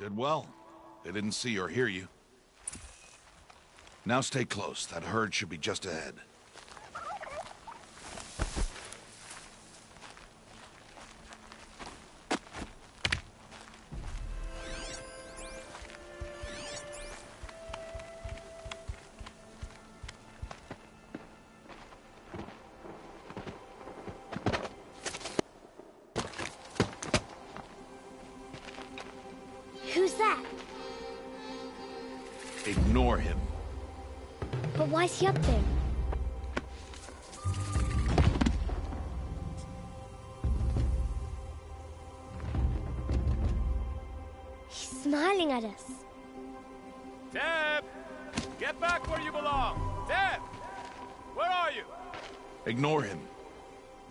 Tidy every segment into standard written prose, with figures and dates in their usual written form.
Did well. They didn't see or hear you. Now stay close. That herd should be just ahead. Who's that? Ignore him. But why's he up there? He's smiling at us. Deb! Get back where you belong! Deb! Where are you? Ignore him.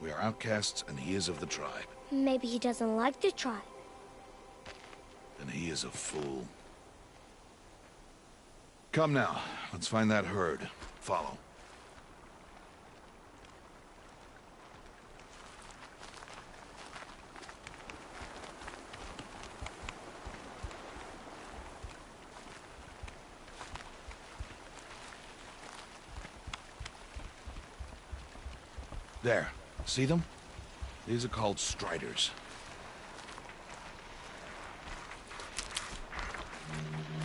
We are outcasts, and he is of the tribe. Maybe he doesn't like the tribe. And he is a fool. Come now, let's find that herd. Follow. There. See them? These are called striders.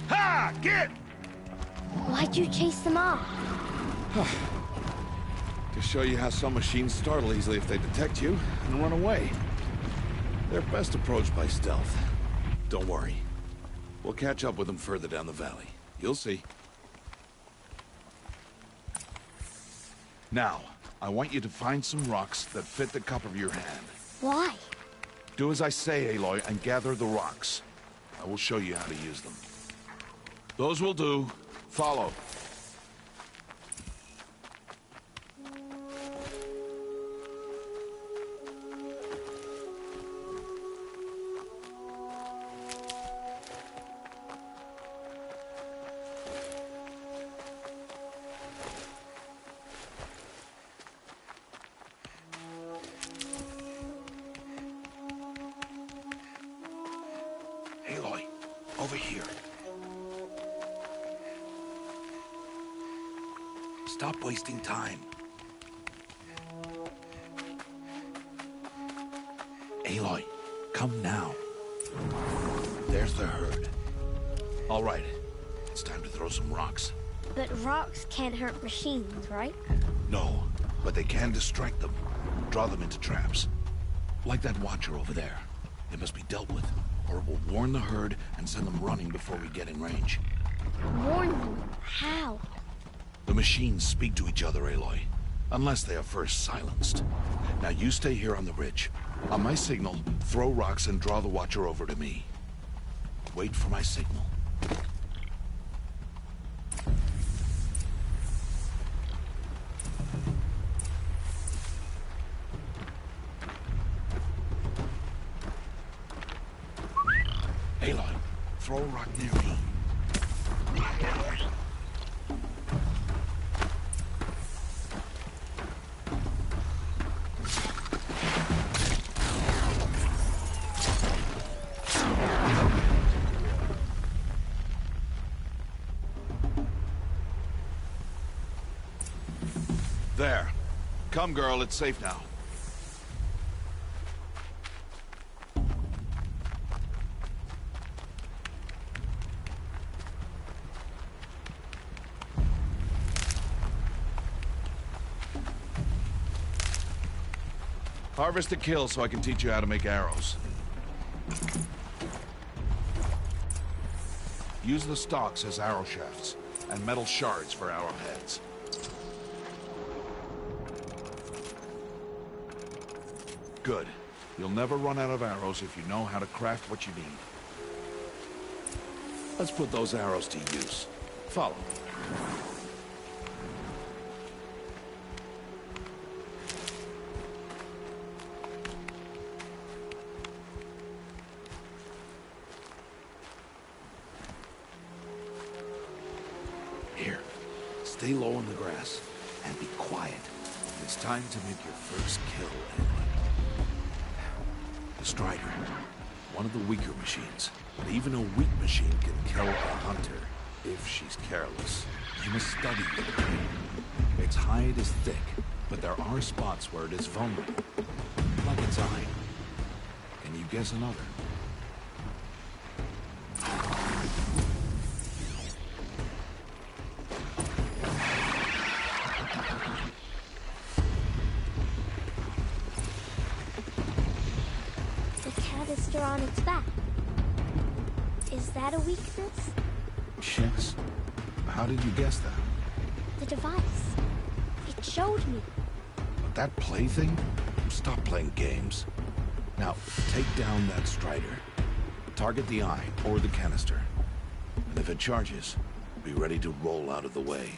Ha! Get! Why'd you chase them off? To show you how some machines startle easily if they detect you and run away. They're best approached by stealth. Don't worry. We'll catch up with them further down the valley. You'll see. Now, I want you to find some rocks that fit the cup of your hand. Why? Do as I say, Aloy, and gather the rocks. I will show you how to use them. Those will do. Follow. Aloy, over here. Stop wasting time. Aloy, come now. There's the herd. All right, it's time to throw some rocks. But rocks can't hurt machines, right? No, but they can distract them. Draw them into traps. Like that watcher over there. It must be dealt with, or it will warn the herd and send them running before we get in range. Warn them? How? The machines speak to each other, Aloy. Unless they are first silenced. Now you stay here on the ridge. On my signal, throw rocks and draw the watcher over to me. Wait for my signal. Aloy, throw a rock near me. There. Come, girl, it's safe now. Harvest a kill so I can teach you how to make arrows. Use the stalks as arrow shafts, and metal shards for arrowheads. Good. You'll never run out of arrows if you know how to craft what you need. Let's put those arrows to use. Follow me. Here, stay low in the grass and be quiet. It's time to make your first kill, Aloy. The Strider, one of the weaker machines. But even a weak machine can kill a hunter if she's careless. You must study it. Its hide is thick, but there are spots where it is vulnerable, like its eye. Can you guess another? The canister on its back. Is that a weakness? Yes. How did you guess that? The device. It showed me. But that plaything? Stop playing games. Now, take down that Strider. Target the eye or the canister. And if it charges, be ready to roll out of the way.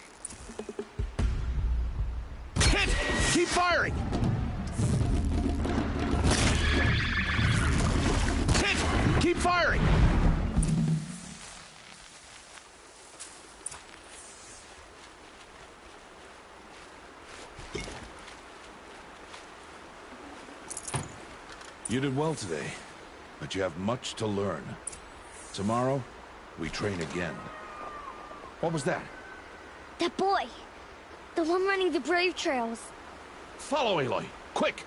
Hit! Keep firing! Hit! Keep firing! You did well today, but you have much to learn. Tomorrow, we train again. What was that? That boy. The one running the brave trails. Follow Aloy, quick!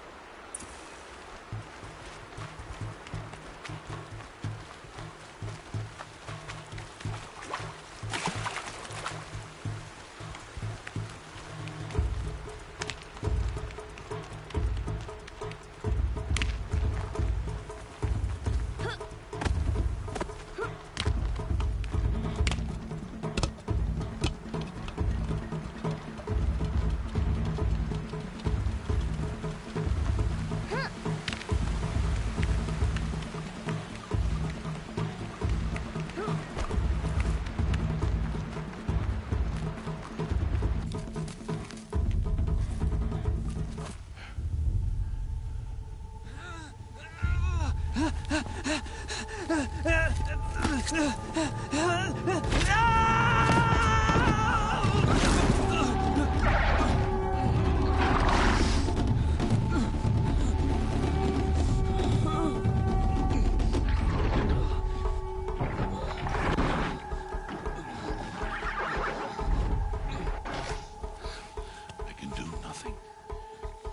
I can do nothing.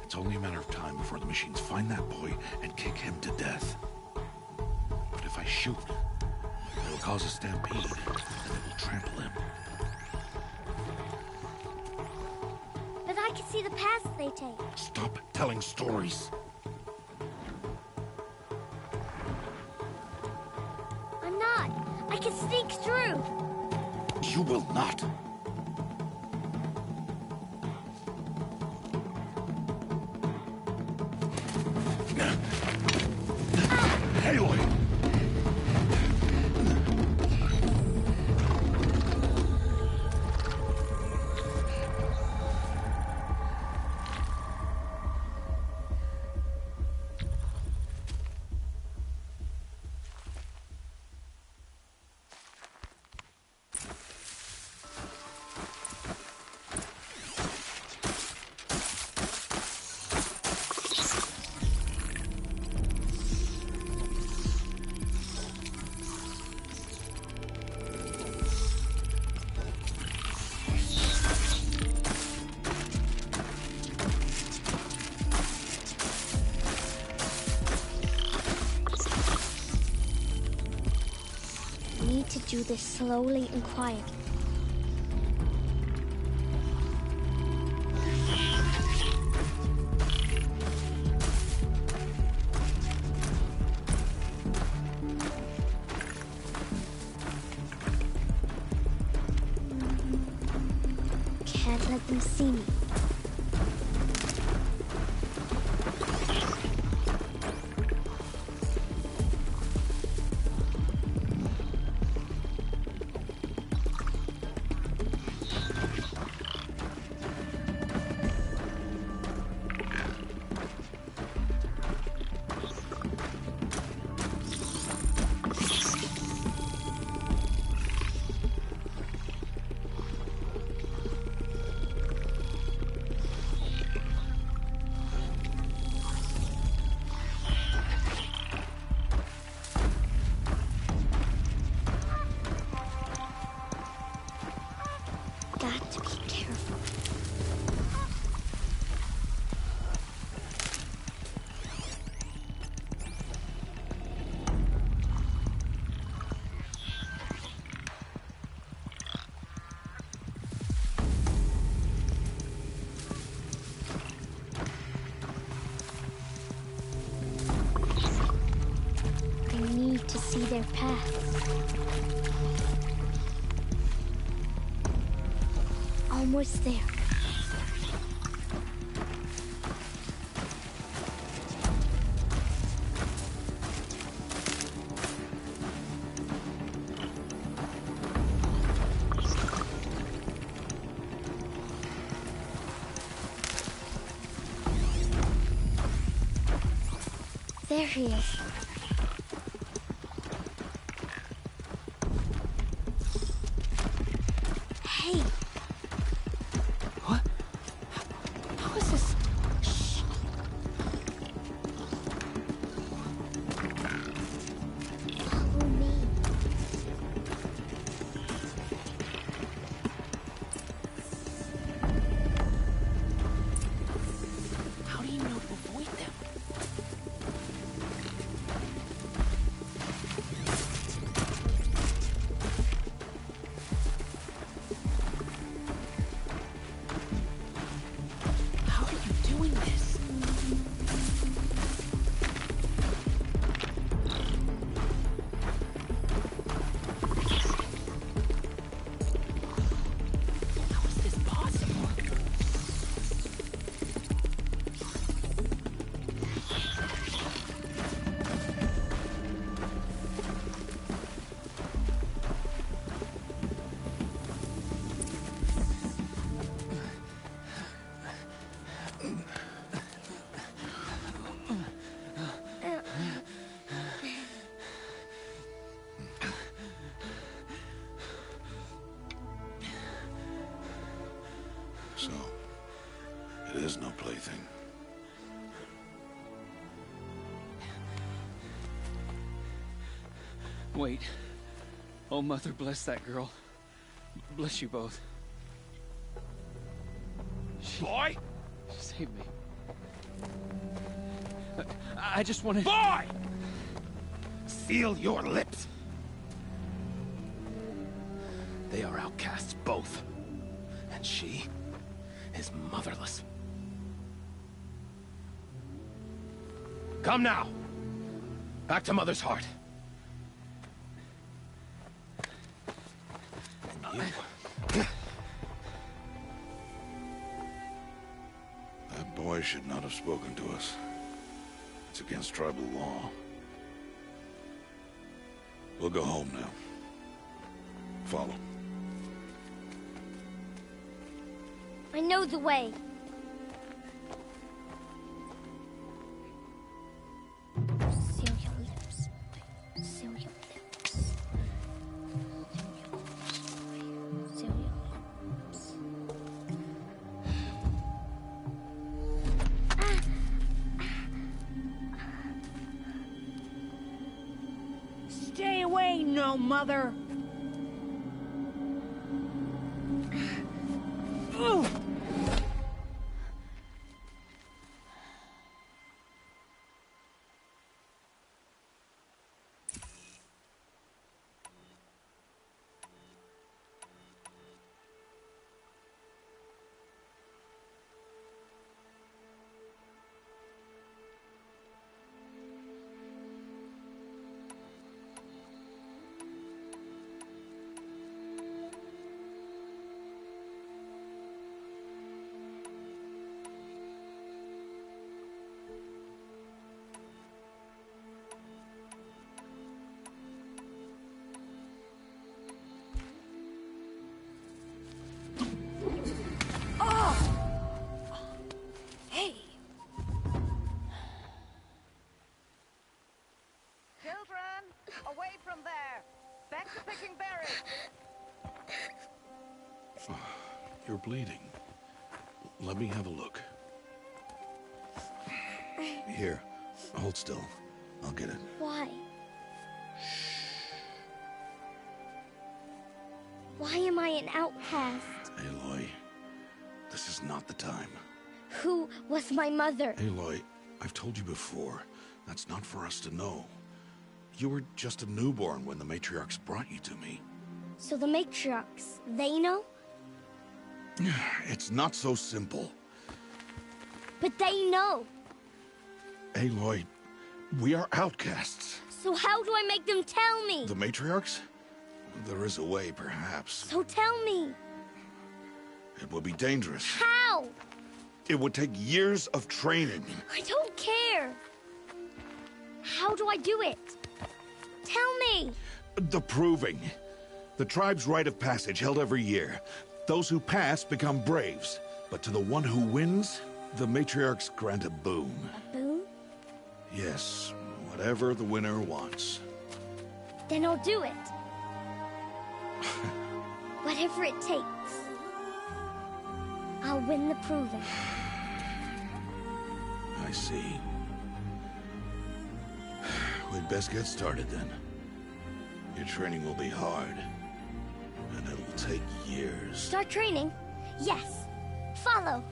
It's only a matter of time before the machines find that boy and kick him to death. But if I shoot, it will cause a stampede, and it will trample him. But I can see the paths they take. Stop telling stories. I'm not. I can sneak through. You will not. Aloy! Need to do this slowly and quietly. Can't let them see me. got to be careful. I need to see their paths. Almost there. There he is. Hey. What? How is this? Shh. Follow me. How do you know to avoid them? How are you doing this? How is this possible? So, it is no plaything. Wait. Oh, Mother, bless that girl. Bless you both. Boy! She saved me. I just wanted... Boy! Seal your lips! They are outcasts, both. And she is motherless. Come now! Back to Mother's heart. And you... That boy should not have spoken to us. It's against tribal law. We'll go home now. Follow. I know the way. Seal your lips. Seal your lips. Seal your lips. Stay away, no mother. Ooh. Hey. Children, away from there. Back to picking berries. You're bleeding. Let me have a look. Here, hold still. I'll get it. Why? Why am I an outcast? Aloy, this is not the time. Who was my mother? Aloy, I've told you before, that's not for us to know. You were just a newborn when the matriarchs brought you to me. So the matriarchs, they know? It's not so simple. But they know. Aloy, we are outcasts. So how do I make them tell me? The matriarchs? There is a way, perhaps. So tell me. It would be dangerous. How? It would take years of training. I don't care. How do I do it? Tell me. The proving. The tribe's rite of passage held every year. Those who pass become braves. But to the one who wins, the matriarchs grant a boon. A boon? Yes, whatever the winner wants. Then I'll do it. Whatever it takes. I'll win the proving. I see. We'd best get started then. Your training will be hard. And it'll take years. Start training? Yes. Follow.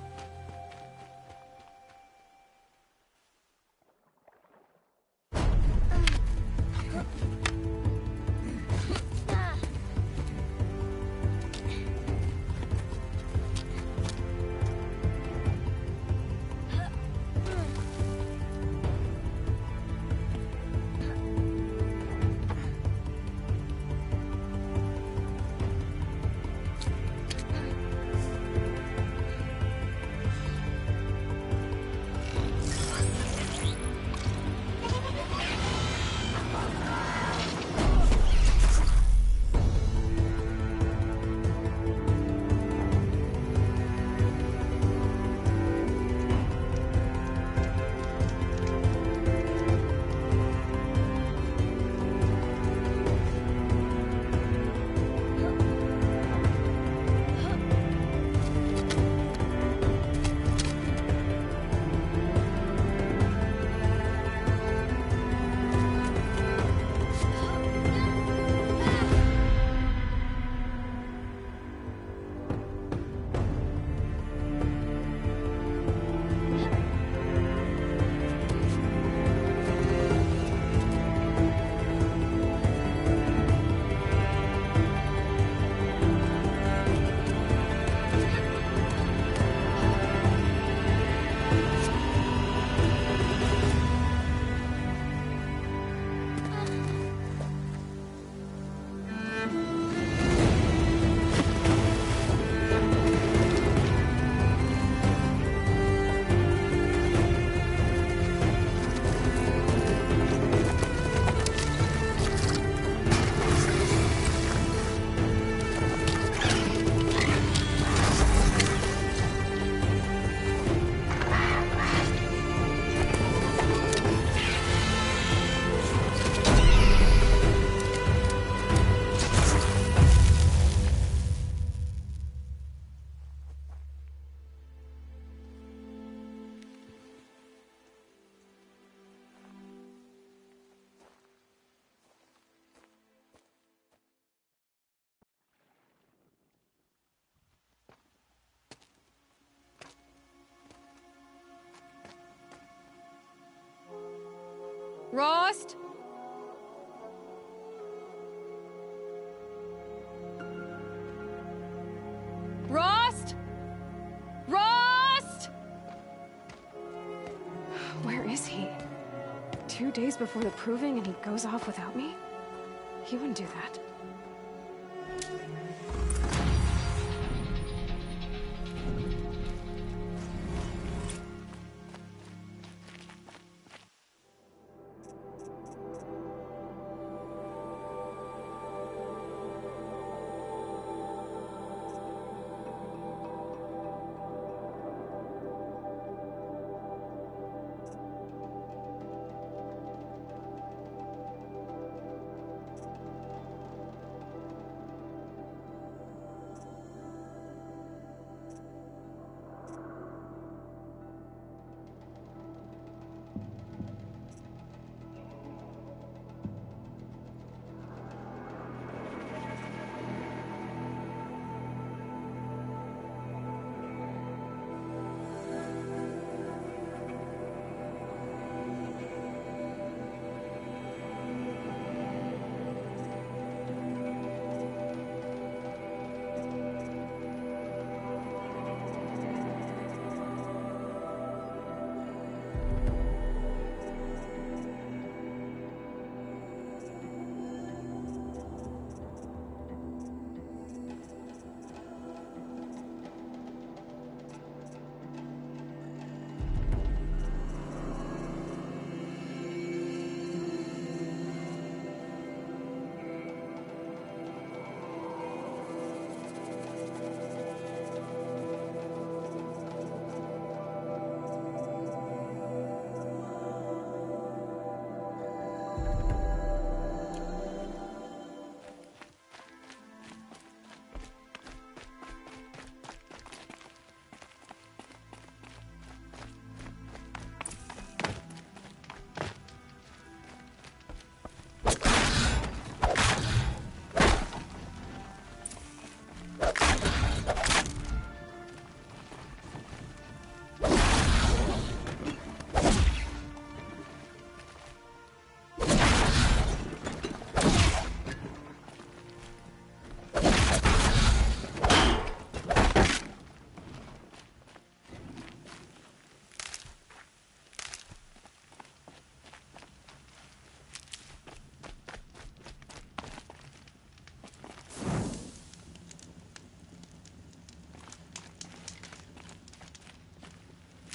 Rost? Rost? Rost? Where is he? 2 days before the proving and he goes off without me? He wouldn't do that.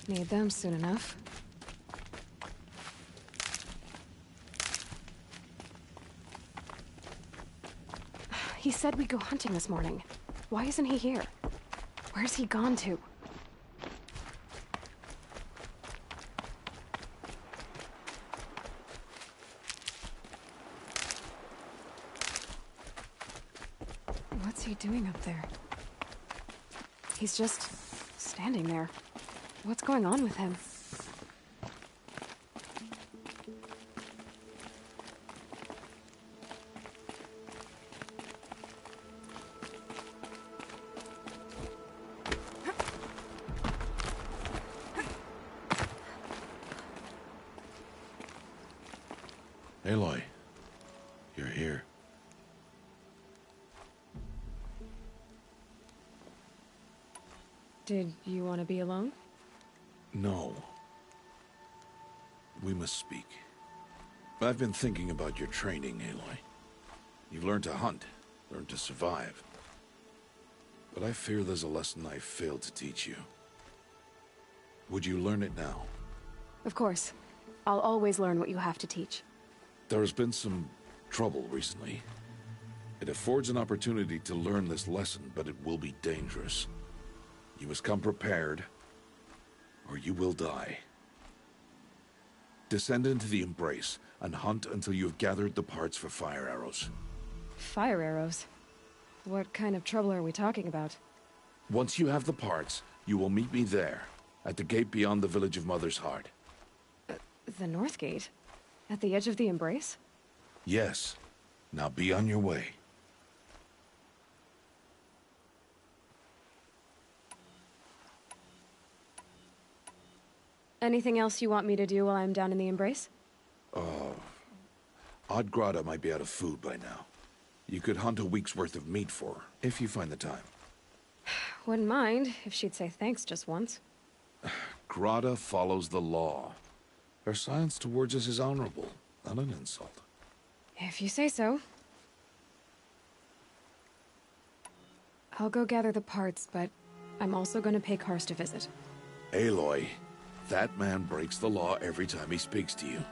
Need them soon enough. He said we'd go hunting this morning. Why isn't he here? Where's he gone to? What's he doing up there? He's just standing there. What's going on with him? Aloy, you're here. Did you want to be alone? No. We must speak. I've been thinking about your training, Aloy. You've learned to hunt, learned to survive. But I fear there's a lesson I failed to teach you. Would you learn it now? Of course. I'll always learn what you have to teach. There has been some trouble recently. It affords an opportunity to learn this lesson, but it will be dangerous. You must come prepared, or you will die. Descend into the Embrace, and hunt until you have gathered the parts for fire arrows. Fire arrows? What kind of trouble are we talking about? Once you have the parts, you will meet me there, at the gate beyond the village of Mother's Heart. The North Gate? At the edge of the Embrace? Yes. Now be on your way. Anything else you want me to do while I'm down in the Embrace? Odd Grata might be out of food by now. You could hunt a week's worth of meat for her, if you find the time. Wouldn't mind if she'd say thanks just once. Grata follows the law. Her silence towards us is honorable, not an insult. If you say so. I'll go gather the parts, but I'm also gonna pay Karst a visit. Aloy, that man breaks the law every time he speaks to you.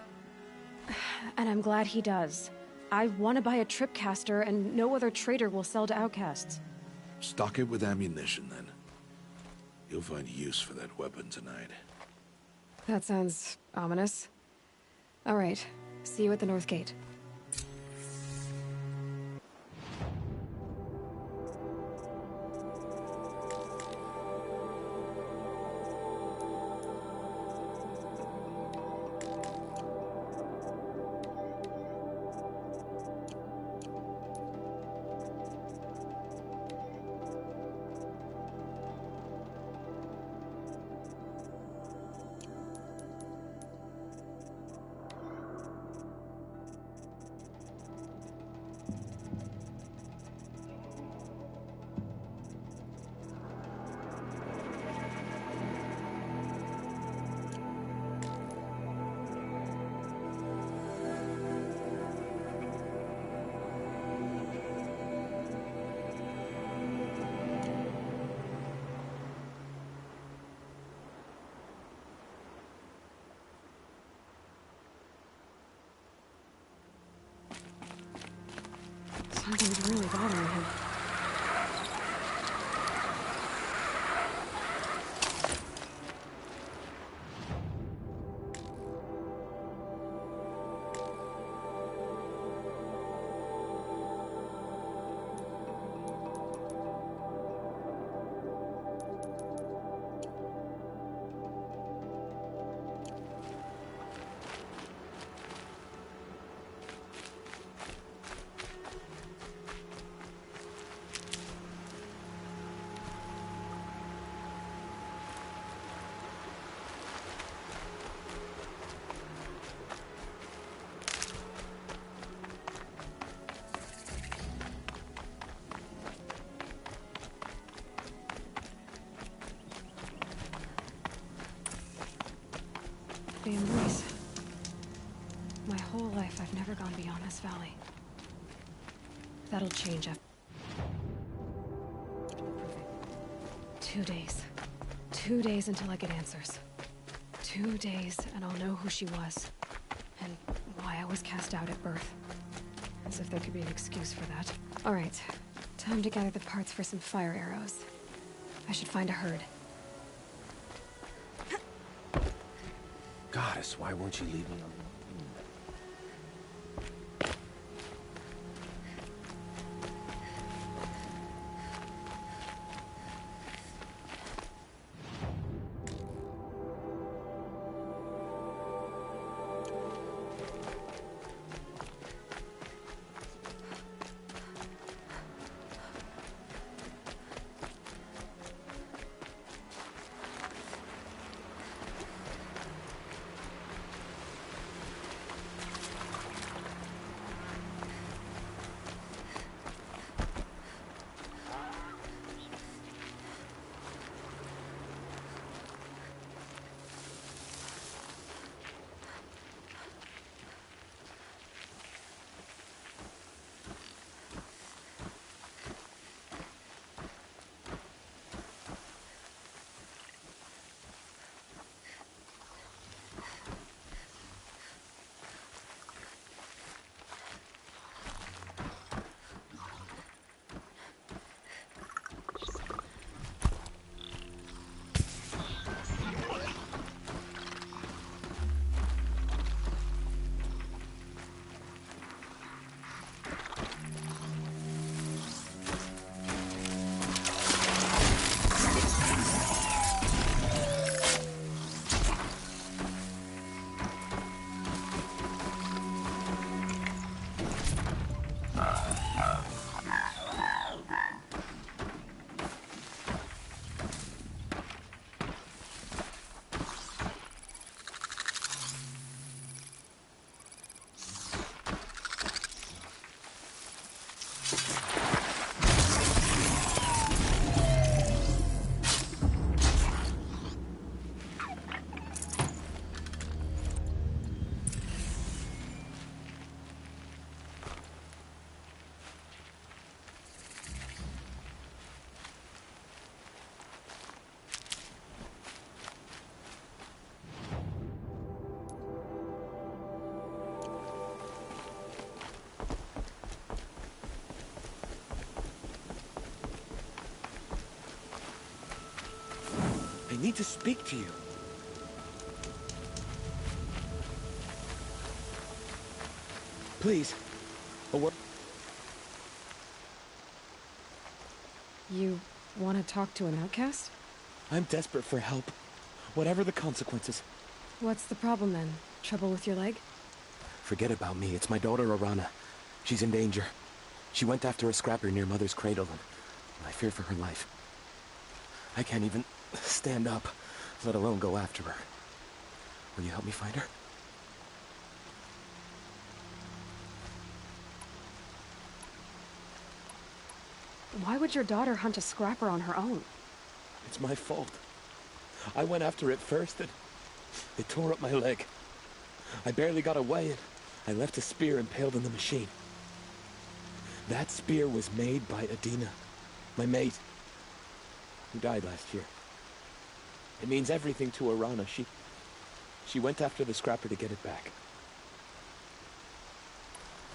And I'm glad he does. I want to buy a tripcaster, and no other trader will sell to outcasts. Stock it with ammunition, then. You'll find use for that weapon tonight. That sounds ominous. All right. See you at the North Gate. Something's really bothering him. The Embrace. My whole life, I've never gone beyond this valley. That'll change after the proving. 2 days. 2 days until I get answers. 2 days, and I'll know who she was. And why I was cast out at birth. As if there could be an excuse for that. Alright, time to gather the parts for some fire arrows. I should find a herd. Goddess, why won't you leave me alone? I need to speak to you. Please, a word. You want to talk to an outcast? I'm desperate for help, whatever the consequences. What's the problem then? Trouble with your leg? Forget about me. It's my daughter, Arana. She's in danger. She went after a scrapper near Mother's cradle, and I fear for her life. I can't even stand up, let alone go after her. Will you help me find her? Why would your daughter hunt a scrapper on her own? It's my fault. I went after it first, and it tore up my leg. I barely got away, and I left a spear impaled in the machine. That spear was made by Adina, my mate, who died last year. It means everything to Arana. She went after the scrapper to get it back.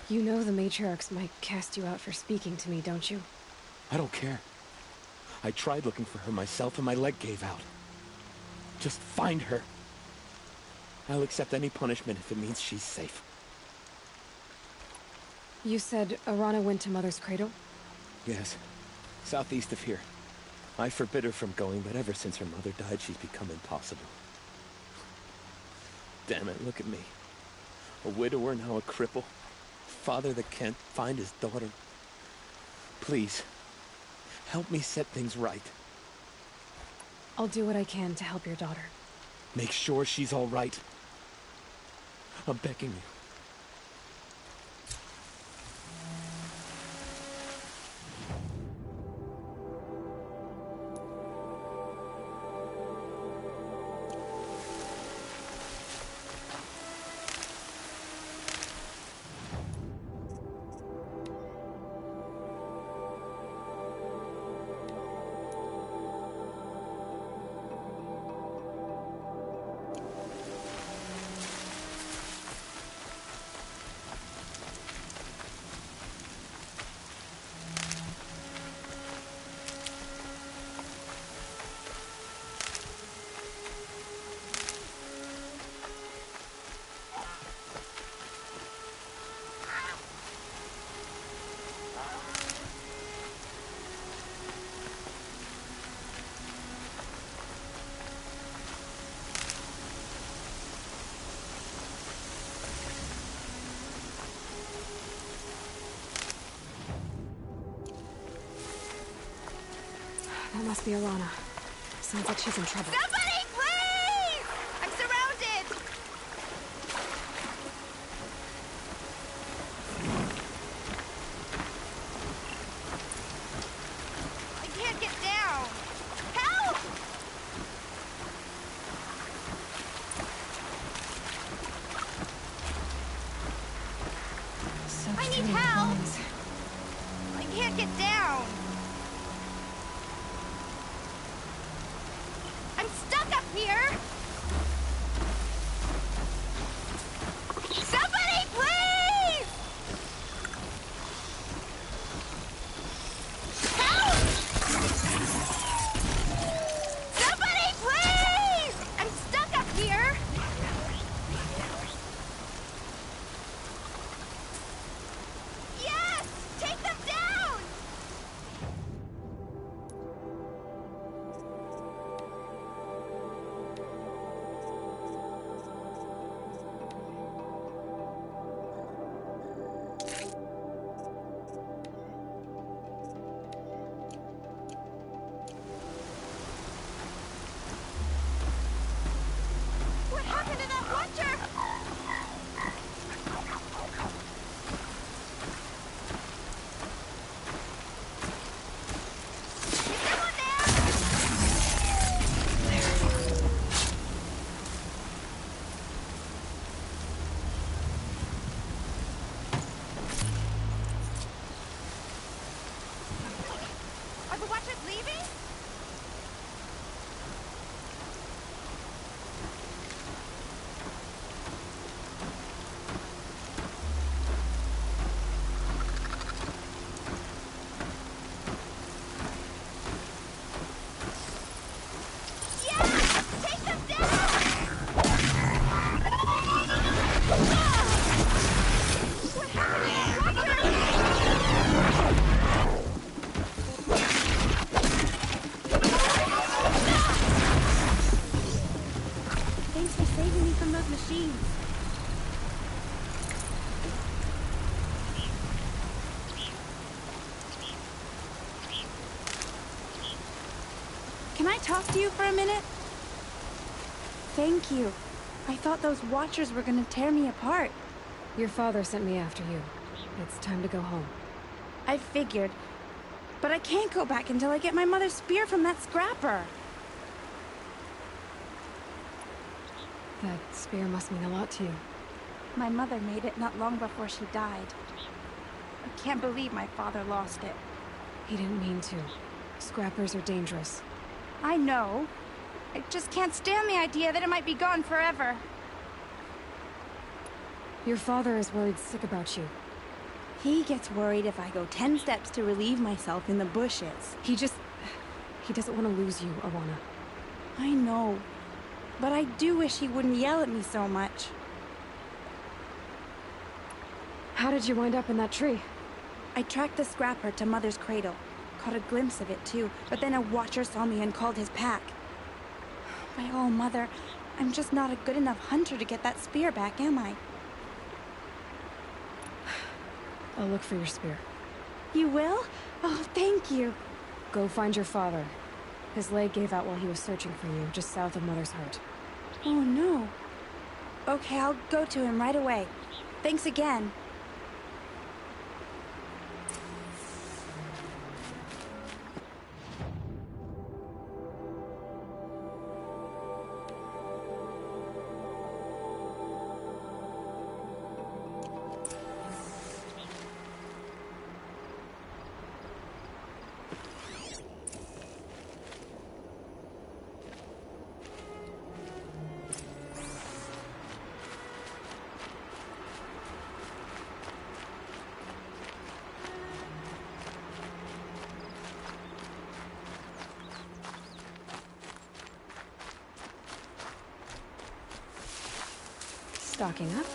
You know the matriarchs might cast you out for speaking to me, don't you? I don't care. I tried looking for her myself, and my leg gave out. Just find her. I'll accept any punishment if it means she's safe. You said Arana went to Mother's cradle? Yes. Southeast of here. I forbid her from going, but ever since her mother died, she's become impossible. Damn it, look at me. A widower, now a cripple. Father that can't find his daughter. Please, help me set things right. I'll do what I can to help your daughter. Make sure she's all right. I'm begging you. That must be Alana. Sounds like she's in trouble. Somebody, please! I'm surrounded! I can't get down. Help! I need help! I can't get down. I'm stuck up here! Somebody, please! Help! Somebody, please! I'm stuck up here! Yes! Take them down! What happened to that watcher? Is someone there? Are the watchers leaving? Yes! Take them down! What happened to the watcher? Thanks for saving me from those machines. Can I talk to you for a minute? Thank you. I thought those watchers were gonna tear me apart. Your father sent me after you. It's time to go home. I figured. But I can't go back until I get my mother's spear from that scrapper. That spear must mean a lot to you. My mother made it not long before she died. I can't believe my father lost it. He didn't mean to. Scrappers are dangerous. I know. I just can't stand the idea that it might be gone forever. Your father is worried sick about you. He gets worried if I go 10 steps to relieve myself in the bushes. He doesn't want to lose you, Alana. I know. But I do wish he wouldn't yell at me so much. How did you wind up in that tree? I tracked the scrapper to Mother's cradle. Caught a glimpse of it too, but then a watcher saw me and called his pack. My oh, Mother, I'm just not a good enough hunter to get that spear back, am I? I'll look for your spear. You will? Oh, thank you. Go find your father. His leg gave out while he was searching for you, just south of Mother's Heart. Oh, no. Okay, I'll go to him right away. Thanks again. Stocking up.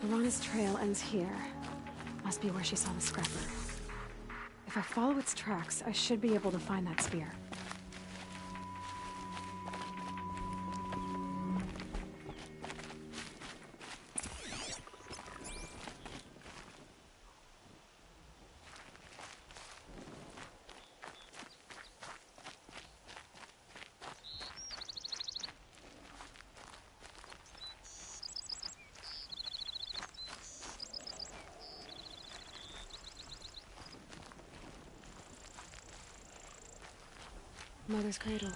Lorana's trail ends here. Must be where she saw the scrapper. If I follow its tracks, I should be able to find that spear. Mother's cradle.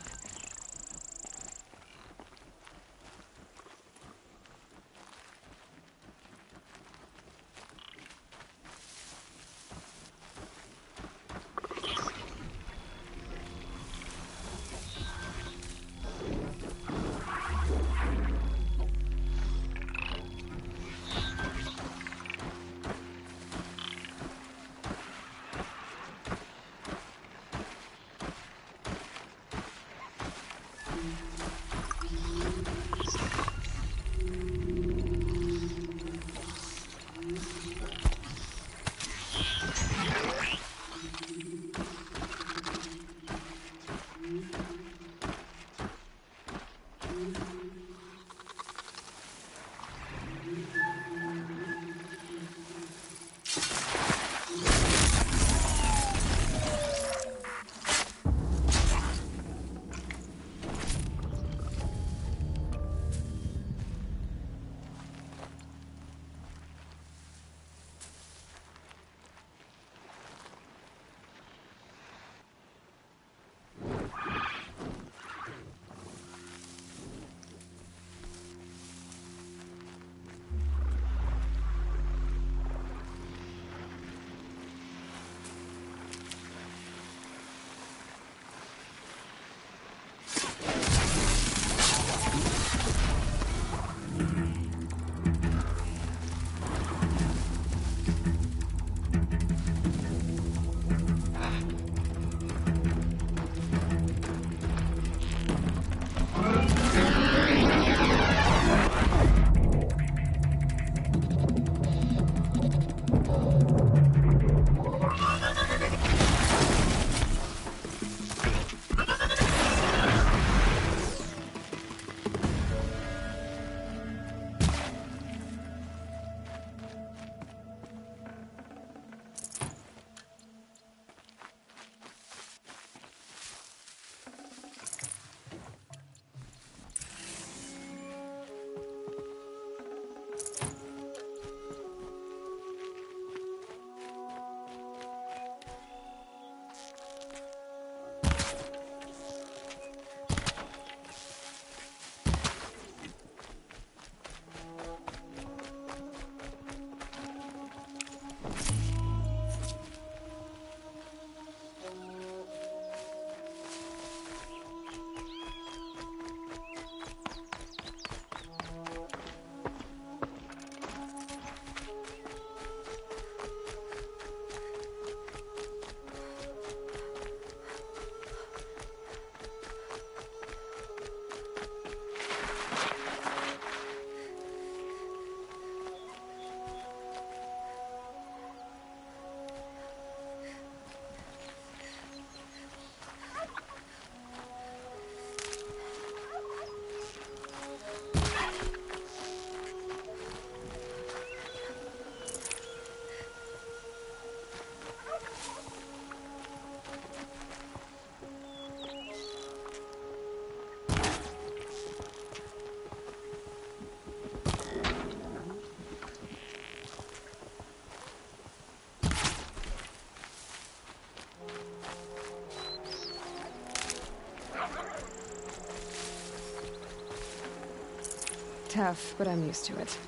Tough, but I'm used to it.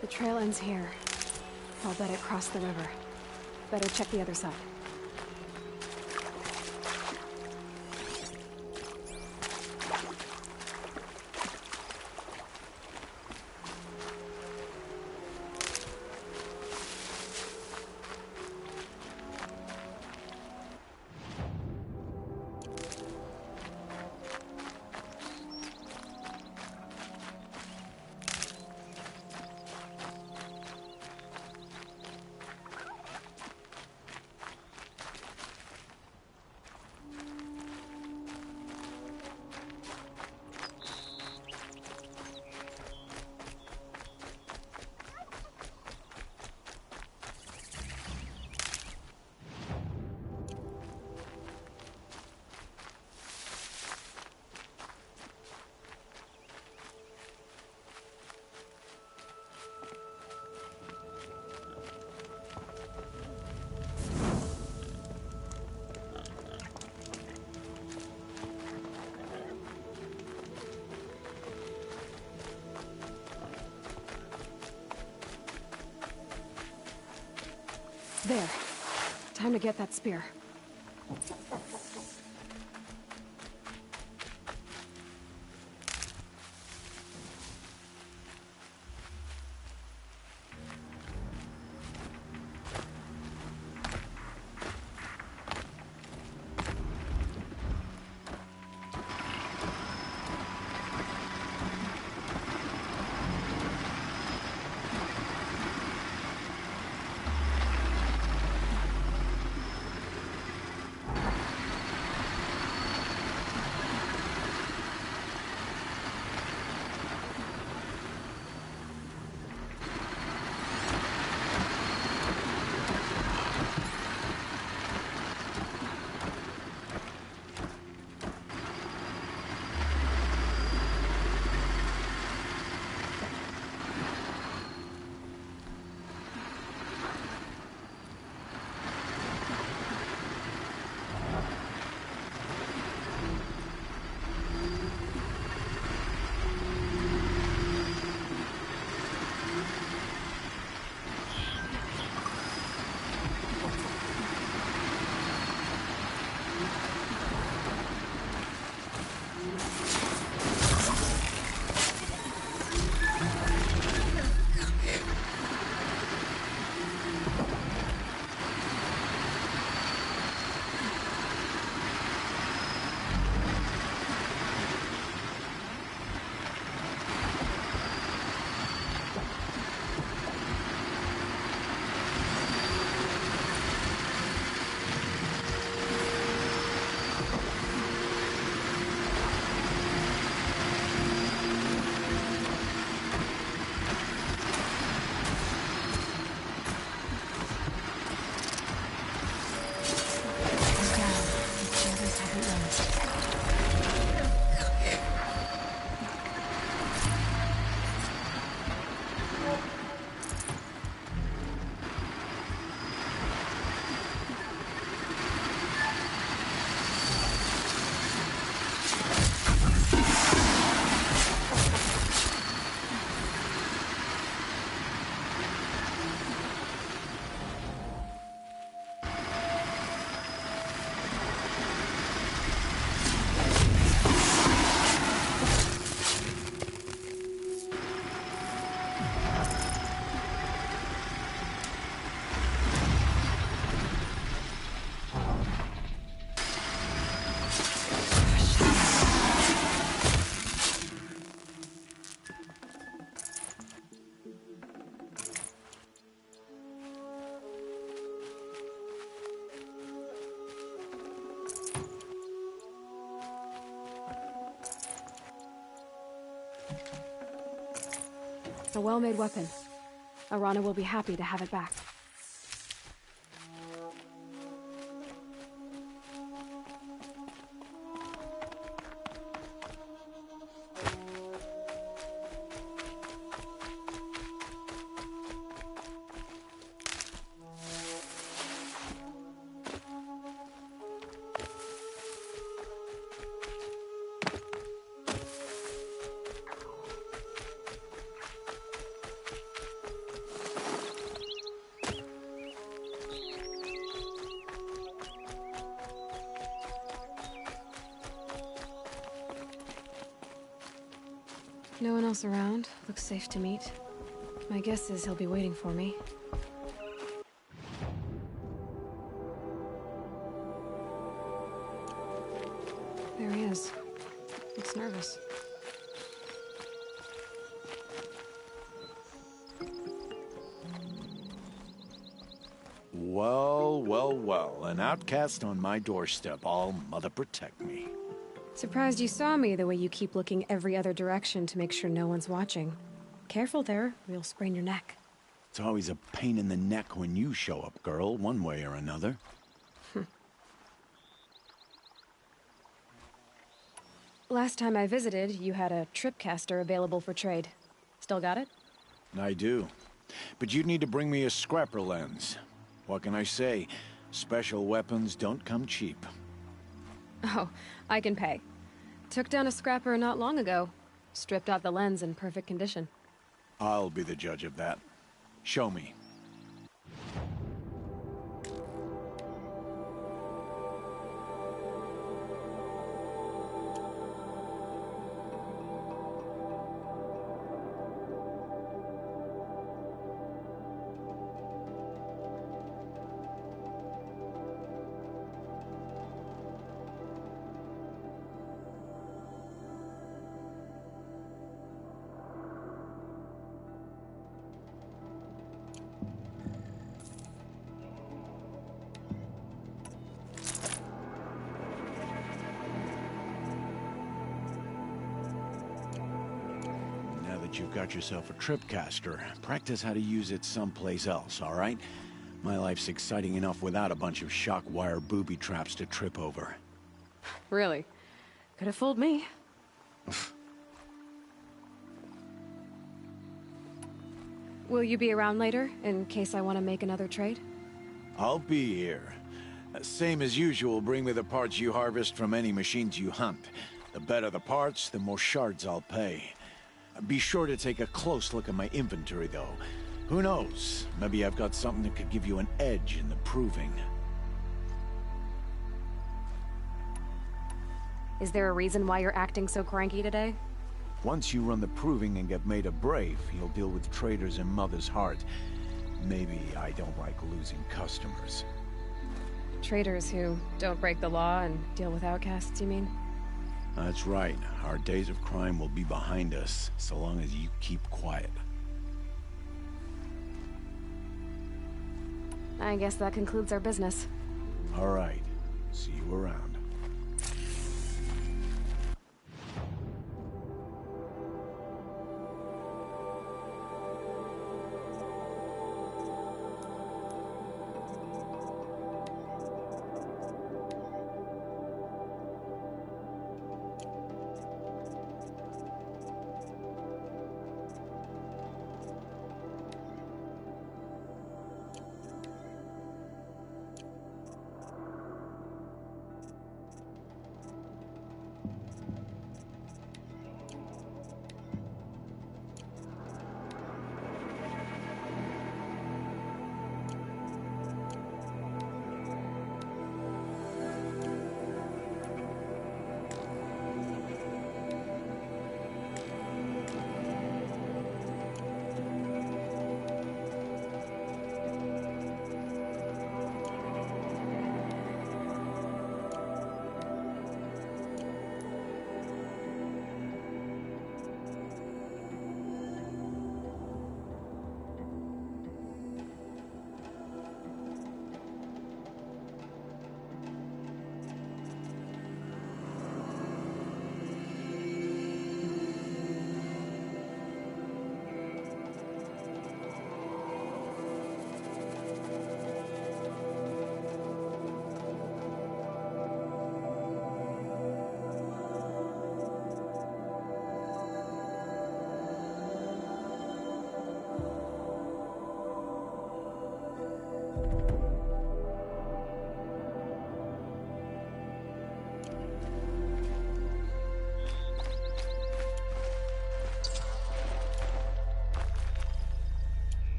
The trail ends here. I'll bet it crossed the river. Better check the other side. There. Time to get that spear. A well-made weapon. Arana will be happy to have it back. No one else around. Looks safe to meet. My guess is he'll be waiting for me. There he is. Looks nervous. Well, well, well. An outcast on my doorstep. All mother protect me. Surprised you saw me the way you keep looking every other direction to make sure no one's watching. Careful there, or you'll sprain your neck. It's always a pain in the neck when you show up, girl, one way or another. Last time I visited, you had a tripcaster available for trade. Still got it? I do. But you'd need to bring me a scrapper lens. What can I say? Special weapons don't come cheap. Oh, I can pay. Took down a scrapper not long ago. Stripped out the lens in perfect condition. I'll be the judge of that. Show me. that you've got yourself a tripcaster, practice how to use it someplace else, all right? My life's exciting enough without a bunch of shock wire booby traps to trip over. Really? Could have fooled me. Will you be around later, in case I want to make another trade? I'll be here. Same as usual, bring me the parts you harvest from any machines you hunt. The better the parts, the more shards I'll pay. Be sure to take a close look at my inventory, though. Who knows? Maybe I've got something that could give you an edge in the proving. Is there a reason why you're acting so cranky today? Once you run the proving and get made a brave, you'll deal with traitors in Mother's Heart. Maybe I don't like losing customers. Traitors who don't break the law and deal with outcasts, you mean? That's right. Our days of crime will be behind us, so long as you keep quiet. I guess that concludes our business. All right. See you around.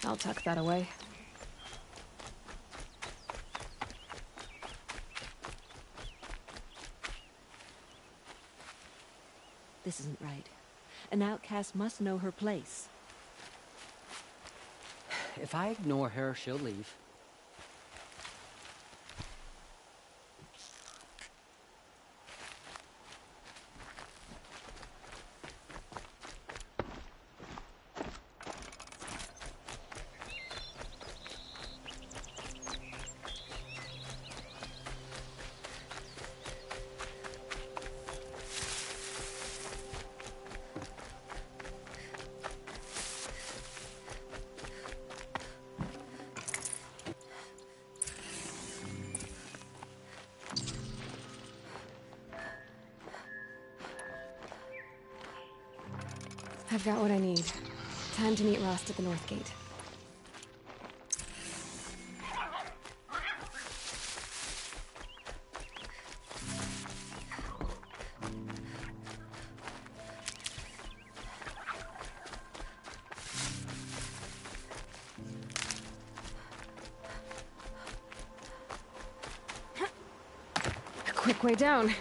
I'll tuck that away. This isn't right. An outcast must know her place. If I ignore her, she'll leave. I've got what I need. Time to meet Rost at the North Gate. A quick way down.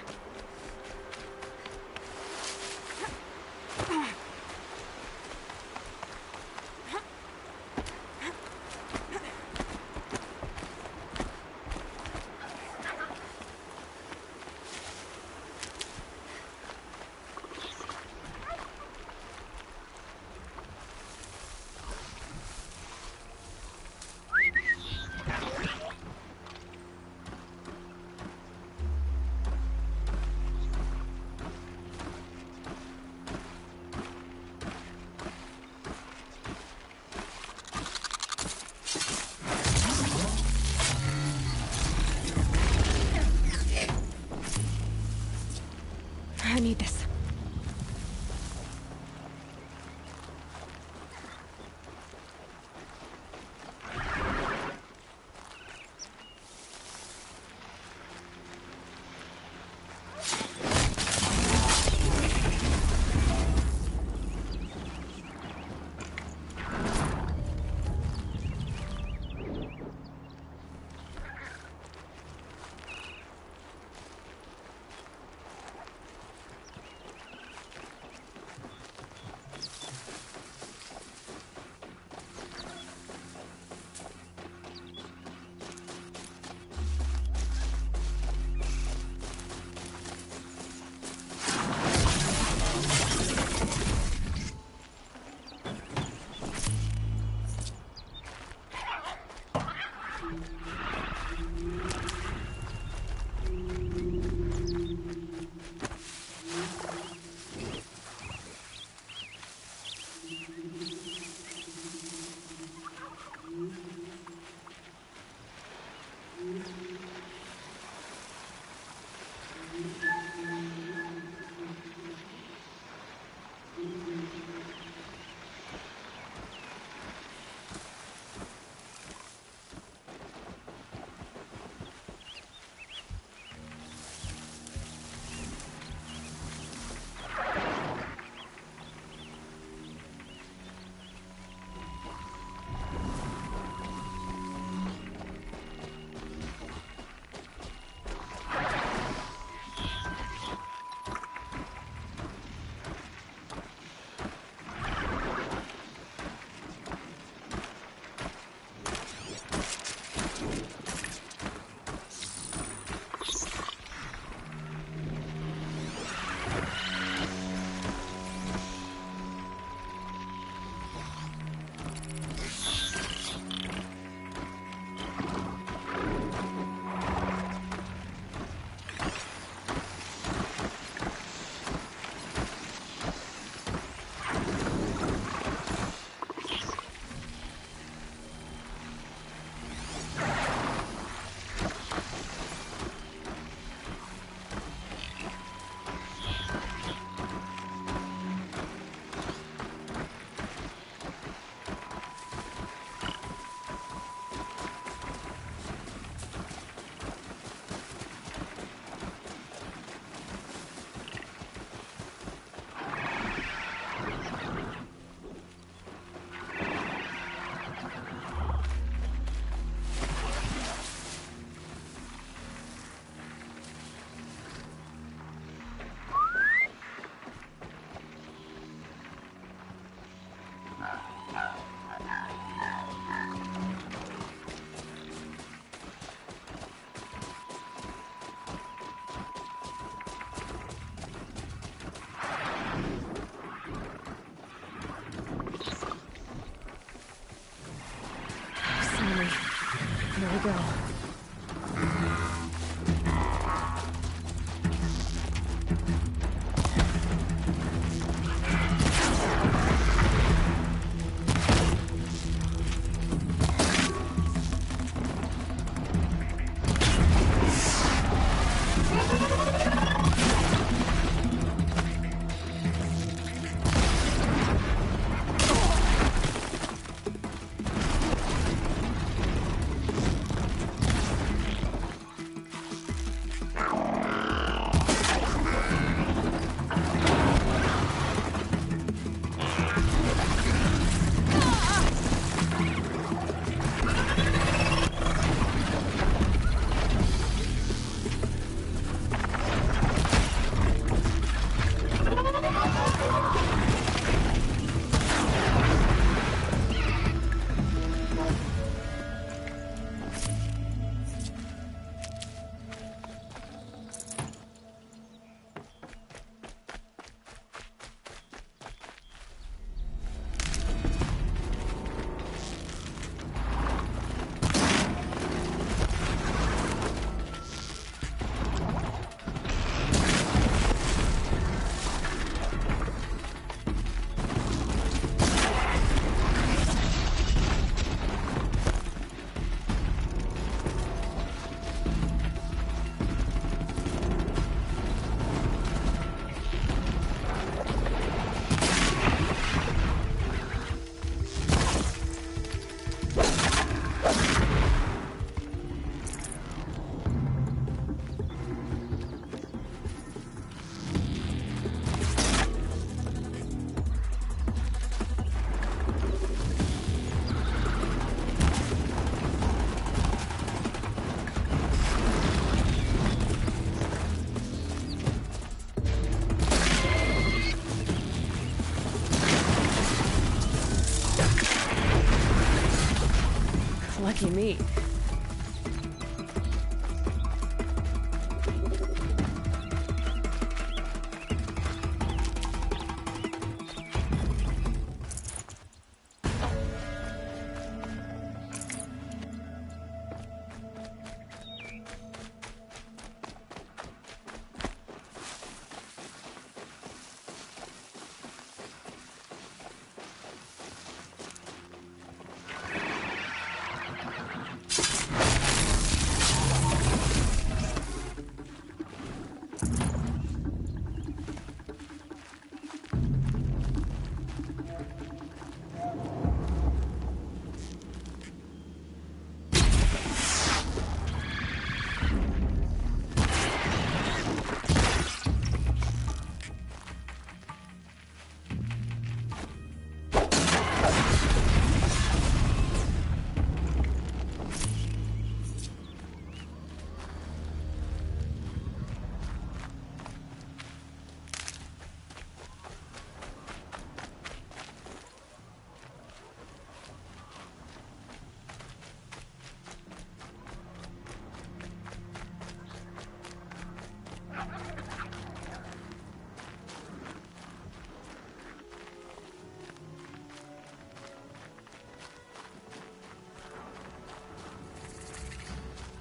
Lucky me.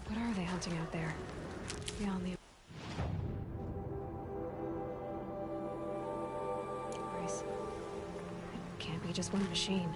What are they hunting out there? Beyond the... Bryce. It can't be just one machine.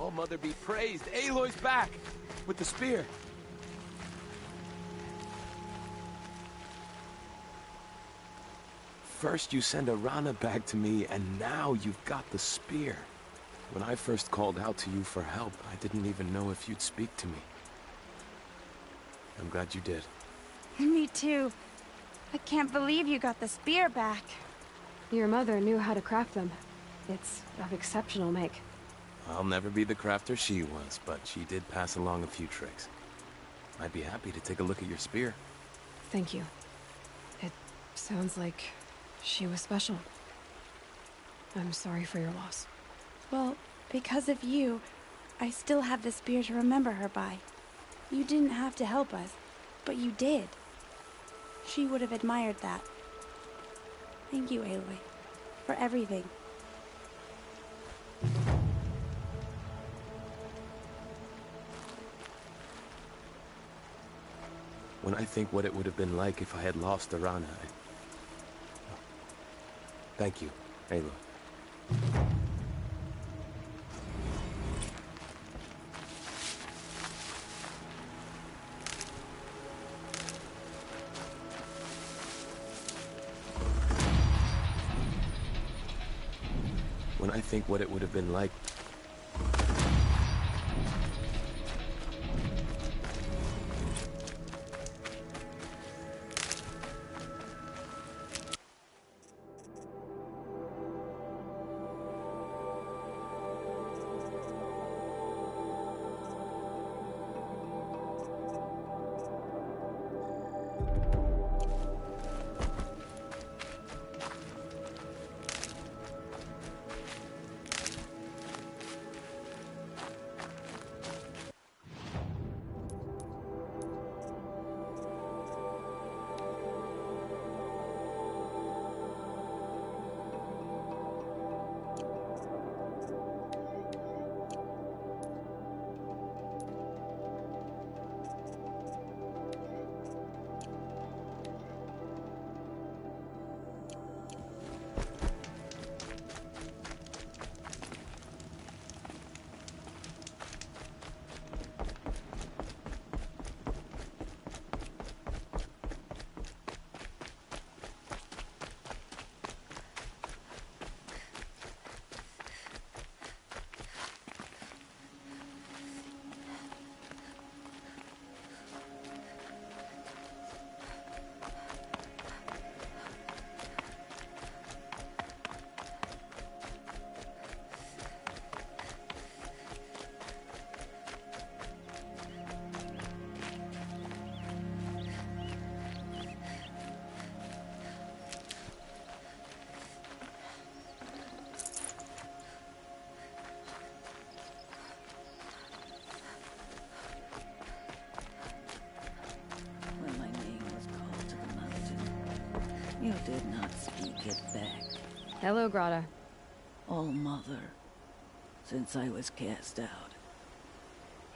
Oh, Mother be praised. Aloy's back with the spear. First you send Arana back to me, and now you've got the spear. When I first called out to you for help, I didn't even know if you'd speak to me. I'm glad you did. Me too. I can't believe you got the spear back. Your mother knew how to craft them. It's of exceptional make. I'll never be the crafter she was, but she did pass along a few tricks. I'd be happy to take a look at your spear. Thank you. It sounds like she was special. I'm sorry for your loss. Well, because of you, I still have the spear to remember her by. You didn't have to help us, but you did. She would have admired that. Thank you, Aloy, for everything. When I think what it would have been like if I had lost Arana, Thank you, Aloy. When I think what it would have been like... You did not speak it back. Hello, Grata. Oh, Mother, since I was cast out,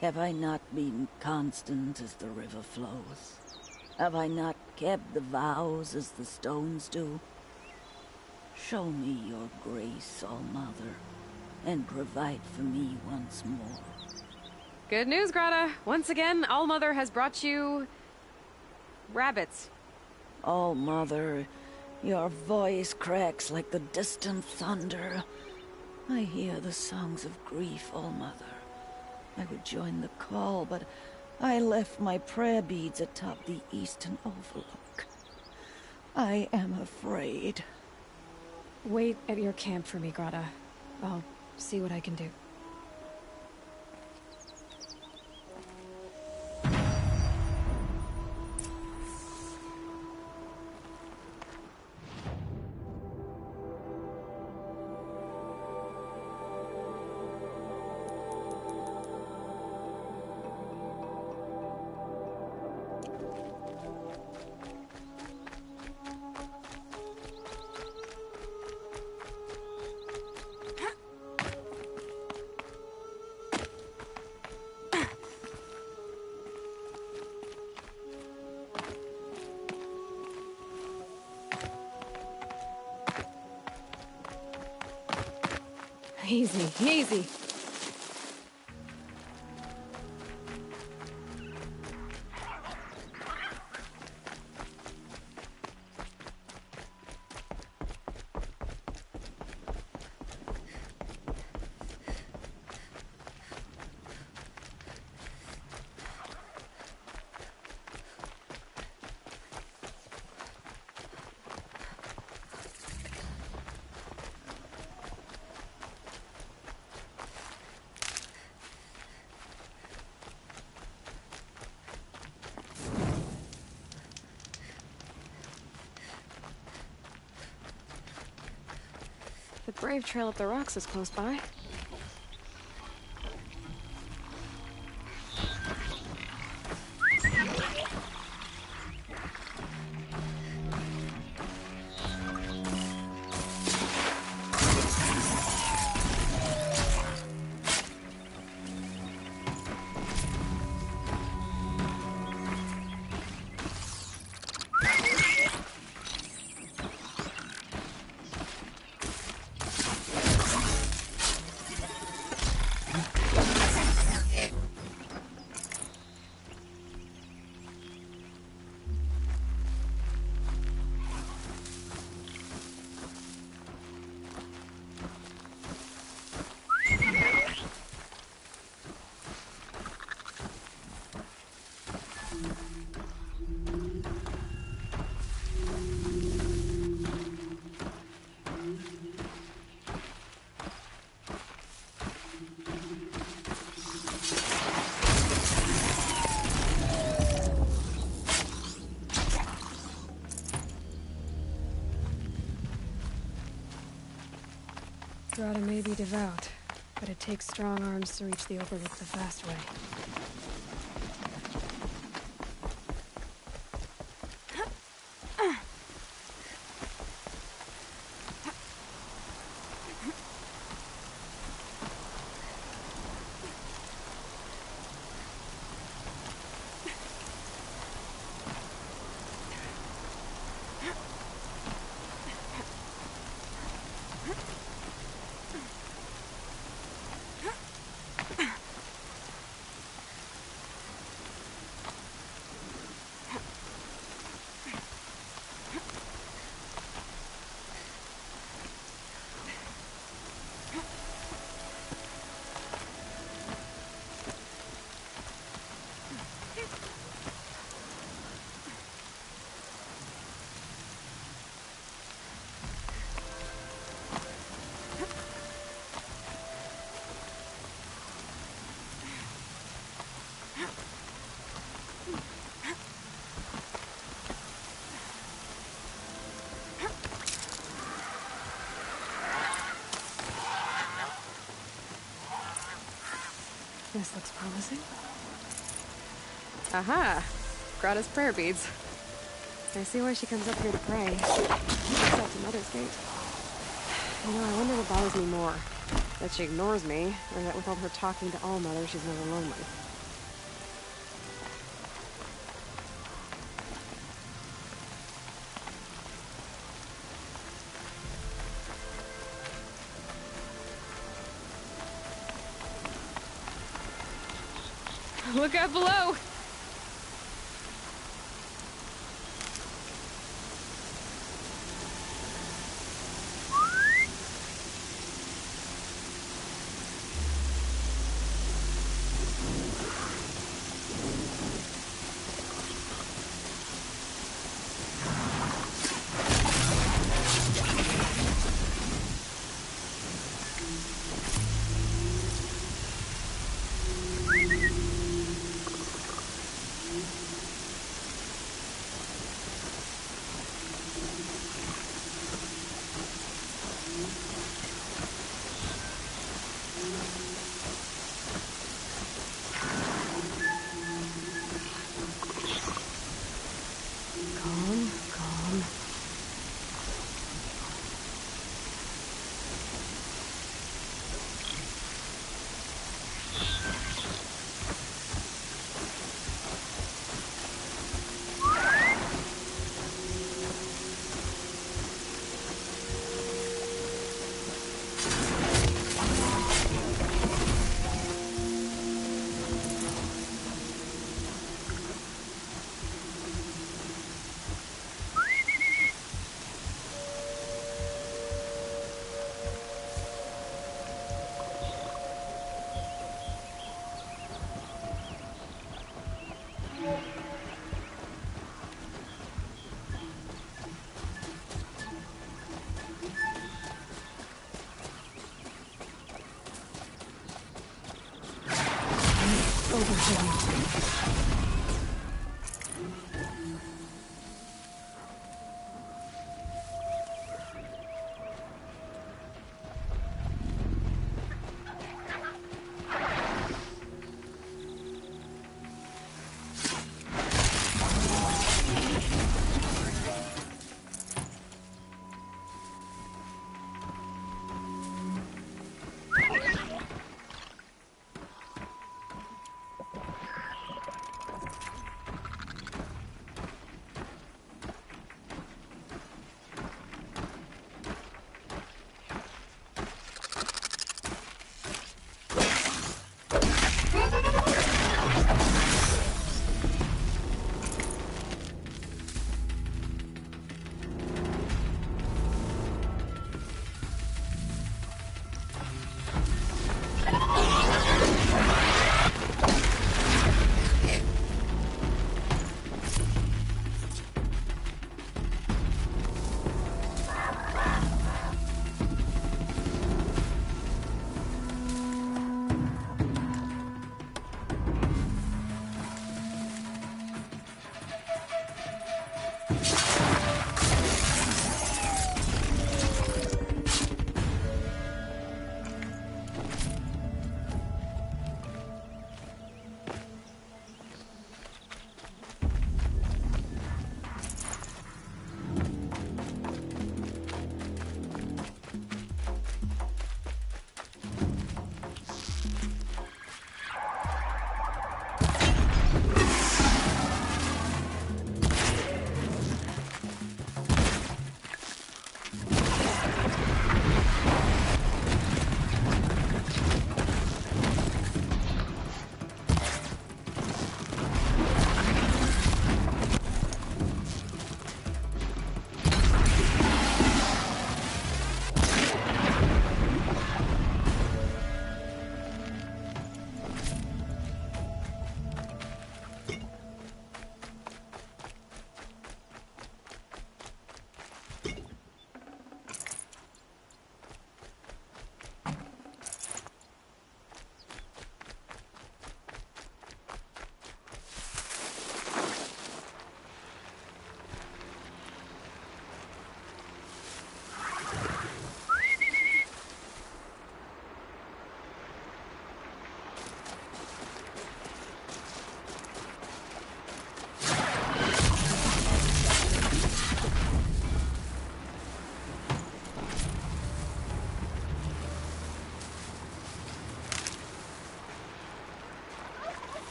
have I not been constant as the river flows? Have I not kept the vows as the stones do? Show me your grace, All Mother, and provide for me once more. Good news, Grata. Once again, All Mother has brought you... rabbits. All Mother, your voice cracks like the distant thunder. I hear the songs of grief, All Mother. I would join the call, but I left my prayer beads atop the eastern overlook. I am afraid. Wait at your camp for me, Grata. I'll see what I can do. Easy, easy. The brave trail up the rocks is close by. Grata may be devout, but it takes strong arms to reach the Overlook the fast way. This looks promising. Aha! Grata's prayer beads. I see why she comes up here to pray. Except to Mother's Gate. You know, I wonder what bothers me more. That she ignores me, or that with all her talking to all mothers, she's never lonely. Look out below!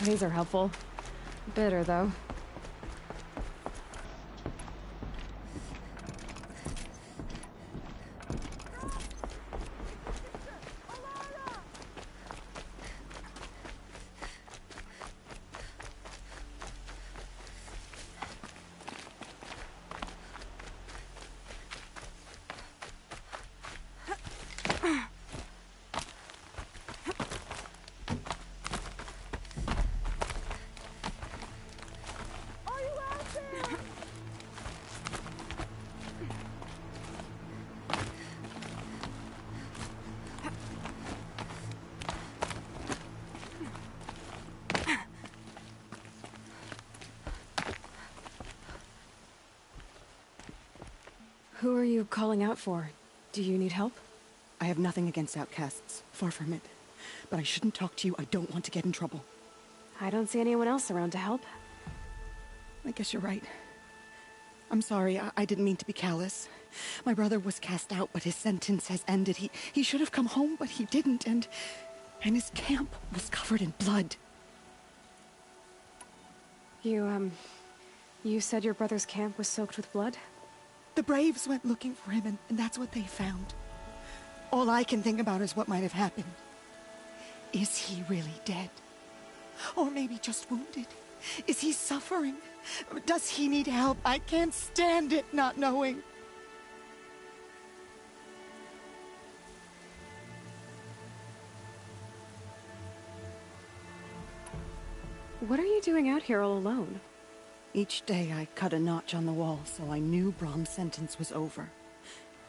These are helpful. Bitter, though. Who are you calling out for? Do you need help? I have nothing against outcasts. Far from it. But I shouldn't talk to you. I don't want to get in trouble. I don't see anyone else around to help. I guess you're right. I'm sorry. I didn't mean to be callous. My brother was cast out, but his sentence has ended. He should have come home, but he didn't, and his camp was covered in blood. You said your brother's camp was soaked with blood? The Braves went looking for him, and that's what they found. All I can think about is what might have happened. Is he really dead? Or maybe just wounded? Is he suffering? Does he need help? I can't stand it not knowing. What are you doing out here all alone? Each day I cut a notch on the wall, so I knew Brahm's sentence was over.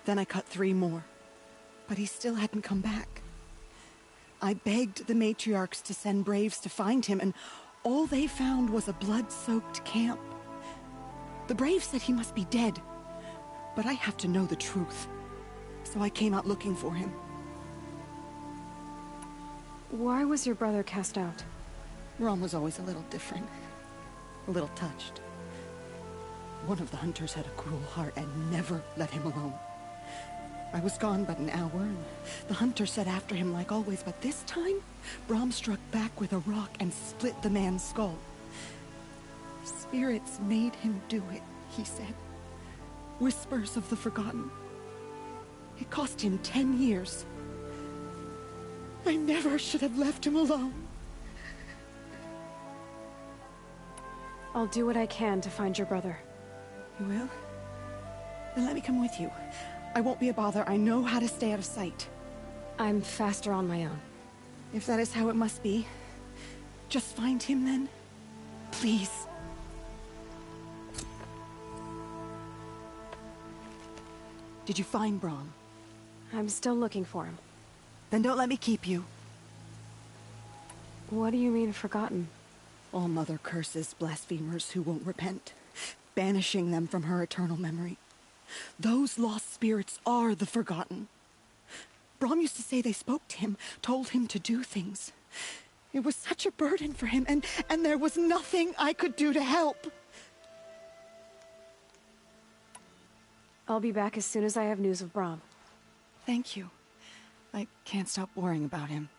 Then I cut 3 more. But he still hadn't come back. I begged the matriarchs to send Braves to find him, and all they found was a blood-soaked camp. The Braves said he must be dead, but I have to know the truth. So I came out looking for him. Why was your brother cast out? Brahm was always a little different. A little touched. One of the hunters had a cruel heart and never let him alone. I was gone but an hour, and the hunter set after him like always, but this time, Brahm struck back with a rock and split the man's skull. Spirits made him do it, he said. Whispers of the forgotten. It cost him 10 years. I never should have left him alone. I'll do what I can to find your brother. You will? Then let me come with you. I won't be a bother. I know how to stay out of sight. I'm faster on my own. If that is how it must be, just find him then. Please. Did you find Brahm? I'm still looking for him. Then don't let me keep you. What do you mean, forgotten? All Mother curses blasphemers who won't repent, banishing them from her eternal memory. Those lost spirits are the forgotten. Brahm used to say they spoke to him, told him to do things. It was such a burden for him, and there was nothing I could do to help. I'll be back as soon as I have news of Brahm. Thank you. I can't stop worrying about him.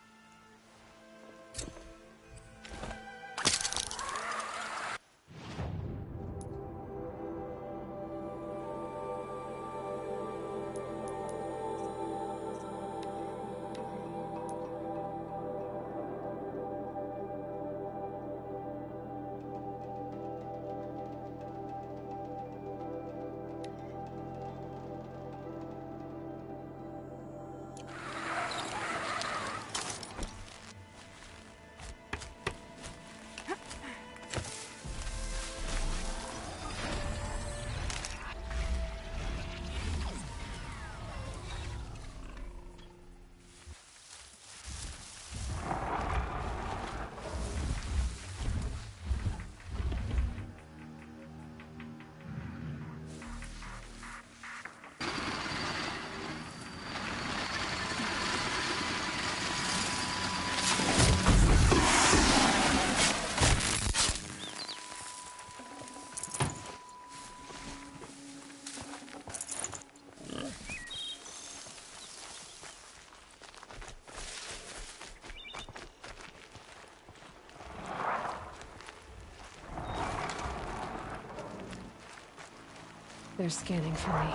They're scanning for me.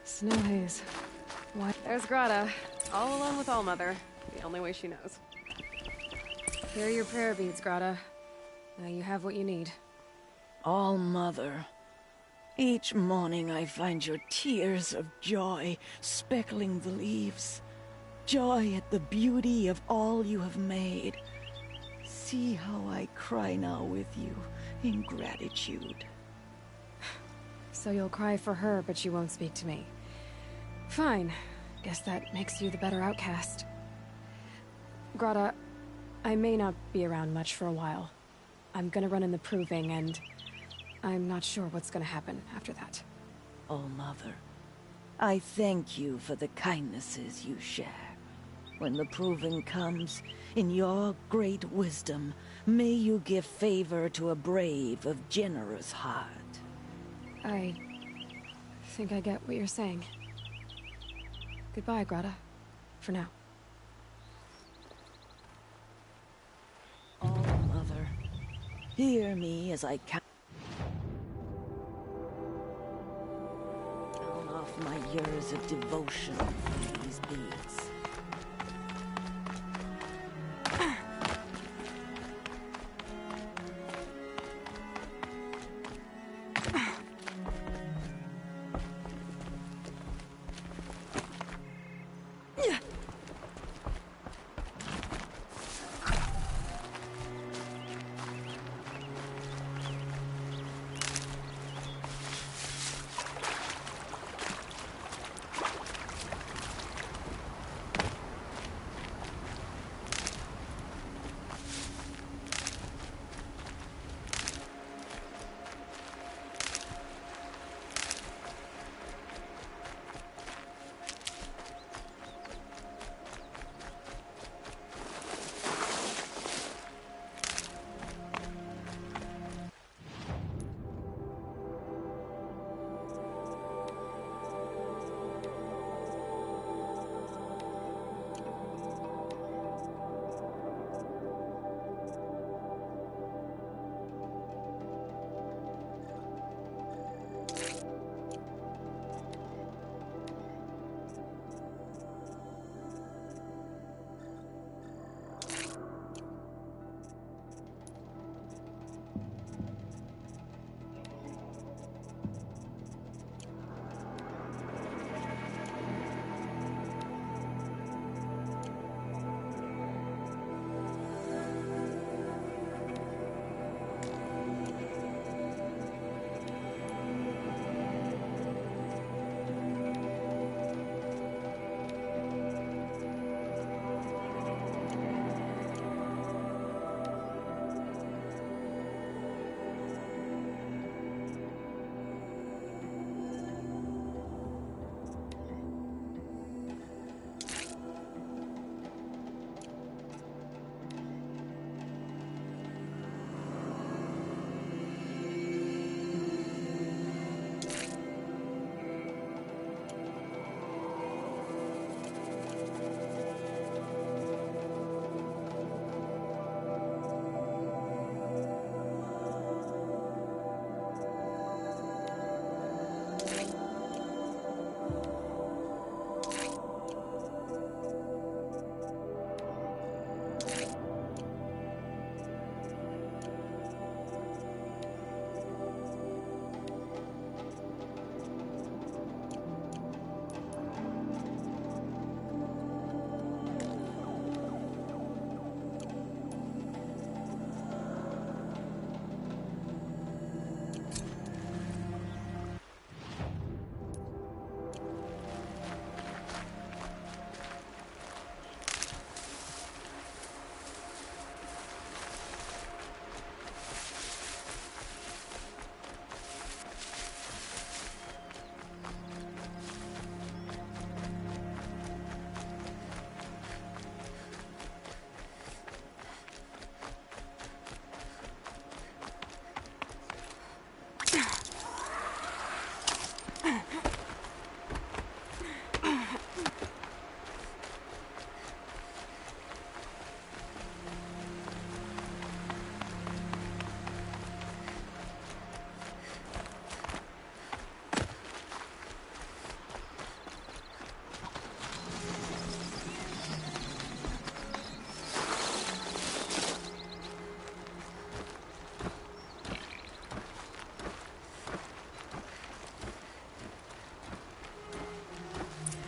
Snow haze. What? There's Grata, all alone with Allmother. The only way she knows. Here are your prayer beads, Grata. Now you have what you need. All-Mother, each morning I find your tears of joy speckling the leaves. Joy at the beauty of all you have made. See how I cry now with you in gratitude. So you'll cry for her, but you won't speak to me. Fine. Guess that makes you the better outcast. Grata, I may not be around much for a while. I'm gonna run in the proving, and I'm not sure what's gonna happen after that. All-Mother, I thank you for the kindnesses you share. When the proving comes, in your great wisdom, may you give favor to a brave of generous heart. I think I get what you're saying. Goodbye, Grata. For now. All-Mother, hear me as I count off my years of devotion for these beads.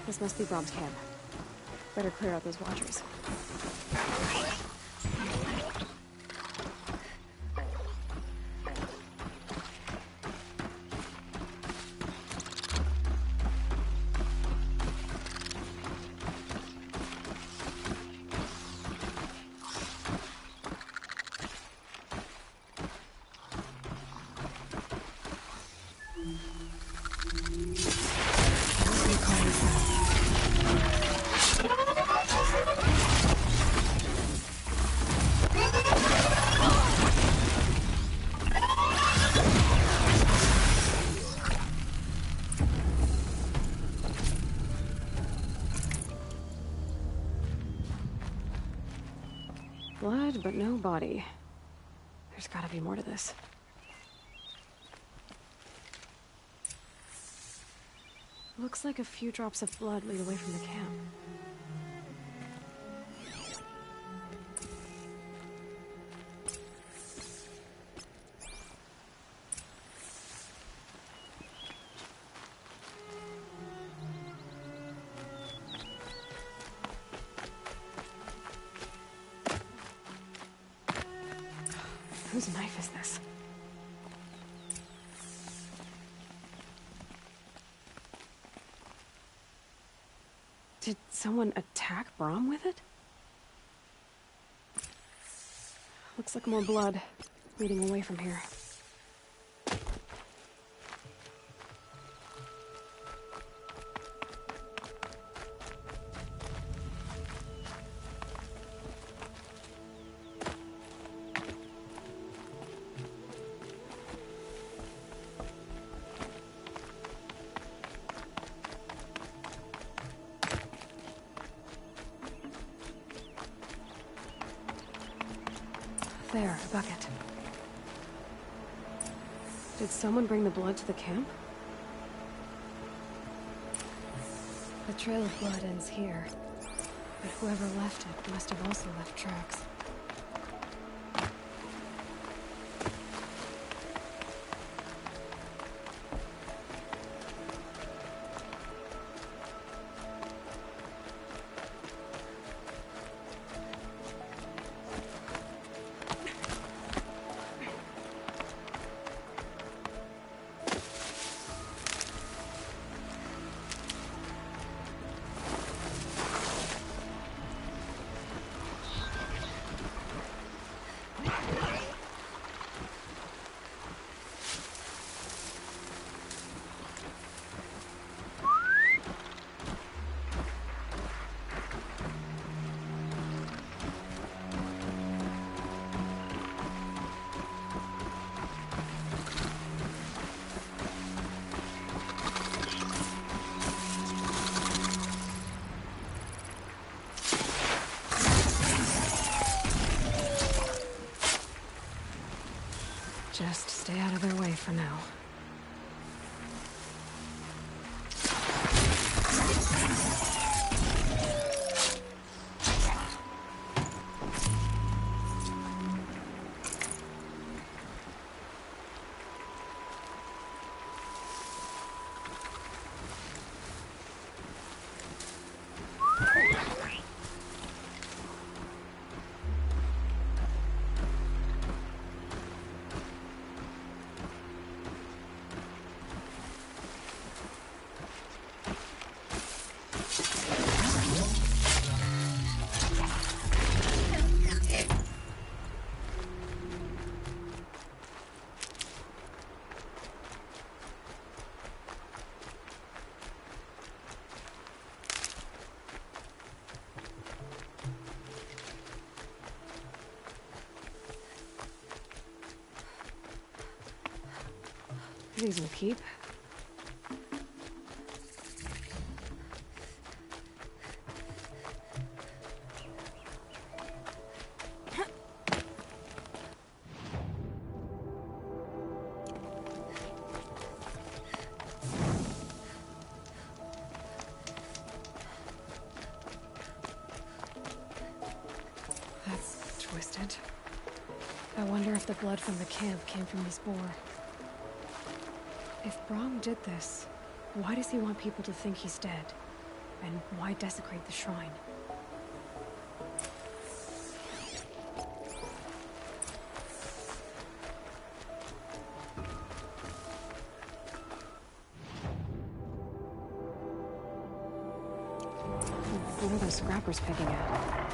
This must be Brom's camp. Better clear out those watchers. Blood, but no body. There's gotta be more to this. Looks like a few drops of blood lead away from the camp. Whose knife is this? Did someone attack Brom with it? Looks like more blood leading away from here. There, a bucket. Did someone bring the blood to the camp? The trail of blood ends here, but whoever left it must have also left tracks. Just stay out of their way for now. These will keep. That's twisted. I wonder if the blood from the camp came from this boar. If Brom did this, why does he want people to think he's dead? And why desecrate the shrine? What are those scrappers picking at?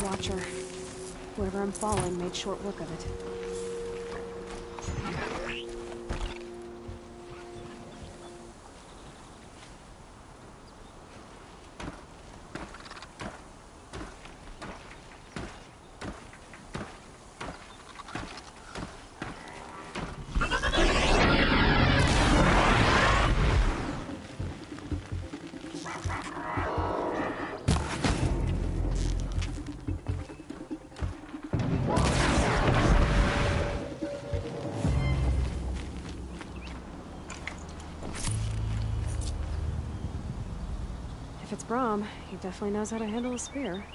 Watcher. Whoever I'm following made short work of it. If it's Brahm, he definitely knows how to handle a spear.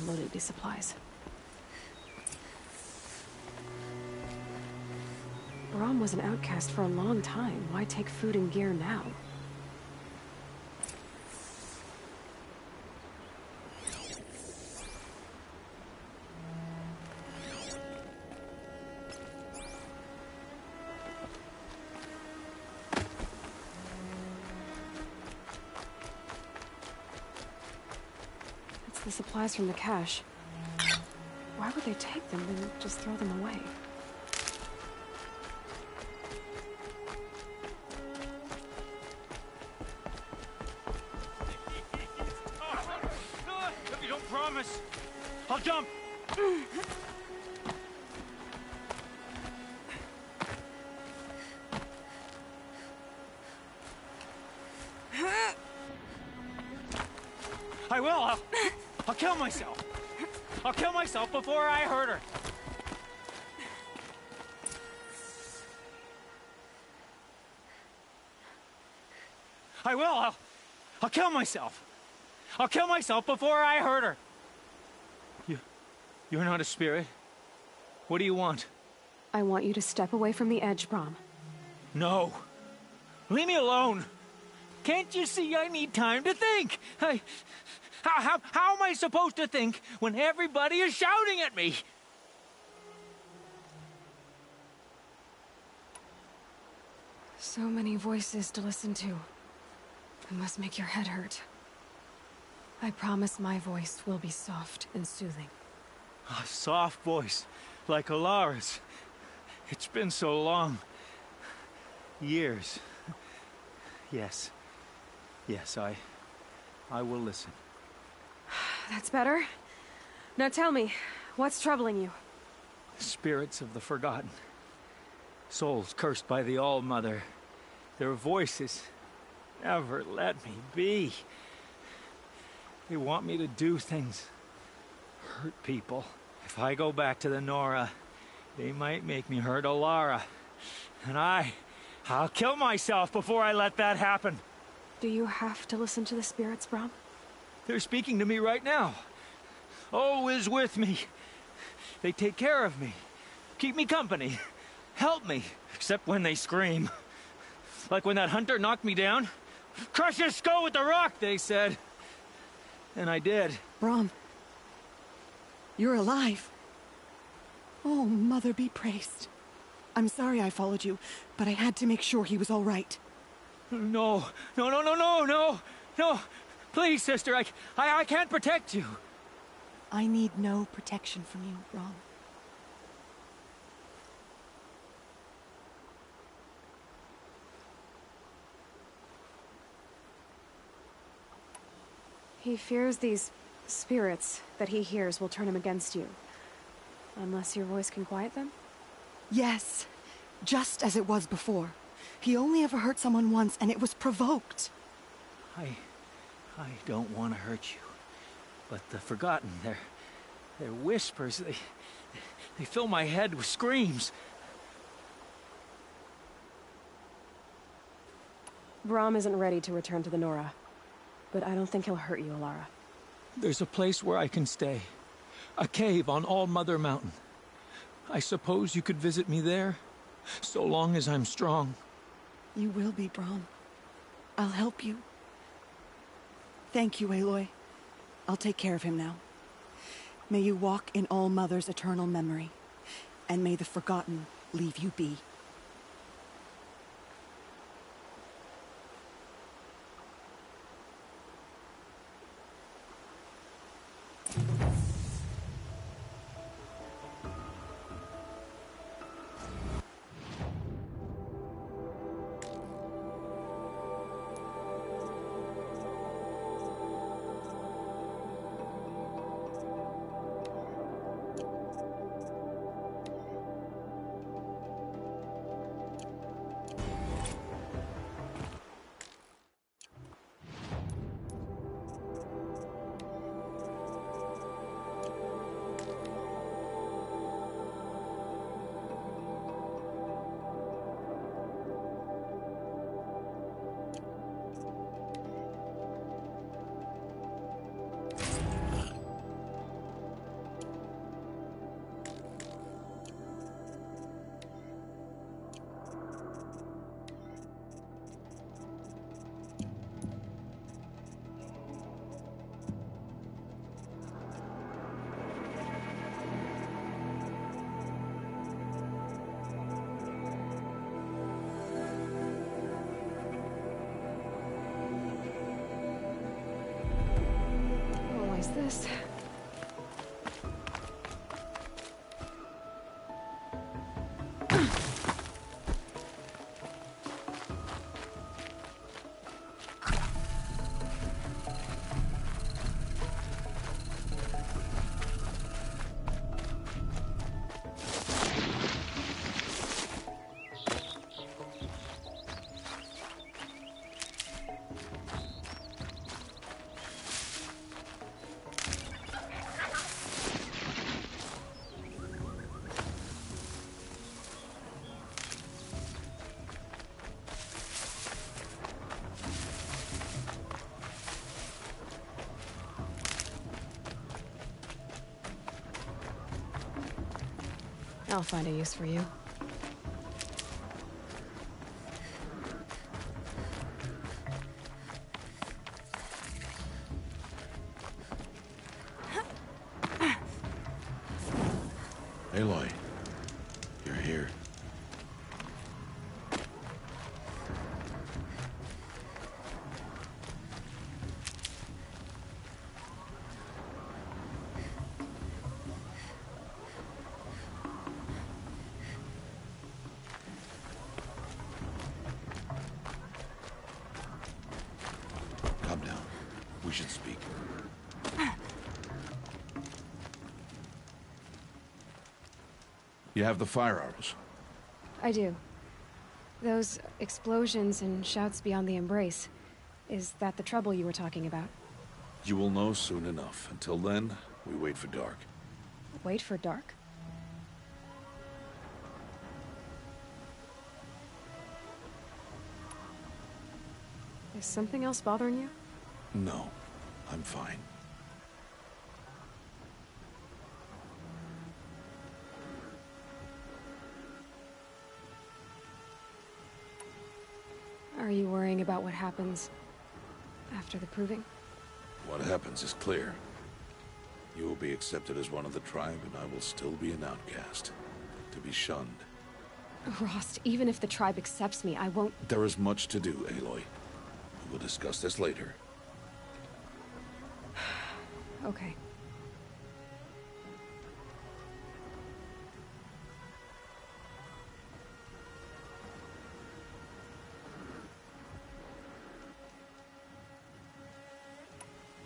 loaded these supplies. Brom was an outcast for a long time. Why take food and gear now? It's the supplies from the cache. Why would they take them and just throw them away? If you don't promise, I'll jump! I will! I'll kill myself! I'll kill myself before I hurt her! I will! I'll kill myself! I'll kill myself before I hurt her! You're not a spirit. What do you want? I want you to step away from the edge, Brom. No. Leave me alone! Can't you see I need time to think? How am I supposed to think when everybody is shouting at me? So many voices to listen to. It must make your head hurt. I promise my voice will be soft and soothing. A soft voice, like Alara's. It's been so long. Years. Yes. Yes, I will listen. That's better. Now tell me, what's troubling you? Spirits of the forgotten. Souls cursed by the All-Mother. Their voices never let me be. They want me to do things. Hurt people. If I go back to the Nora, they might make me hurt Alara. And I'll kill myself before I let that happen. Do you have to listen to the spirits, Brom? They're speaking to me right now. Oh is with me. They take care of me. Keep me company. Help me. Except when they scream. Like when that hunter knocked me down. Crush his skull with the rock, they said. And I did. Brom. You're alive. Oh, Mother be praised. I'm sorry I followed you, but I had to make sure he was all right. No. Please, sister, I can't protect you. I need no protection from you, Brom. He fears these spirits that he hears will turn him against you. Unless your voice can quiet them? Yes, just as it was before. He only ever hurt someone once, and it was provoked. I don't want to hurt you. But the Forgotten, their whispers, they fill my head with screams. Brom isn't ready to return to the Nora. But I don't think he'll hurt you, Alara. There's a place where I can stay. A cave on All-Mother Mountain. I suppose you could visit me there, so long as I'm strong. You will be, Brom. I'll help you. Thank you, Aloy. I'll take care of him now. May you walk in All-Mother's eternal memory, and may the Forgotten leave you be. this. I'll find a use for you. Aloy, you're here. Calm down. We should speak. You have the fire arrows. I do. Those explosions and shouts beyond the embrace. Is that the trouble you were talking about? You will know soon enough. Until then, we wait for dark. Wait for dark? Is something else bothering you? No, I'm fine. Are you worrying about what happens after the proving? What happens is clear. You will be accepted as one of the tribe, and I will still be an outcast. To be shunned. Rost, even if the tribe accepts me, I won't... There is much to do, Aloy. We will discuss this later. Okay.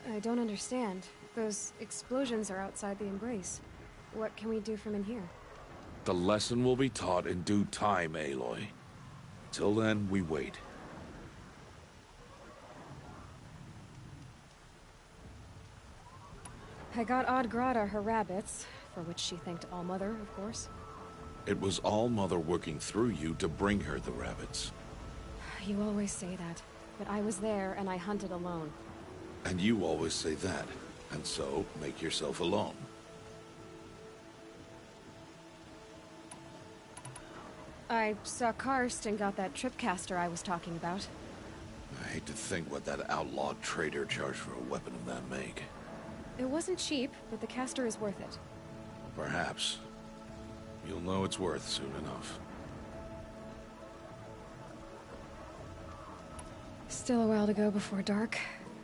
I don't understand. Those explosions are outside the embrace. What can we do from in here? The lesson will be taught in due time, Aloy. Till then, we wait. I got Odd Grata her rabbits, for which she thanked All-Mother, of course. It was All-Mother working through you to bring her the rabbits. You always say that, but I was there and I hunted alone. And you always say that, and so make yourself alone. I saw Karst and got that tripcaster I was talking about. I hate to think what that outlawed trader charged for a weapon of that make. It wasn't cheap, but the caster is worth it. Perhaps. You'll know it's worth soon enough. Still a while to go before dark.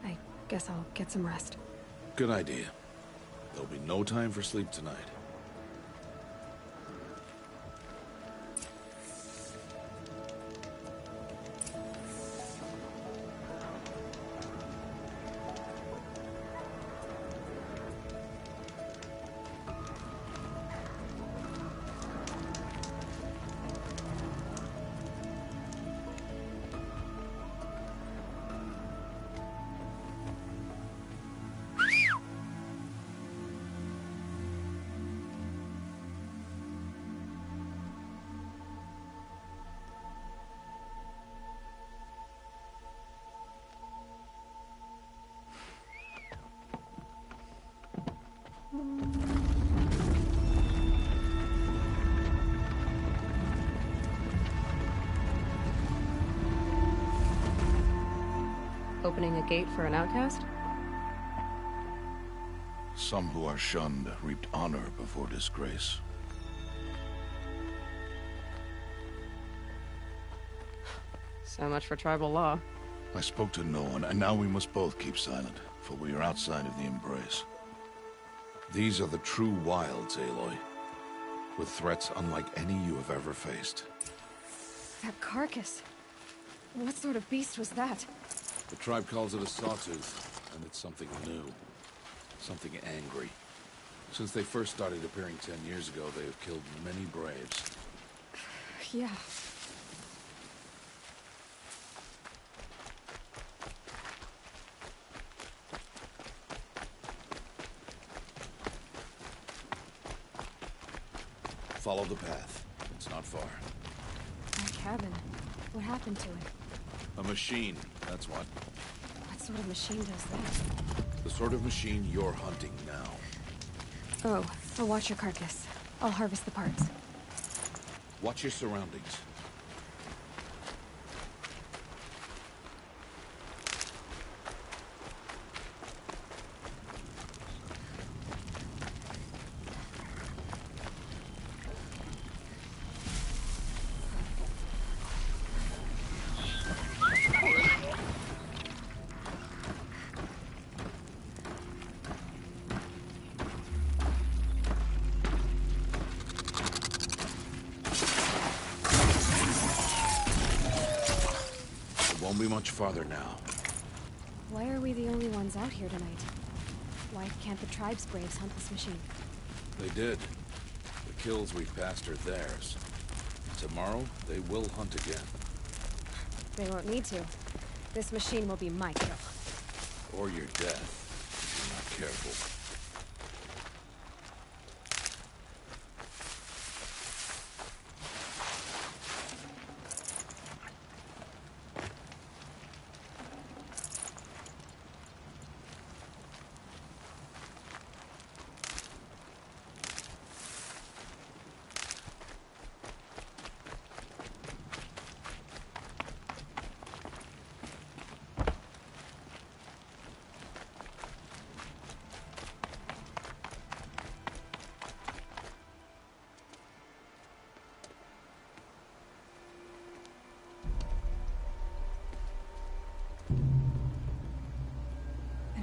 I guess I'll get some rest. Good idea. There'll be no time for sleep tonight. Opening a gate for an outcast? Some who are shunned reaped honor before disgrace. So much for tribal law. I spoke to no one, and now we must both keep silent, for we are outside of the embrace. These are the true wilds, Aloy. With threats unlike any you have ever faced. That carcass. What sort of beast was that? The tribe calls it a sawtooth, and it's something new. Something angry. Since they first started appearing 10 years ago, they have killed many braves. Yeah. Follow the path. It's not far. That cabin. What happened to it? A machine, that's what. What sort of machine does that? The sort of machine you're hunting now. Oh, I'll watch your carcass. I'll harvest the parts. Watch your surroundings. Won't be much farther now. Why are we the only ones out here tonight? Why can't the tribe's braves hunt this machine? They did. The kills we've passed are theirs. Tomorrow, they will hunt again. They won't need to. This machine will be my kill. Or your death, if you're not careful.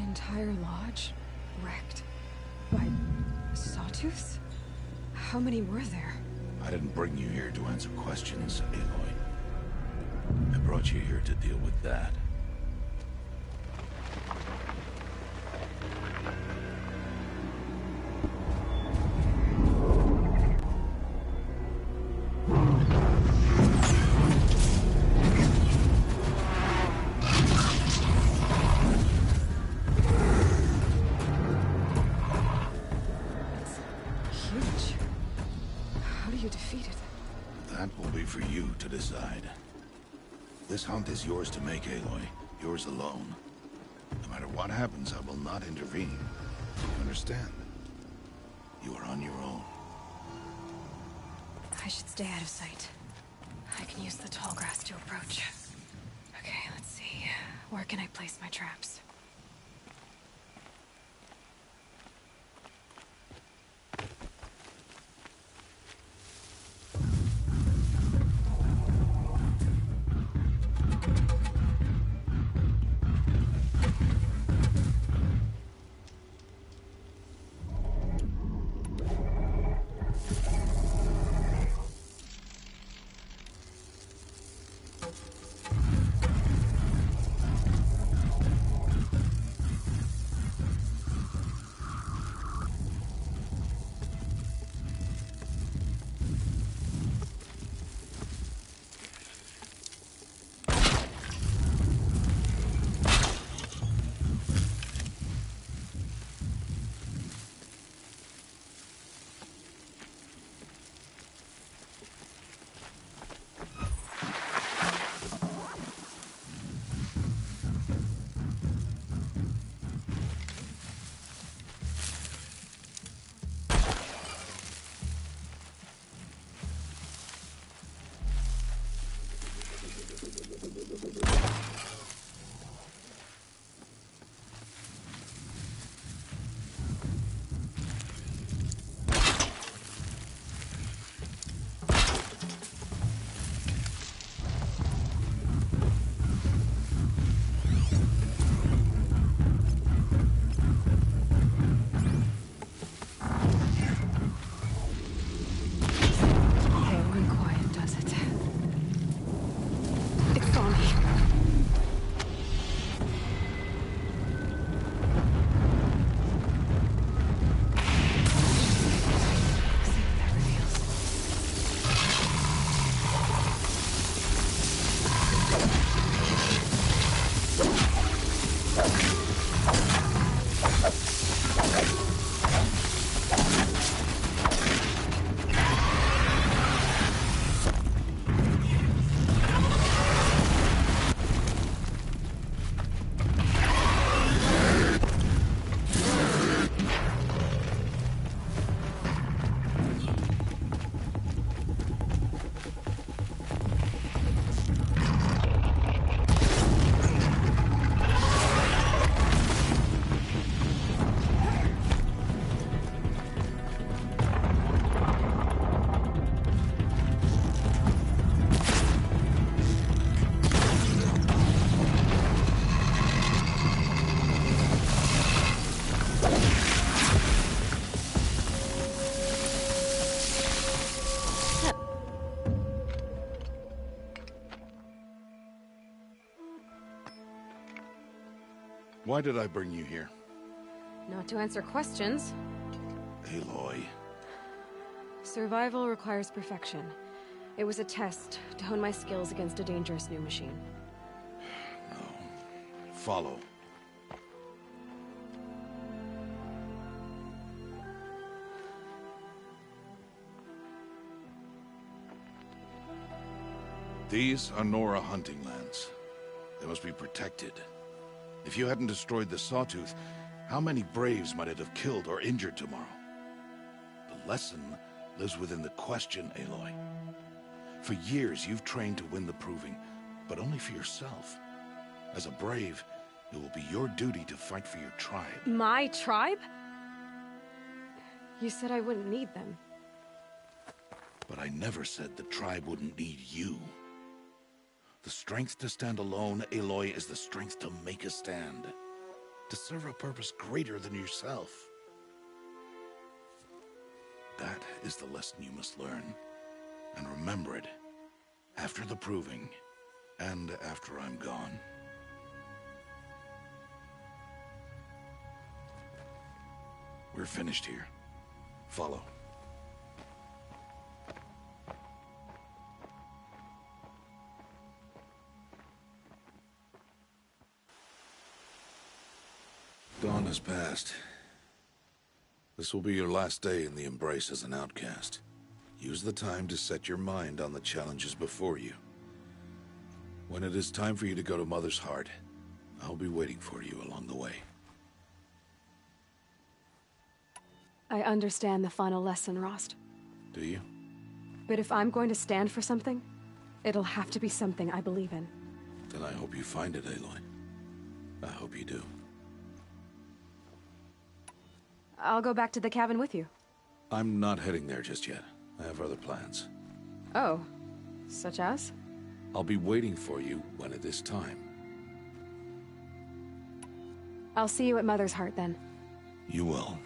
Entire lodge wrecked by sawtooths? How many were there? I didn't bring you here to answer questions, Aloy. I brought you here to deal with that. This hunt is yours to make, Aloy. Yours alone. No matter what happens, I will not intervene. You understand? You are on your own. I should stay out of sight. I can use the tall grass to approach. Okay, let's see. Where can I place my traps? Why did I bring you here? Not to answer questions. Aloy. Survival requires perfection. It was a test to hone my skills against a dangerous new machine. No. Follow. These are Nora hunting lands. They must be protected. If you hadn't destroyed the Sawtooth, how many Braves might it have killed or injured tomorrow? The lesson lives within the question, Aloy. For years, you've trained to win the Proving, but only for yourself. As a Brave, it will be your duty to fight for your tribe. My tribe? You said I wouldn't need them. But I never said the tribe wouldn't need you. The strength to stand alone, Aloy, is the strength to make a stand. To serve a purpose greater than yourself. That is the lesson you must learn. And remember it. After the Proving. And after I'm gone. We're finished here. Follow. Dawn has passed. This will be your last day in the Embrace as an outcast. Use the time to set your mind on the challenges before you. When it is time for you to go to Mother's Heart, I'll be waiting for you along the way. I understand the final lesson, Rost. Do you? But if I'm going to stand for something, it'll have to be something I believe in. Then I hope you find it, Aloy. I hope you do. I'll go back to the cabin with you. I'm not heading there just yet. I have other plans. Oh, such as? I'll be waiting for you when it is time. I'll see you at Mother's Heart then. You will.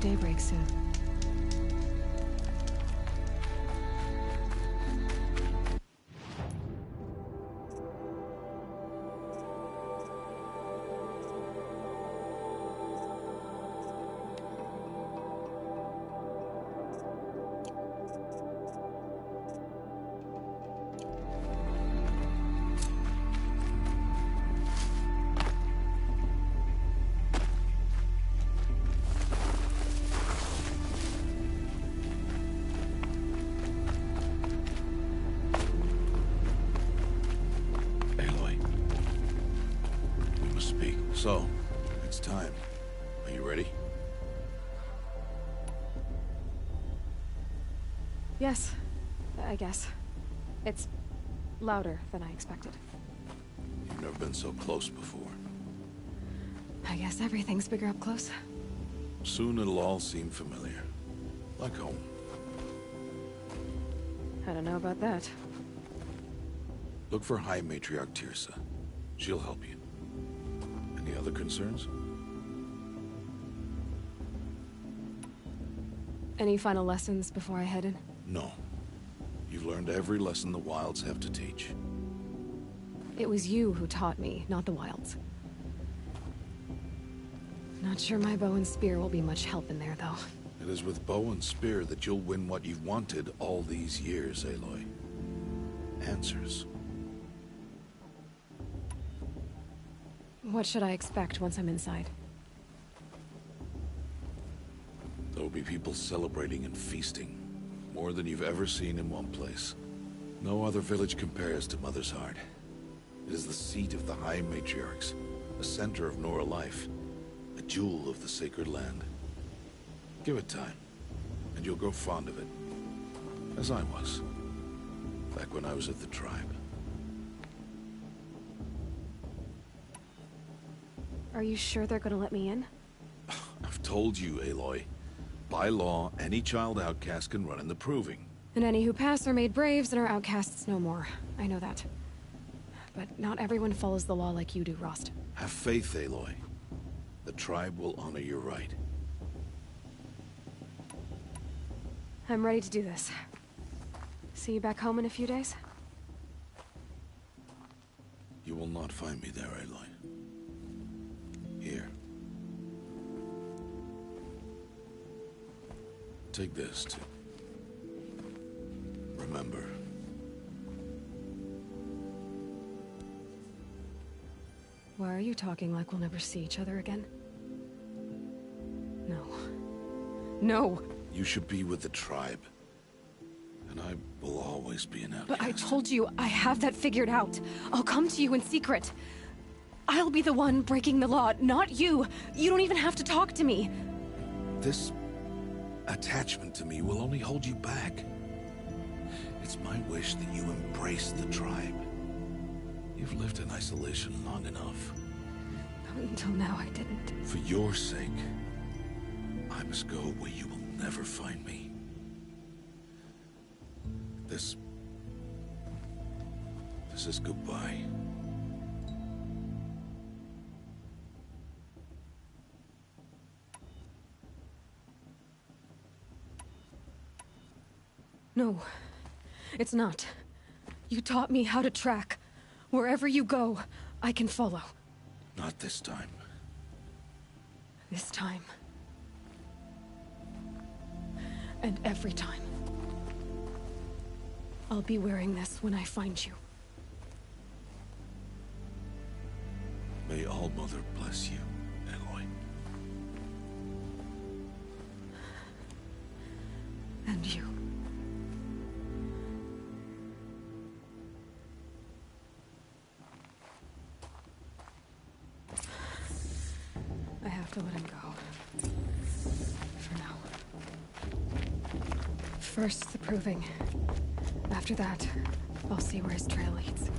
daybreak soon. So, it's time. Are you ready? Yes, I guess. It's louder than I expected. You've never been so close before. I guess everything's bigger up close. Soon it'll all seem familiar. Like home. I don't know about that. Look for High Matriarch Tirsa. She'll help you. Any other concerns? Any final lessons before I head in? No. You've learned every lesson the Wilds have to teach. It was you who taught me, not the Wilds. Not sure my bow and spear will be much help in there, though. It is with bow and spear that you'll win what you've wanted all these years, Aloy. Answers. What should I expect once I'm inside? There'll be people celebrating and feasting. More than you've ever seen in one place. No other village compares to Mother's Heart. It is the seat of the High Matriarchs, a center of Nora life, a jewel of the sacred land. Give it time, and you'll grow fond of it. As I was, back when I was at the tribe. Are you sure they're gonna let me in? I've told you, Aloy. By law, any child outcast can run in the Proving. And any who pass are made braves and are outcasts no more. I know that. But not everyone follows the law like you do, Rost. Have faith, Aloy. The tribe will honor your right. I'm ready to do this. See you back home in a few days? You will not find me there, Aloy. Here. Take this to remember. Why are you talking like we'll never see each other again? No. No! You should be with the tribe. And I will always be an outcast. But I told you, I have that figured out. I'll come to you in secret. I'll be the one breaking the law, not you. You don't even have to talk to me. This attachment to me will only hold you back. It's my wish that you embrace the tribe. You've lived in isolation long enough. Until now, I didn't. For your sake, I must go where you will never find me. This is goodbye. No, it's not. You taught me how to track. Wherever you go, I can follow. Not this time. This time. And every time. I'll be wearing this when I find you. May All Mother bless you, Aloy. And you. I have to let him go. For now. First, the Proving. After that, I'll see where his trail leads.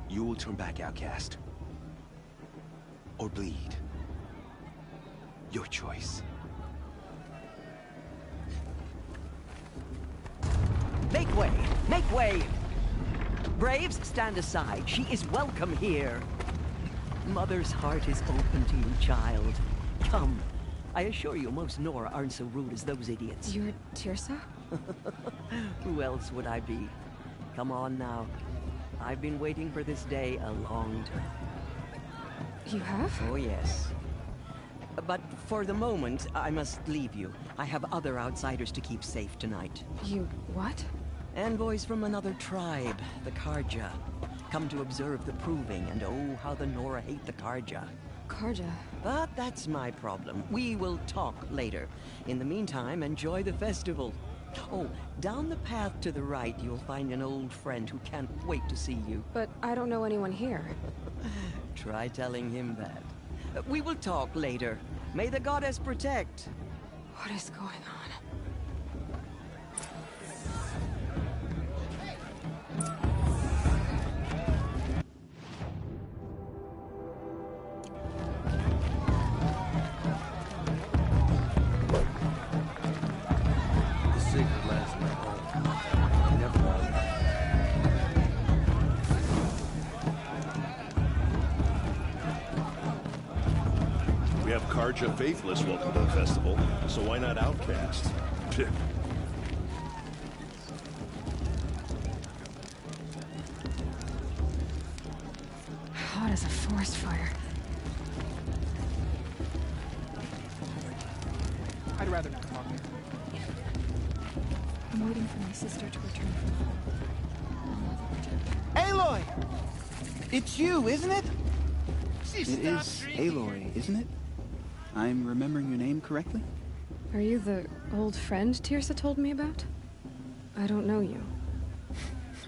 You will turn back, outcast. Or bleed. Your choice. Make way! Make way! Braves, stand aside. She is welcome here. Mother's heart is open to you, child. Come. I assure you, most Nora aren't so rude as those idiots. You're Tirsa? Who else would I be? Come on now. I've been waiting for this day a long time. You have? Oh, yes. But for the moment, I must leave you. I have other outsiders to keep safe tonight. You what? Envoys from another tribe, the Karja. Come to observe the proving, and oh, how the Nora hate the Karja. Karja? But that's my problem. We will talk later. In the meantime, enjoy the festival. Oh, down the path to the right, you'll find an old friend who can't wait to see you. But I don't know anyone here. Try telling him that. We will talk later. May the goddess protect. What is going on? We have Karja Faithless welcome to the festival, so why not Outcast? Hot as a forest fire. I'd rather not talk here. I'm waiting for my sister to return from home. Aloy! It's you, isn't it? It is Aloy, isn't it? I'm remembering your name correctly? Are you the old friend Tirsa told me about? I don't know you.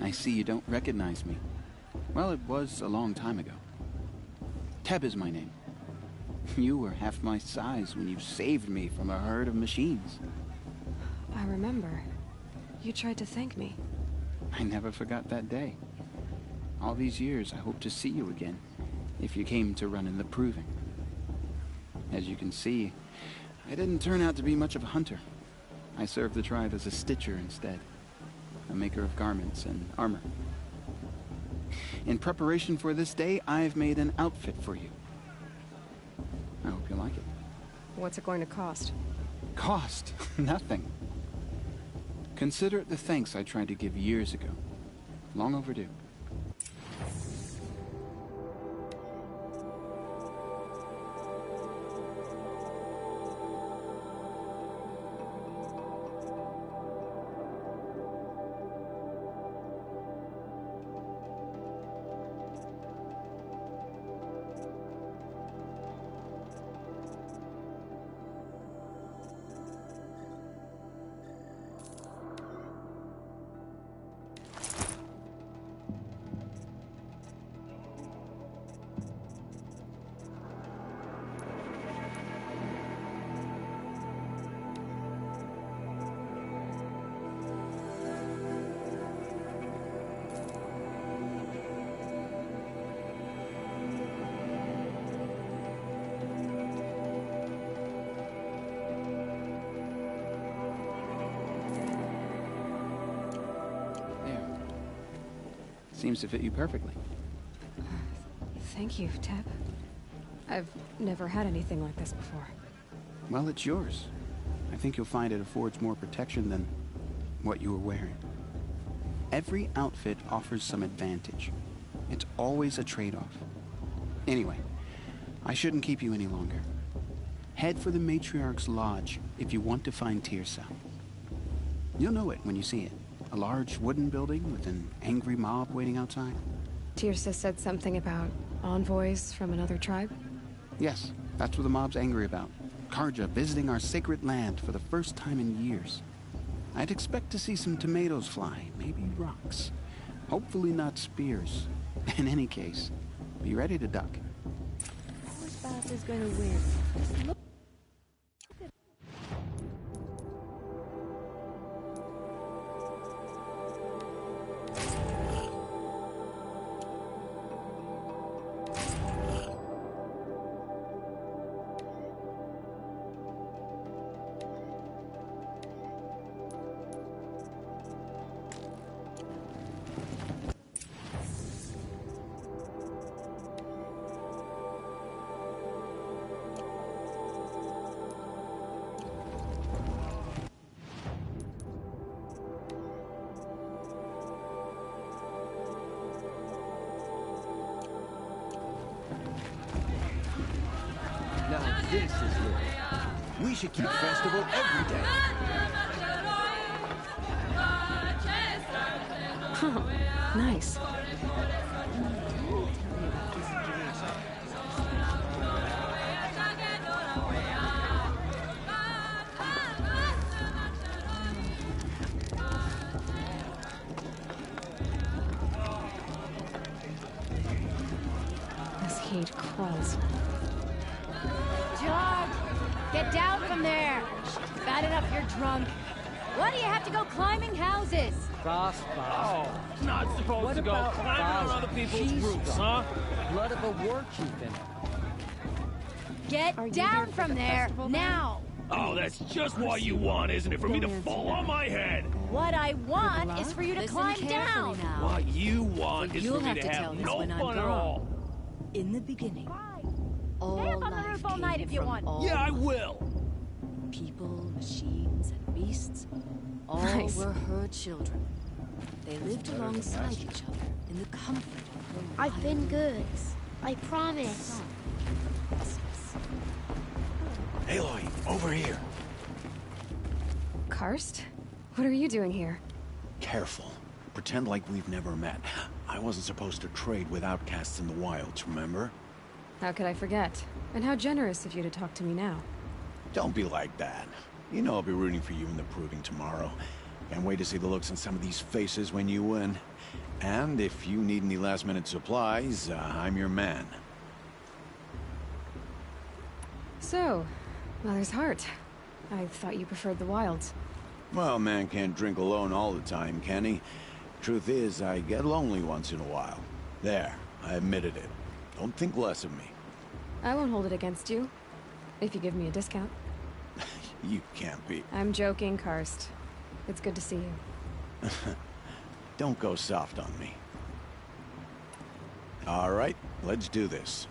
I see you don't recognize me. Well, it was a long time ago. Teb is my name. You were half my size when you saved me from a herd of machines. I remember. You tried to thank me. I never forgot that day. All these years, I hope to see you again, if you came to run in the proving. As you can see, I didn't turn out to be much of a hunter. I served the tribe as a stitcher instead, a maker of garments and armor. In preparation for this day, I've made an outfit for you. I hope you like it. What's it going to cost? Cost? Nothing. Consider it the thanks I tried to give years ago. Long overdue. Seems to fit you perfectly. Thank you, Teb. I've never had anything like this before. Well, it's yours. I think you'll find it affords more protection than what you were wearing. Every outfit offers some advantage. It's always a trade-off. Anyway, I shouldn't keep you any longer. Head for the Matriarch's Lodge if you want to find Tirsa. You'll know it when you see it. A large wooden building with an angry mob waiting outside. Tirsa said something about envoys from another tribe? Yes, that's what the mob's angry about. Karja visiting our sacred land for the first time in years. I'd expect to see some tomatoes fly, maybe rocks. Hopefully not spears. In any case, be ready to duck. Which boss is going to win? Just look. We should keep festival every day. Nice. This heat crawls. John, get down from there. Bad enough you're drunk. Why do you have to go climbing houses? Frostbite. Oh, not supposed What to go about climbing on Frostbite? other people's She's roofs, drunk. huh? Blood of a war chief in her. Get down from there, now! Oh, that's just what you want, isn't it? For me to fall on my head. What I want is for you to climb down! What you want is you'll for me have to to tell have this no when I'm fun at gone. all. In the beginning, all Stay up on the life roof all night came if you from want. all Yeah, I will. people, machines, and beasts. All Nice. were her children. They lived alongside each other in the comfort of her I've been wild good. embrace. I promise. Aloy, over here. Karst? What are you doing here? Careful. Pretend like we've never met. I wasn't supposed to trade with outcasts in the wilds, remember? How could I forget? And how generous of you to talk to me now. Don't be like that. You know I'll be rooting for you in the proving tomorrow. Can't wait to see the looks on some of these faces when you win. And if you need any last-minute supplies, I'm your man. So, Mother's Heart. I thought you preferred the wilds. Well, man can't drink alone all the time, can he? Truth is, I get lonely once in a while. There, I admitted it. Don't think less of me. I won't hold it against you. If you give me a discount. You can't be. I'm joking, Karst. It's good to see you. Don't go soft on me. All right, let's do this.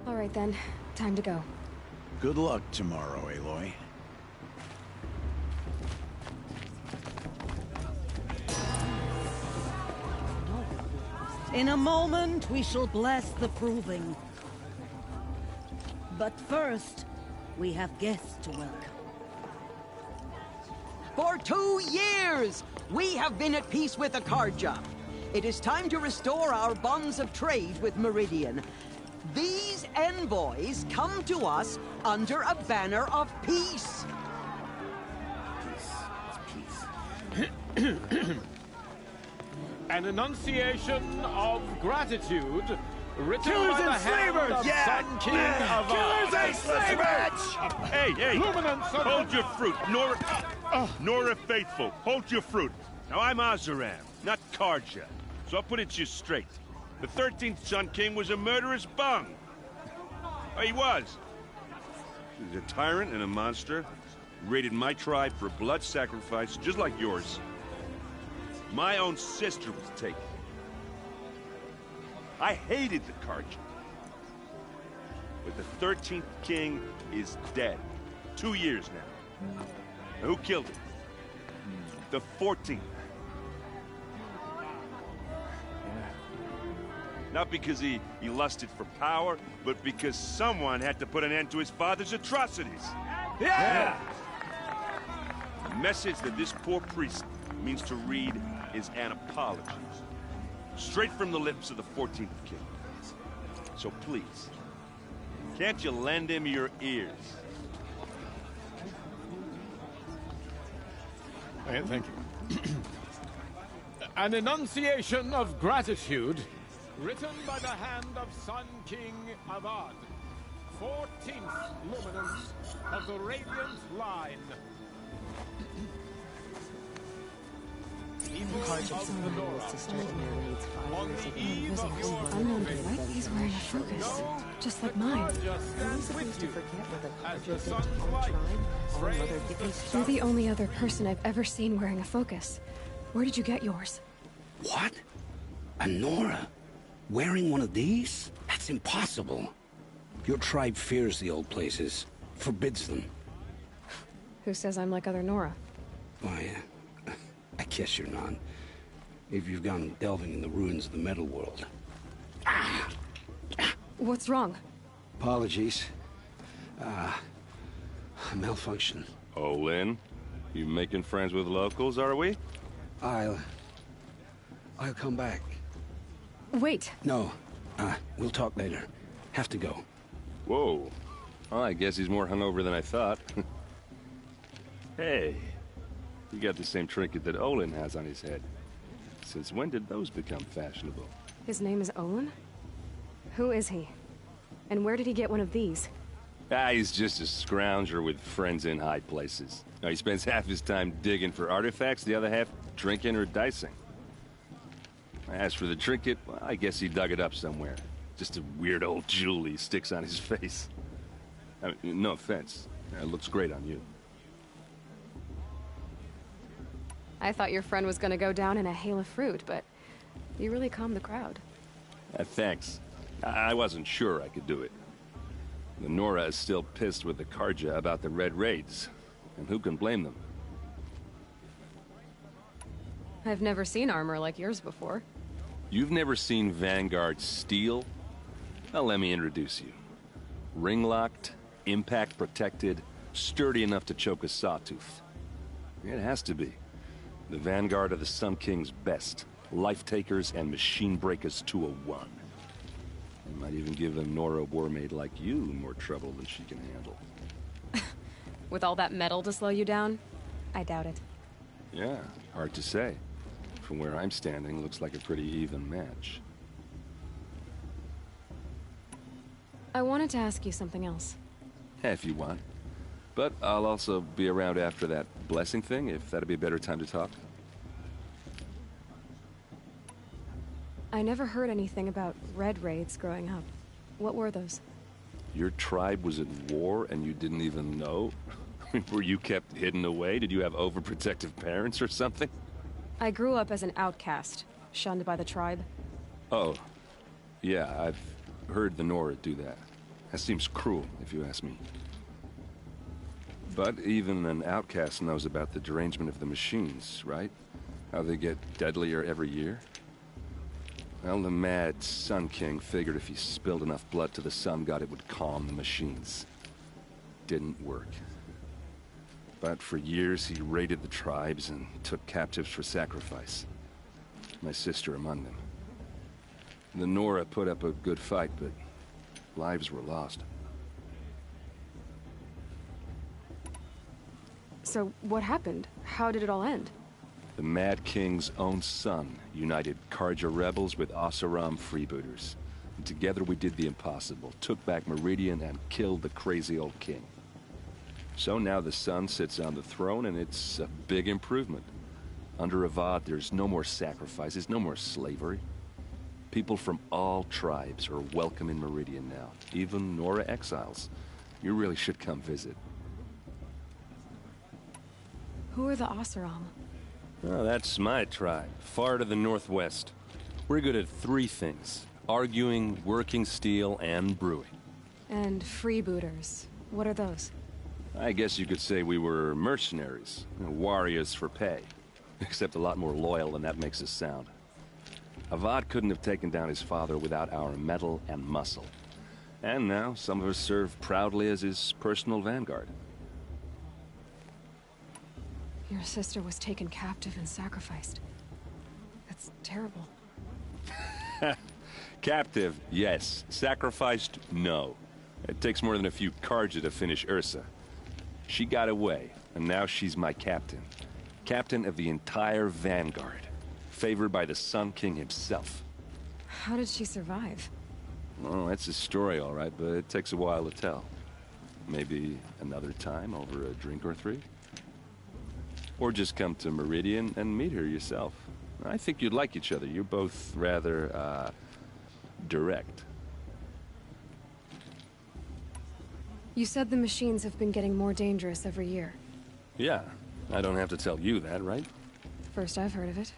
All right then, time to go. Good luck tomorrow, Aloy. In a moment, we shall bless the proving. But first, we have guests to welcome. For 2 years, we have been at peace with Akarja. It is time to restore our bonds of trade with Meridian. These envoys come to us under a banner of peace. An enunciation of gratitude Killers and slavers! Yeah! Sun King of Killers and slavers! Hey, hey! Hold your fruit, Nora Faithful. Hold your fruit. Now, I'm Azaram, not Karja. So I'll put it to you straight. The 13th Sun King was a murderous bung. Oh, he was. He's a tyrant and a monster. Raided my tribe for blood sacrifice, just like yours. My own sister was taken. I hated the Karja. But the 13th king is dead. 2 years now. Now who killed him? The 14th. Not because he lusted for power, but because someone had to put an end to his father's atrocities. Yeah! The message that this poor priest means to read is an apology. Straight from the lips of the 14th king. So please, can't you lend him your ears? Thank you. An enunciation of gratitude written by the hand of Sun King Avad, 14th luminance of the Radiant Line. Unknown to right, he's wearing a focus, just like mine. You're the only other person I've ever seen wearing a focus. Where did you get yours? What? A Nora? Wearing one of these? That's impossible. Your tribe fears the old places, forbids them. Who says I'm like other Nora? Why, I guess you're not. If you've gone delving in the ruins of the metal world. What's wrong? Apologies. Malfunction. Oh, Lynn? You making friends with locals, are we? I'll come back. Wait. No. We'll talk later. Have to go. Whoa. Well, I guess he's more hungover than I thought. Hey. You got the same trinket that Olin has on his head. Since when did those become fashionable? His name is Olin? Who is he? And where did he get one of these? He's just a scrounger with friends in high places. Now, he spends half his time digging for artifacts, the other half drinking or dicing. As for the trinket, well, I guess he dug it up somewhere. Just a weird old jewel he sticks on his face. I mean, no offense. It looks great on you. I thought your friend was gonna go down in a hail of fruit, but you really calmed the crowd. Thanks. I wasn't sure I could do it. The Nora is still pissed with the Karja about the Red Raids, and who can blame them? I've never seen armor like yours before. You've never seen Vanguard steel? Well, let me introduce you. Ring-locked, impact-protected, sturdy enough to choke a sawtooth. It has to be. The Vanguard of the Sun King's best. Life-takers and machine-breakers to a one. They might even give a Nora war-maid like you more trouble than she can handle. With all that metal to slow you down? I doubt it. Yeah, hard to say. From where I'm standing, looks like a pretty even match. I wanted to ask you something else. If you want. But I'll also be around after that blessing thing, if that'd be a better time to talk. I never heard anything about Red Raids growing up. What were those? Your tribe was at war and you didn't even know? Were you kept hidden away? Did you have overprotective parents or something? I grew up as an outcast, shunned by the tribe. Oh. Yeah, I've heard the Nora do that. That seems cruel, if you ask me. But even an outcast knows about the derangement of the machines, right? How they get deadlier every year? Well, the mad Sun King figured if he spilled enough blood to the Sun God, it would calm the machines. Didn't work. But for years, he raided the tribes and took captives for sacrifice. My sister among them. The Nora put up a good fight, but lives were lost. So, what happened? How did it all end? The Mad King's own son united Karja rebels with Oseram freebooters. And together we did the impossible, took back Meridian and killed the crazy old king. So now the son sits on the throne, and it's a big improvement. Under Avad, there's no more sacrifices, no more slavery. People from all tribes are welcome in Meridian now, even Nora exiles. You really should come visit. Who are the Oseram? Oh, that's my tribe, far to the northwest. We're good at three things: arguing, working steel, and brewing. And freebooters. What are those? I guess you could say we were mercenaries, warriors for pay. Except a lot more loyal than that makes us sound. Avad couldn't have taken down his father without our metal and muscle. And now, some of us serve proudly as his personal vanguard. Your sister was taken captive and sacrificed. That's terrible. Captive, yes. Sacrificed, no. It takes more than a few Karja to finish Ursa. She got away, and now she's my captain. Captain of the entire vanguard. Favored by the Sun King himself. How did she survive? Oh, that's a story, all right, but it takes a while to tell. Maybe another time over a drink or three? Or just come to Meridian and meet her yourself. I think you'd like each other. You're both rather, direct. You said the machines have been getting more dangerous every year. Yeah, I don't have to tell you that, right? First I've heard of it.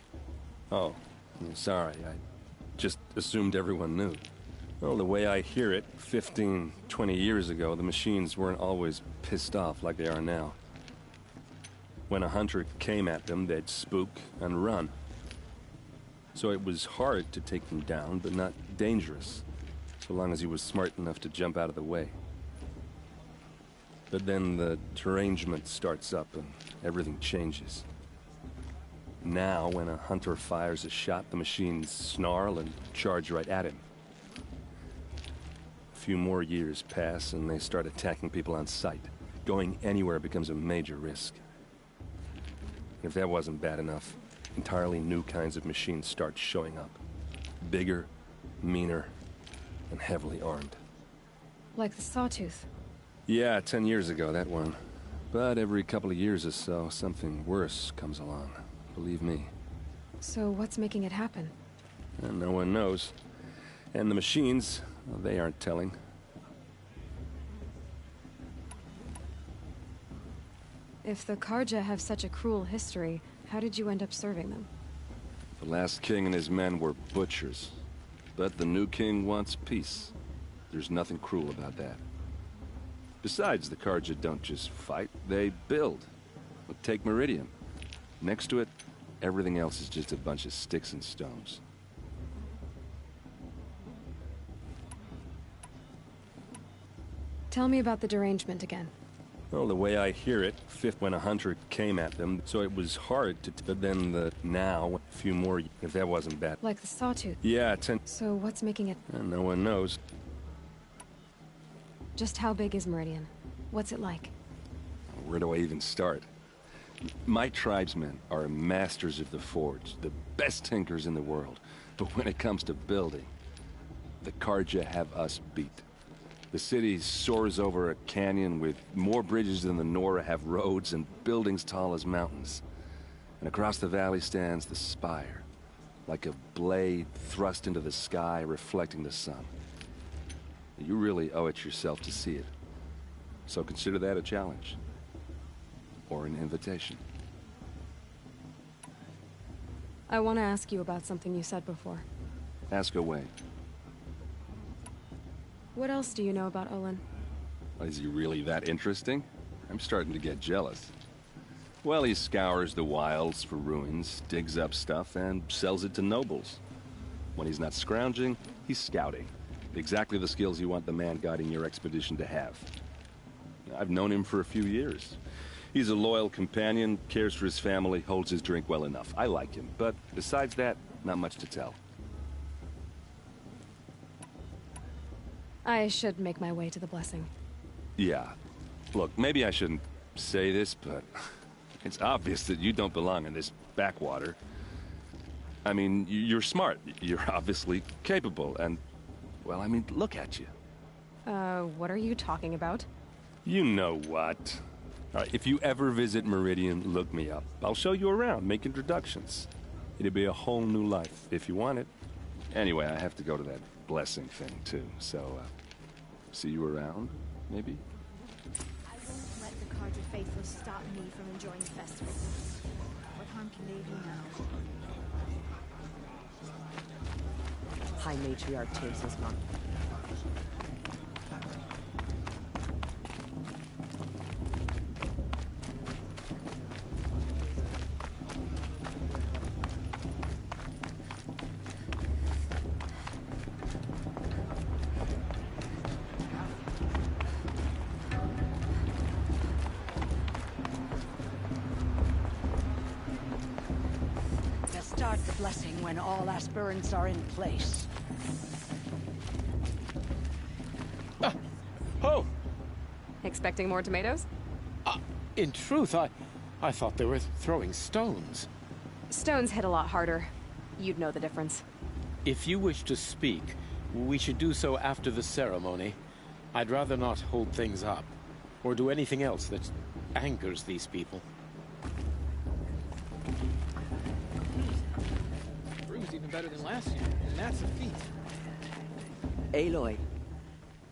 Oh, I'm sorry. I just assumed everyone knew. Well, the way I hear it, 15, 20 years ago, the machines weren't always pissed off like they are now. When a hunter came at them, they'd spook and run. So it was hard to take them down, but not dangerous, so long as he was smart enough to jump out of the way. But then the derangement starts up and everything changes. Now, when a hunter fires a shot, the machines snarl and charge right at him. A few more years pass and they start attacking people on sight. Going anywhere becomes a major risk. If that wasn't bad enough, entirely new kinds of machines start showing up. Bigger, meaner, and heavily armed. Like the Sawtooth. Yeah, 10 years ago, that one. But every couple of years or so, something worse comes along. Believe me. So what's making it happen? And no one knows. And the machines, well, they aren't telling. If the Karja have such a cruel history, how did you end up serving them? The last king and his men were butchers. But the new king wants peace. There's nothing cruel about that. Besides, the Karja don't just fight, they build. Take Meridian. Next to it, everything else is just a bunch of sticks and stones. Tell me about the derangement again. Well, the way I hear it, when a hunter came at them, so it was hard to... But then now, a few more, if that wasn't bad. Like the Sawtooth? Yeah, 10... So what's making it... And no one knows. Just how big is Meridian? What's it like? Where do I even start? My tribesmen are masters of the forge, the best tinkers in the world. But when it comes to building, the Karja have us beat. The city soars over a canyon with more bridges than the Nora have roads and buildings tall as mountains. And across the valley stands the spire, like a blade thrust into the sky reflecting the sun. You really owe it yourself to see it. So consider that a challenge. Or an invitation. I want to ask you about something you said before. Ask away. What else do you know about Olin? Is he really that interesting? I'm starting to get jealous. Well, he scours the wilds for ruins, digs up stuff, and sells it to nobles. When he's not scrounging, he's scouting. Exactly the skills you want the man guiding your expedition to have. I've known him for a few years. He's a loyal companion, cares for his family, holds his drink well enough. I like him, but besides that, not much to tell. I should make my way to the blessing. Yeah. Look, maybe I shouldn't say this, but it's obvious that you don't belong in this backwater. I mean, you're smart. You're obviously capable, and Well, I mean, look at you. What are you talking about? You know what. All right, if you ever visit Meridian, look me up. I'll show you around, make introductions. It'll be a whole new life, if you want it. Anyway, I have to go to that blessing thing, too. So, see you around, maybe? I won't let the Carja faithful stop me from enjoying the festival. What harm can they do now? High Matriarch Tibbs has gone. Start the blessing when all aspirants are in place. Oh! Expecting more tomatoes? In truth, I thought they were throwing stones. Stones hit a lot harder. You'd know the difference. If you wish to speak, we should do so after the ceremony. I'd rather not hold things up, or do anything else that angers these people. Even better than last year, and that's a feat. Aloy,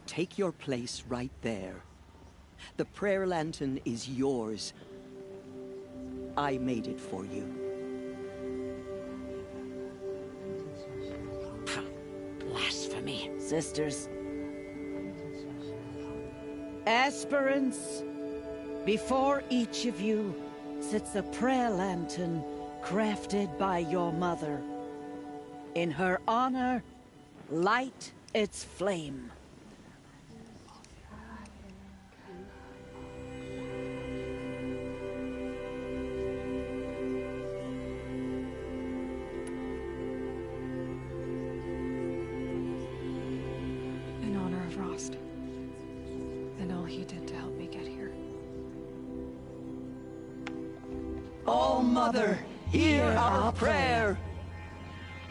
take your place right there. The prayer lantern is yours. I made it for you. Blasphemy. Sisters. Aspirants, before each of you sits a prayer lantern crafted by your mother. In her honor, light its flame. In honor of Rost. And all he did to help me get here. All Mother, hear our prayer!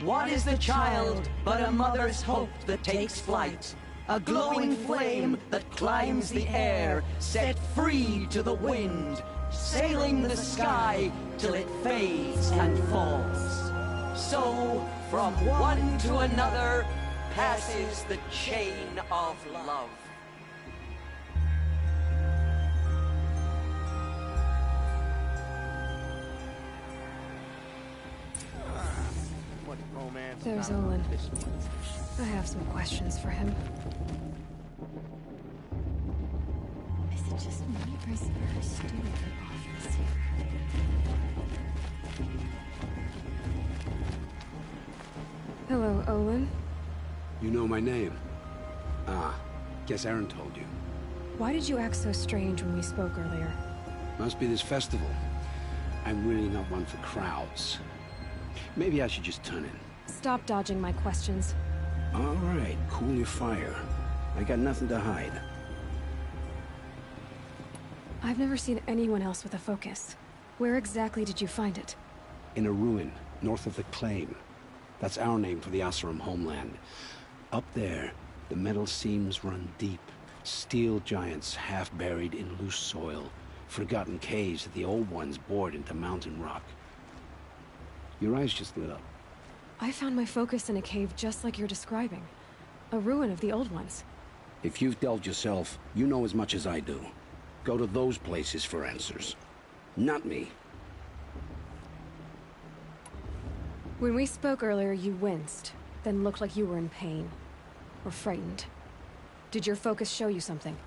What is the child but a mother's hope that takes flight? A glowing flame that climbs the air, set free to the wind, sailing the sky till it fades and falls. So, from one to another, passes the chain of love. There's Olin. I have some questions for him. Is it just me, or is her student off this year? Hello, Olin. You know my name? Ah, guess Aaron told you. Why did you act so strange when we spoke earlier? Must be this festival. I'm really not one for crowds. Maybe I should just turn in. Stop dodging my questions. All right, cool your fire. I got nothing to hide. I've never seen anyone else with a focus. Where exactly did you find it? In a ruin, north of the Claim. That's our name for the Asuram homeland. Up there, the metal seams run deep. Steel giants half buried in loose soil. Forgotten caves that the old ones bored into mountain rock. Your eyes just lit up. I found my focus in a cave just like you're describing. A ruin of the old ones. If you've delved yourself, you know as much as I do. Go to those places for answers. Not me. When we spoke earlier, you winced, then looked like you were in pain. Or frightened. Did your focus show you something?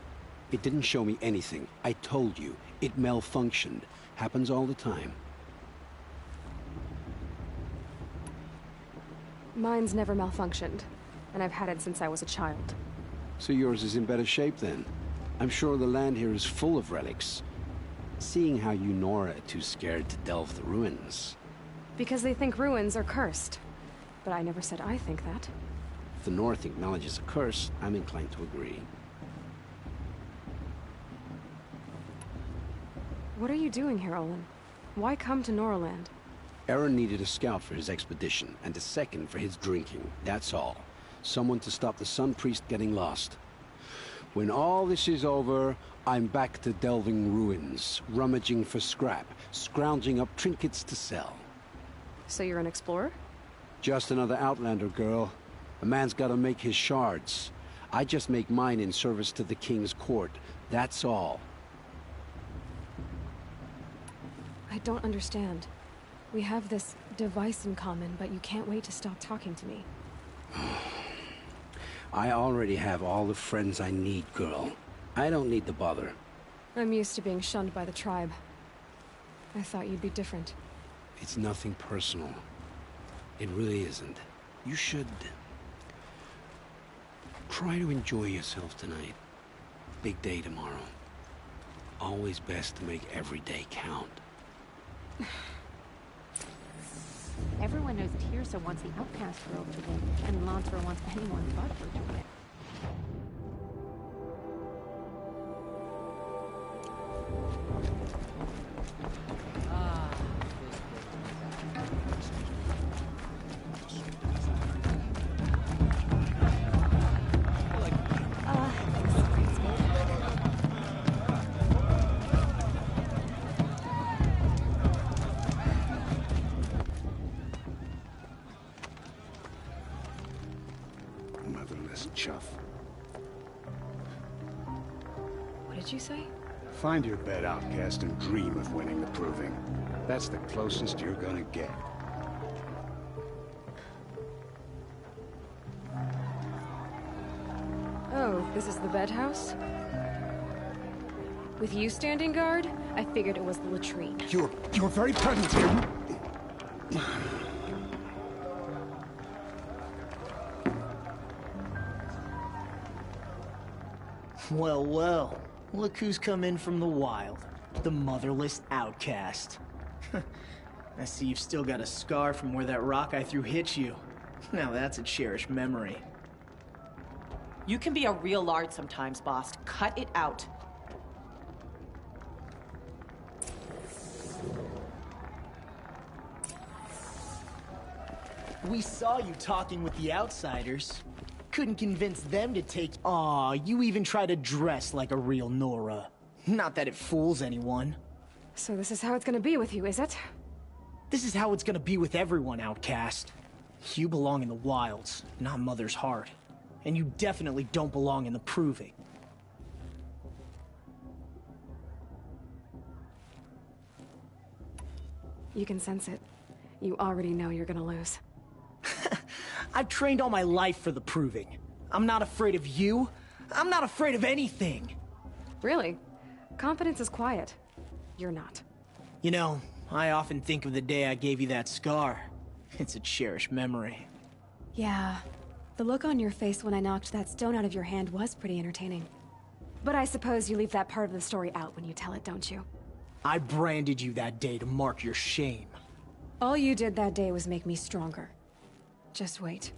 It didn't show me anything. I told you. It malfunctioned. Happens all the time. Mine's never malfunctioned, and I've had it since I was a child. So yours is in better shape then. I'm sure the land here is full of relics. Seeing how you Nora are too scared to delve the ruins. Because they think ruins are cursed. But I never said I think that. If the North acknowledges a curse, I'm inclined to agree. What are you doing here, Olin? Why come to Noraland? Aaron needed a scout for his expedition, and a second for his drinking, that's all. Someone to stop the Sun Priest getting lost. When all this is over, I'm back to delving ruins, rummaging for scrap, scrounging up trinkets to sell. So you're an explorer? Just another Outlander, girl. A man's gotta make his shards. I just make mine in service to the King's court. That's all. I don't understand. We have this device in common, but you can't wait to stop talking to me. I already have all the friends I need, girl. I don't need the bother. I'm used to being shunned by the tribe. I thought you'd be different. It's nothing personal. It really isn't. You should... try to enjoy yourself tonight. Big day tomorrow. Always best to make every day count. Everyone knows Tirsa wants the outcast girl to win, and Lantra wants anyone but her to win. Motherless chuff. What did you say? Find your bed, outcast, and dream of winning the proving. That's the closest you're gonna get. Oh, this is the bed house? With you standing guard, I figured it was the latrine. Your very presence here... Well, well. Look who's come in from the wild. The motherless outcast. I see you've still got a scar from where that rock I threw hit you. Now that's a cherished memory. You can be a real lard sometimes, boss. Cut it out. We saw you talking with the outsiders. Couldn't convince them to take... Aw, you even try to dress like a real Nora. Not that it fools anyone. So this is how it's gonna be with you, is it? This is how it's gonna be with everyone, outcast. You belong in the wilds, not Mother's heart. And you definitely don't belong in the proving. You can sense it. You already know you're gonna lose. I've trained all my life for the proving. I'm not afraid of you. I'm not afraid of anything. Really? Confidence is quiet. You're not. You know, I often think of the day I gave you that scar. It's a cherished memory. Yeah. The look on your face when I knocked that stone out of your hand was pretty entertaining. But I suppose you leave that part of the story out when you tell it, don't you? I branded you that day to mark your shame. All you did that day was make me stronger. Just wait.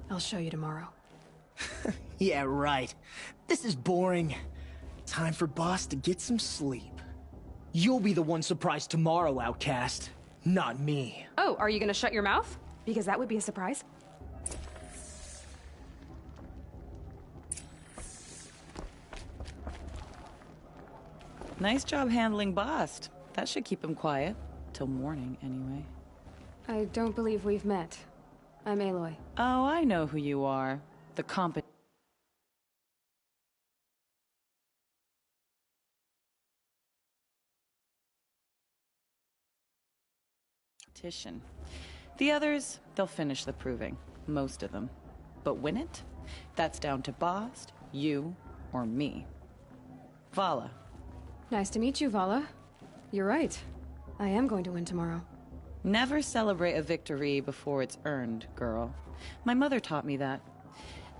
I'll show you tomorrow. Yeah, right. This is boring. Time for Boss to get some sleep. You'll be the one surprised tomorrow, outcast. Not me. Oh, are you gonna shut your mouth? Because that would be a surprise. Nice job handling Bast. That should keep him quiet. Till morning, anyway. I don't believe we've met. I'm Aloy. Oh, I know who you are. The competition. The others, they'll finish the proving. Most of them. But win it? That's down to Bast, you, or me. Vala. Nice to meet you, Vala. You're right. I am going to win tomorrow. Never celebrate a victory before it's earned, girl. My mother taught me that.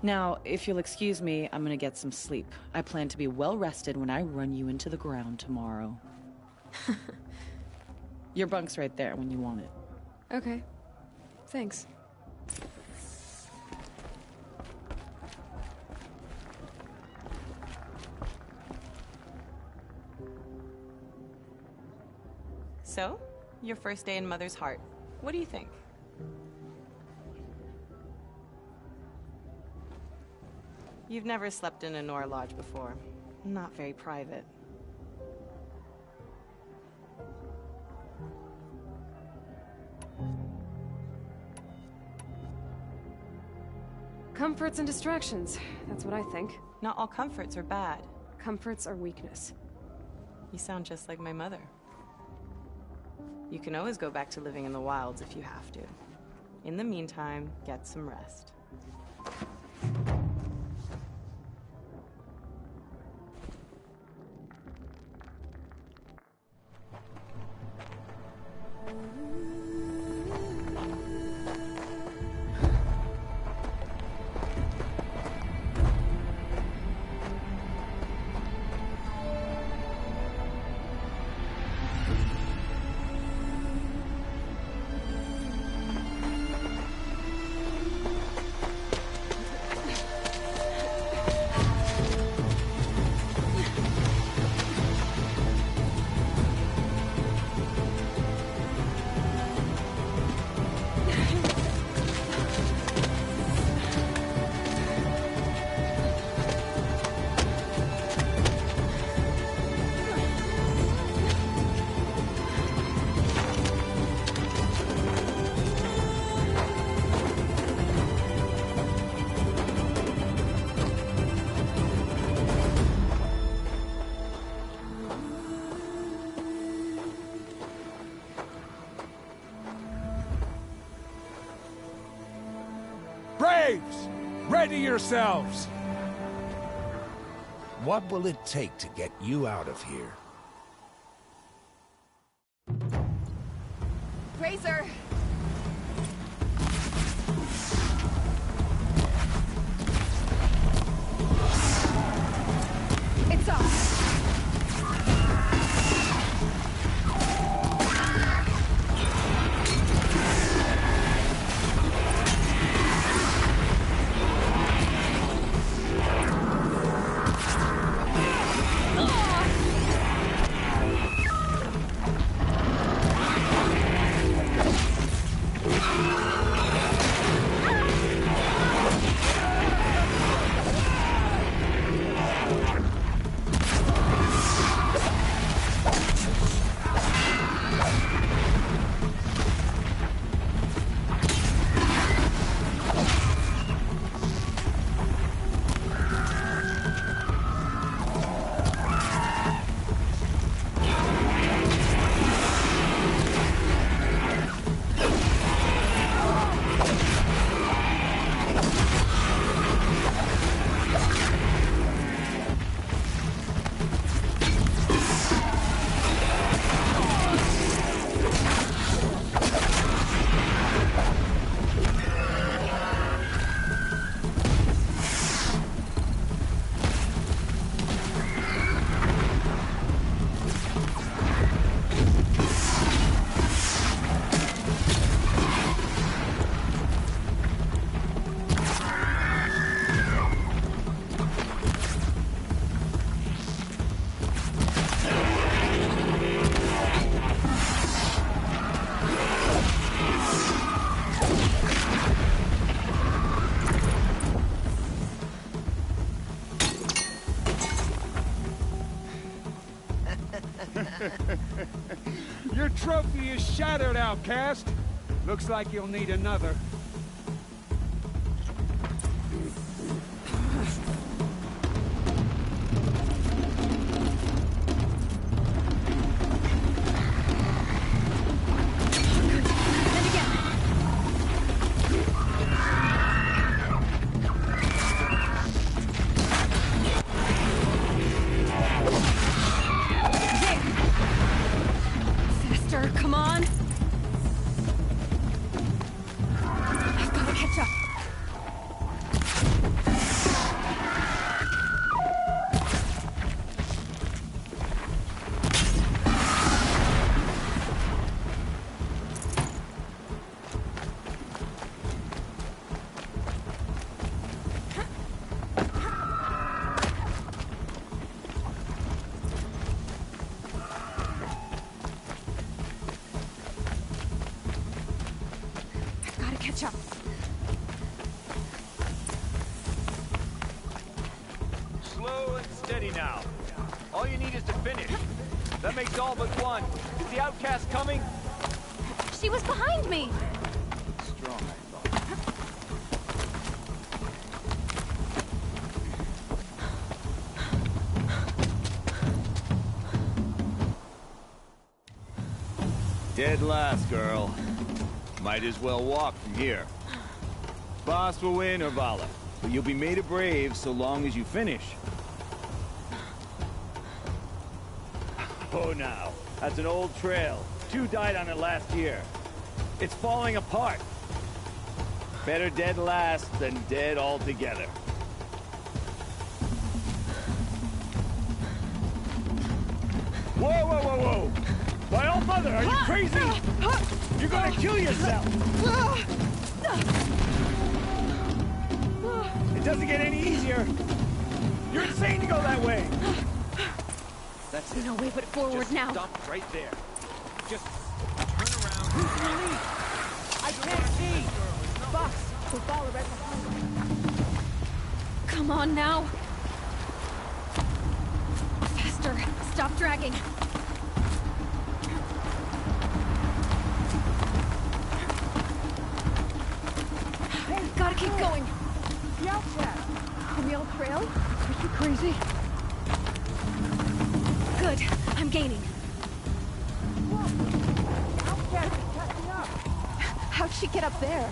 Now, if you'll excuse me, I'm gonna get some sleep. I plan to be well rested when I run you into the ground tomorrow. Your bunk's right there when you want it. Okay. Thanks. So, your first day in Mother's heart. What do you think? You've never slept in a Nora lodge before. Not very private. Comforts and distractions. That's what I think. Not all comforts are bad. Comforts are weakness. You sound just like my mother. You can always go back to living in the wilds if you have to. In the meantime, get some rest. Braves! Ready yourselves! What will it take to get you out of here? Razor! It's off! Your trophy is shattered, outcast. Looks like you'll need another. Come on! I've got to catch up. Catch up. Slow and steady now. All you need is to finish. That makes all but one. Is the outcast coming? She was behind me! Strong. Dead last, girl. Might as well walk from here. Boss will win or Vala, but you'll be made a brave so long as you finish. Oh, now. That's an old trail. 2 died on it last year. It's falling apart. Better dead last than dead altogether. Whoa, whoa, whoa, whoa! By all mother, are you crazy? You're gonna kill yourself! It doesn't get any easier. You're insane to go that way. That's it. No way but forward Just now. Stop right there. Just turn around. Who's in the lead? I can't see! Boss, we're following right behind you. Come on now. Faster. Stop dragging. Gotta keep going. The outcast. On the old trail? Are you crazy? Good. I'm gaining. Whoa! Outcast is catching up! How'd she get up there?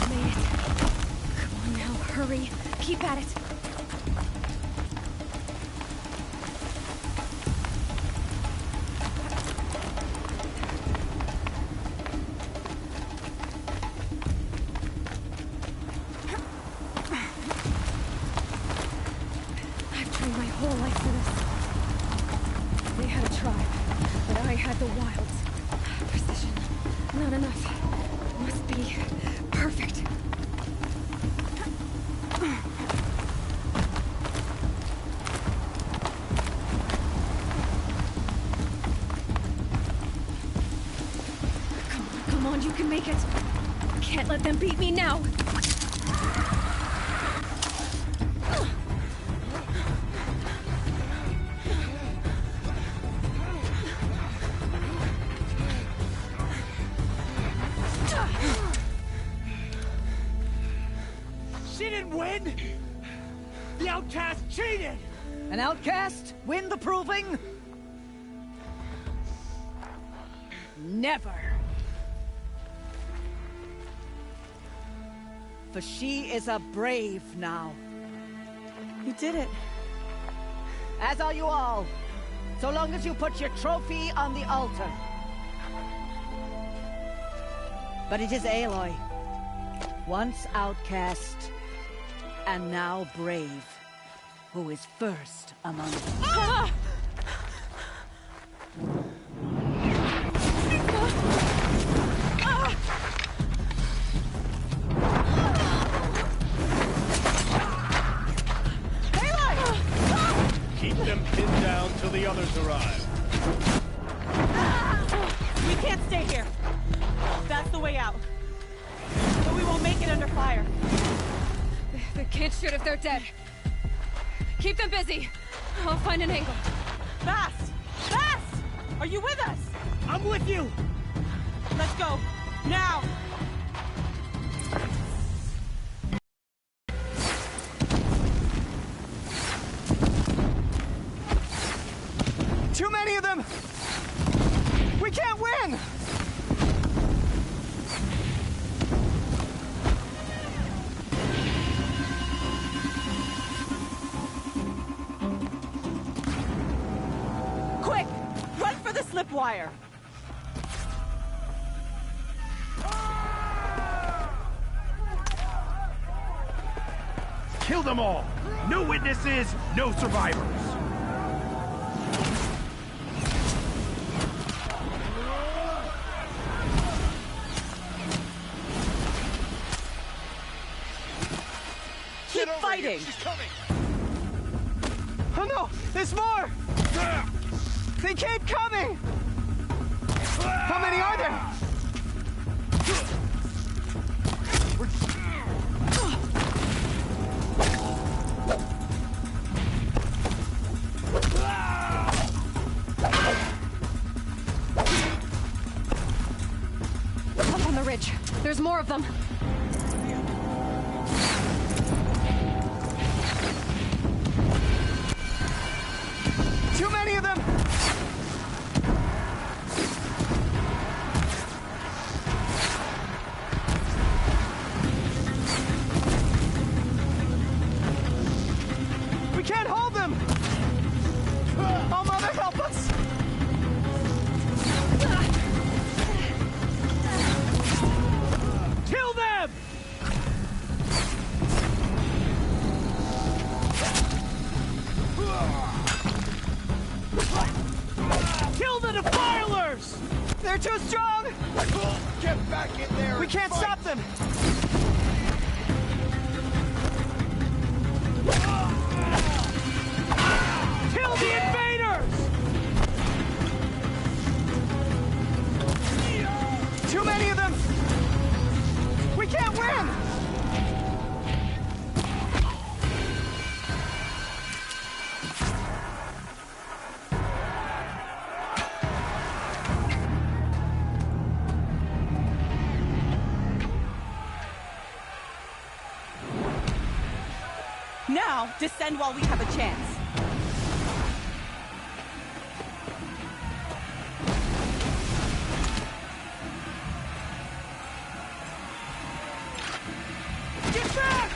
Made it. Come on now, hurry. Keep at it. The wilds. Precision. Not enough. Must be perfect. Come on, you can make it. Can't let them beat me now. The outcast cheated! An outcast win the proving? Never. For she is a brave now. You did it. As are you all. So long as you put your trophy on the altar. But it is Aloy. Once outcast, and now brave, who is first among them. Ah! Keep them pinned down till the others arrive. We can't stay here. That's the way out. But we won't make it under fire. They can't shoot if they're dead. Keep them busy. I'll find an angle. Fast! Fast! Are you with us? I'm with you! Let's go. Now! Too many of them! We can't win! Quick! Run for the slip wire! Kill them all! No witnesses, no survivors! Keep fighting! She's coming! Oh no! There's more! They keep coming! How many are there! Up on the ridge. There's more of them. Too many of them! We can't hold them! Oh, Mother, help us! Kill them! Kill the defilers! They're too strong! Get back in there! We can't stop them! Kill the invaders! Too many of them! We can't win! Now, descend while we have a chance. Get back!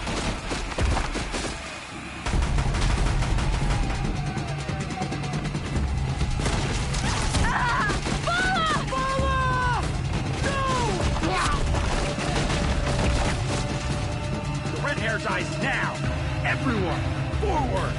The red hair's eyes now! Everyone, forward!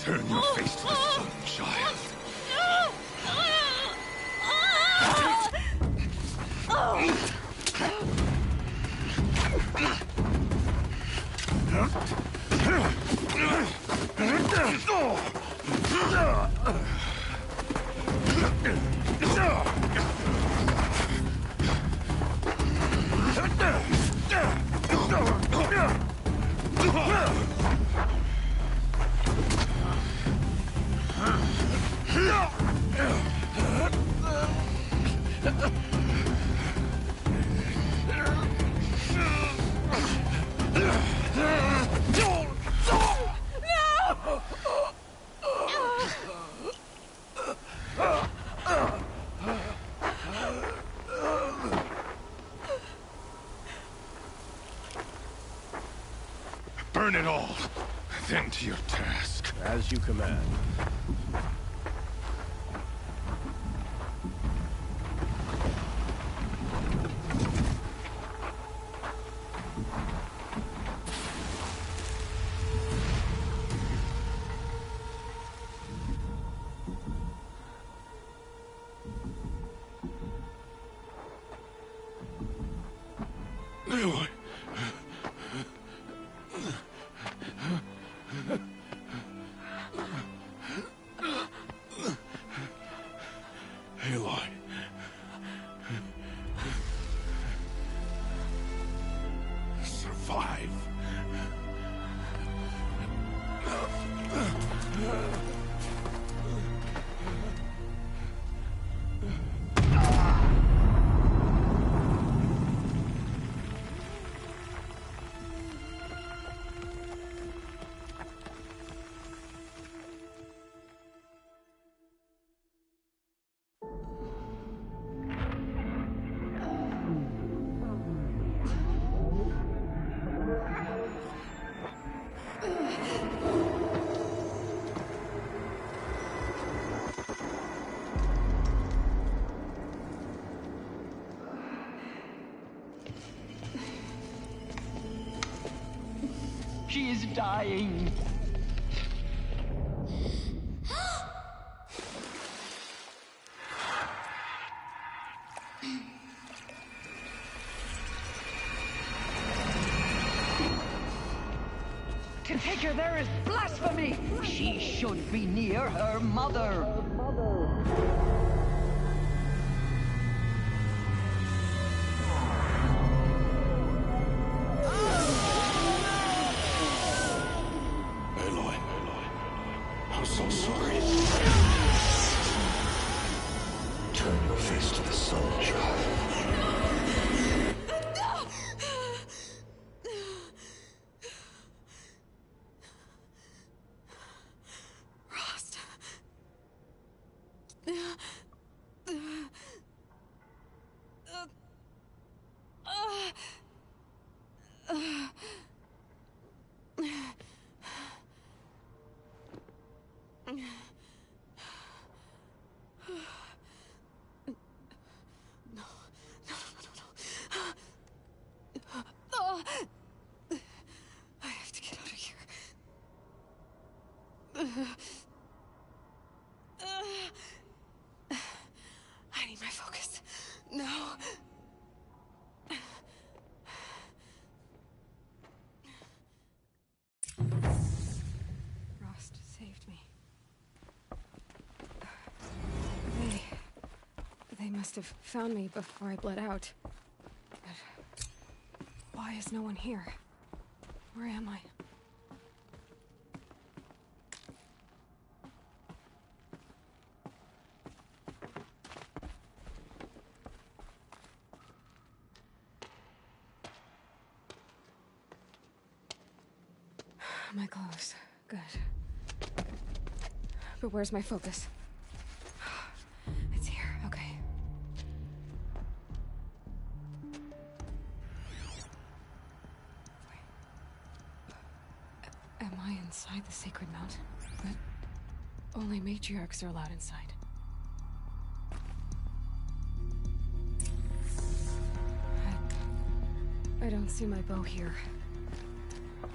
Turn your face to the sun, child. Burn it all, then to your task. As you command. Aloy. Aloy. Survive. She is dying. To take her there is blasphemy. She should be near her mother. I'm so sorry. Turn your face to the sun, child. Rost. I have to get out of here. I need my focus. No. Rost saved me. They must have found me before I bled out. But why is no one here? Where am I? My clothes. Good. But where's my focus? It's here. Okay. Am I inside the sacred mountain? But only matriarchs are allowed inside. I don't see my bow here.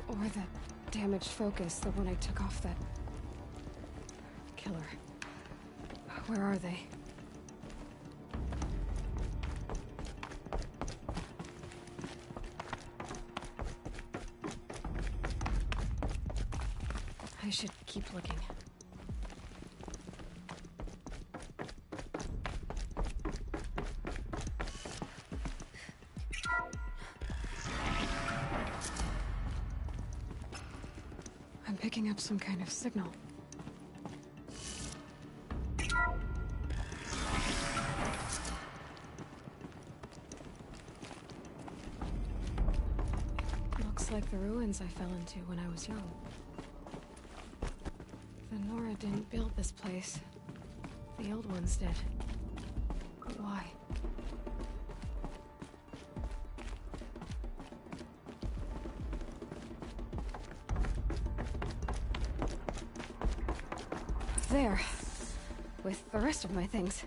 Or that damaged focus, the one I took off that killer. Where are they? I should keep looking. I'm picking up some kind of signal. Looks like the ruins I fell into when I was young. The Nora didn't build this place. The old ones did. But why? There. With the rest of my things.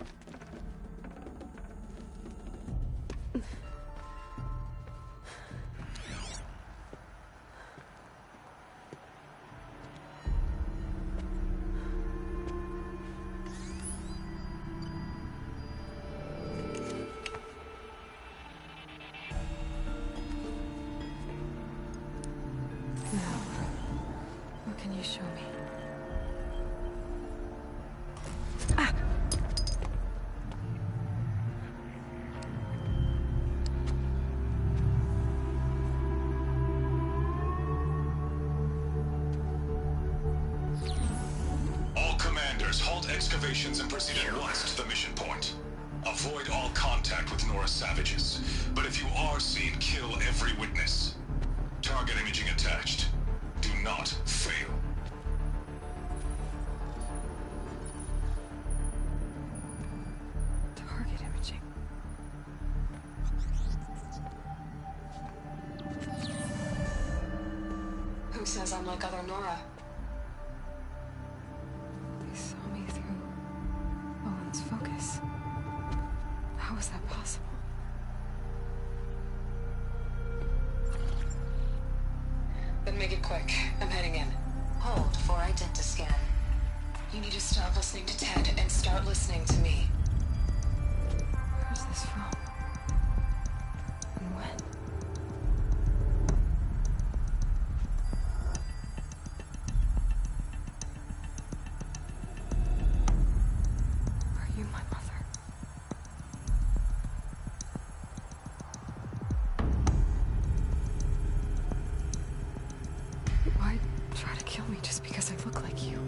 What can you show me? All commanders, halt excavations and proceed at once to the mission point. Avoid all contact with Nora savages, but if you are seen, kill every witness. Target imaging attached. Do not fail. Target imaging. Who says I'm like other Nora? They saw me through Owen's focus. How is that possible? Then make it quick. I'm heading in. Hold for identiscan. You need to stop listening to Ted and start listening to me. Where's this from? And when? Are you my mother? Why try to kill me just because I look like you?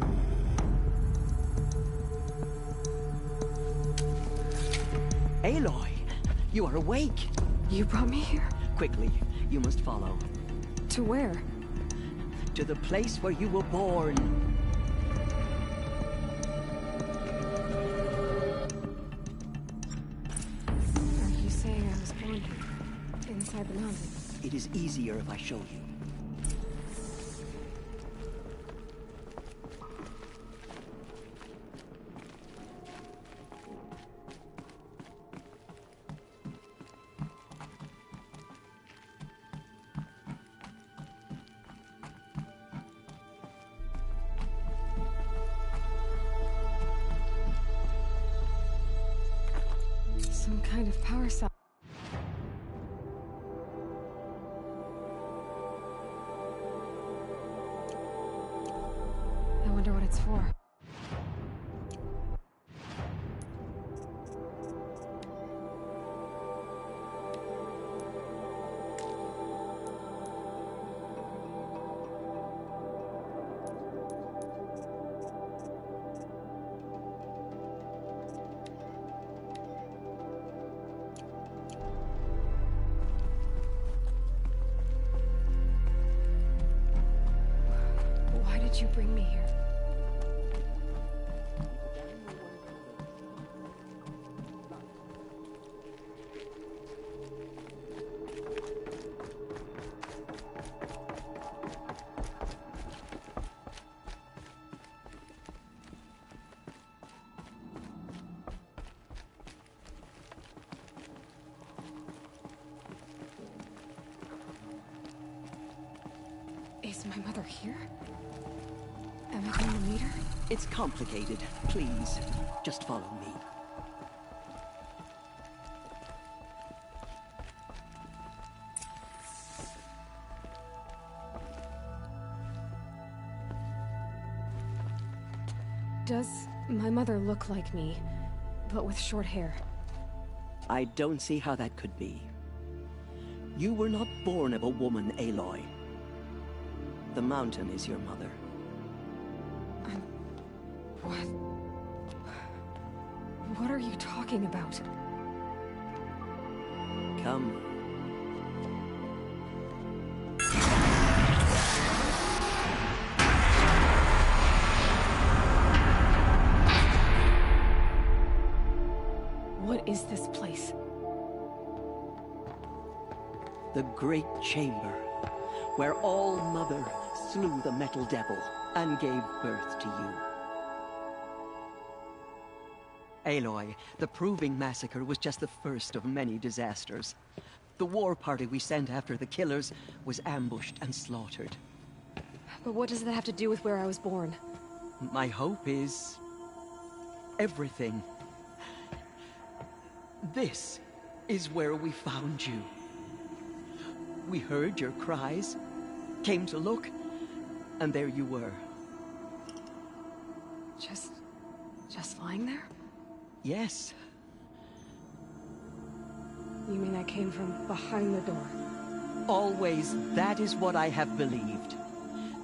Aloy, you are awake. You brought me here? Quickly, you must follow. To where? To the place where you were born. Are you saying I was born here? Inside the mountain? It is easier if I show you. Some kind of power cell. I wonder what it's for. Why did you bring me here? Is my mother here? Am I going to meet her? It's complicated. Please, just follow me. Does my mother look like me, but with short hair? I don't see how that could be. You were not born of a woman, Aloy. The mountain is your mother. What? What are you talking about? Come. What is this place? The Great Chamber, where All-Mother slew the Metal Devil and gave birth to you. Aloy, the Proving Massacre was just the first of many disasters. The war party we sent after the killers was ambushed and slaughtered. But what does that have to do with where I was born? My hope is... everything. This is where we found you. We heard your cries, came to look, and there you were. Just lying there? Yes. You mean I came from behind the door? Always, that is what I have believed.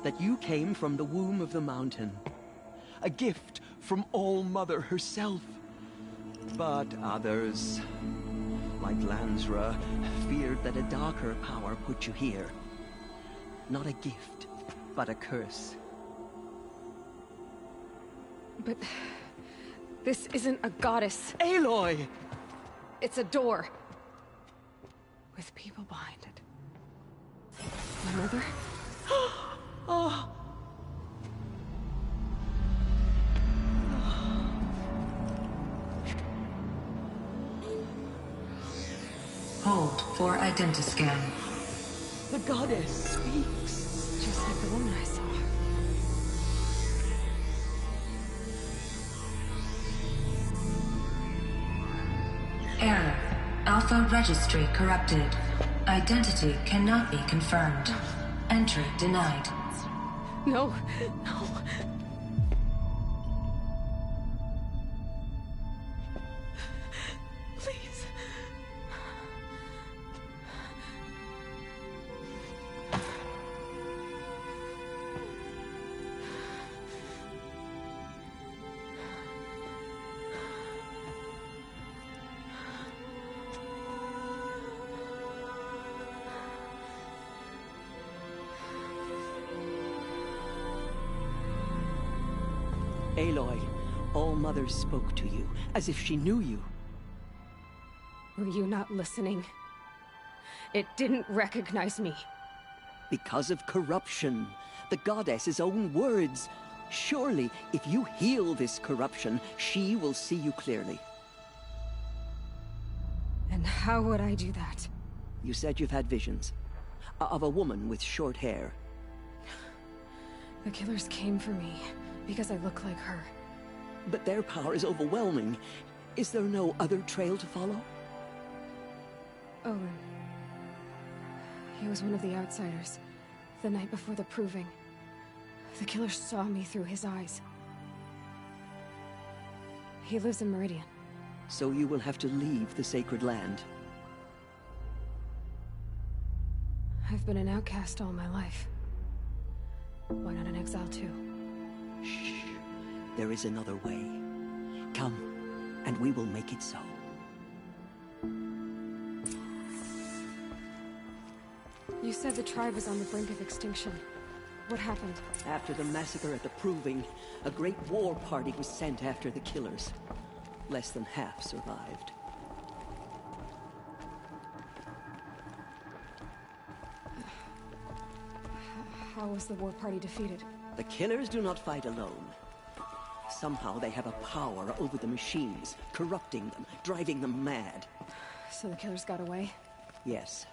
That you came from the womb of the mountain. A gift from All-Mother herself. But others, like Lansra, feared that a darker power put you here. Not a gift, but a curse. But... this isn't a goddess. Aloy! It's a door. With people behind it. My mother? Oh! Hold for identiscan. The goddess speaks. Just like the woman I saw. Error. Alpha registry corrupted. Identity cannot be confirmed. Entry denied. No, no. Please. Aloy, All-Mother spoke to you, as if she knew you. Were you not listening? It didn't recognize me. Because of corruption. The goddess's own words. Surely, if you heal this corruption, she will see you clearly. And how would I do that? You said you've had visions. Of a woman with short hair. The killers came for me, because I look like her. But their power is overwhelming. Is there no other trail to follow? Owen. He was one of the outsiders. The night before the Proving. The killers saw me through his eyes. He lives in Meridian. So you will have to leave the sacred land. I've been an outcast all my life. Why not an exile too? Shh. There is another way. Come, and we will make it so. You said the tribe was on the brink of extinction. What happened? After the massacre at the Proving, a great war party was sent after the killers. Less than half survived. How was the war party defeated? The killers do not fight alone. Somehow they have a power over the machines, corrupting them, driving them mad. So the killers got away? Yes.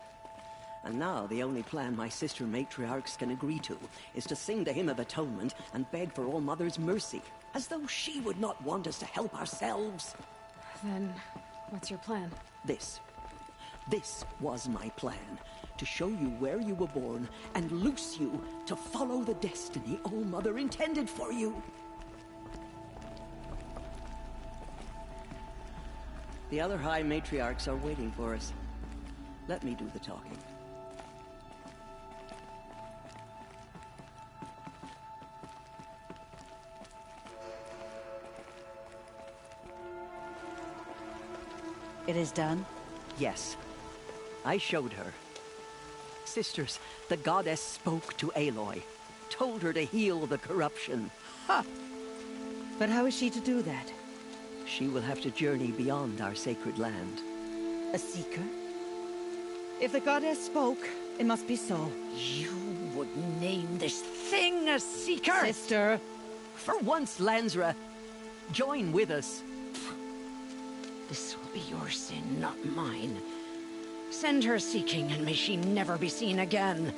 And now the only plan my sister matriarchs can agree to is to sing the Hymn of Atonement and beg for All Mother's mercy, as though she would not want us to help ourselves. Then, what's your plan? This was my plan. To show you where you were born and loose you to follow the destiny All Mother intended for you. The other High Matriarchs are waiting for us. Let me do the talking. It is done? Yes. I showed her. Sisters, the goddess spoke to Aloy, told her to heal the corruption. Ha! But how is she to do that? She will have to journey beyond our sacred land. A seeker? If the goddess spoke, it must be so. You would name this thing a seeker? Sister! For once, Lansra, join with us. This will be your sin, not mine. Send her seeking, and may she never be seen again.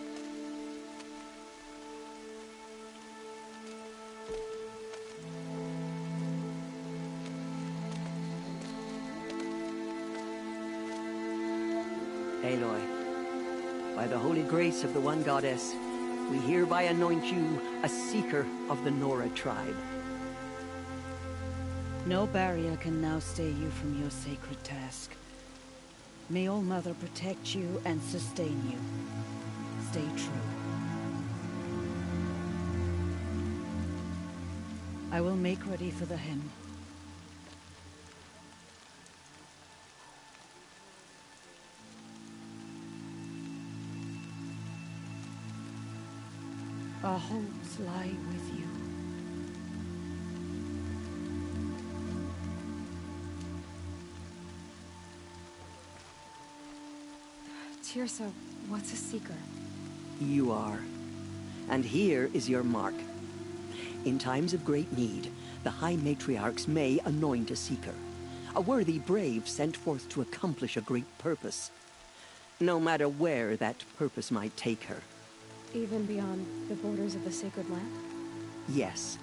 Aloy, by the holy grace of the One Goddess, we hereby anoint you a seeker of the Nora tribe. No barrier can now stay you from your sacred task. May All Mother protect you and sustain you. Stay true. I will make ready for the hymn. Our homes lie with you. Tirsa, what's a seeker? You are. And here is your mark. In times of great need, the High Matriarchs may anoint a seeker. A worthy brave sent forth to accomplish a great purpose. No matter where that purpose might take her. Even beyond the borders of the sacred land? Yes.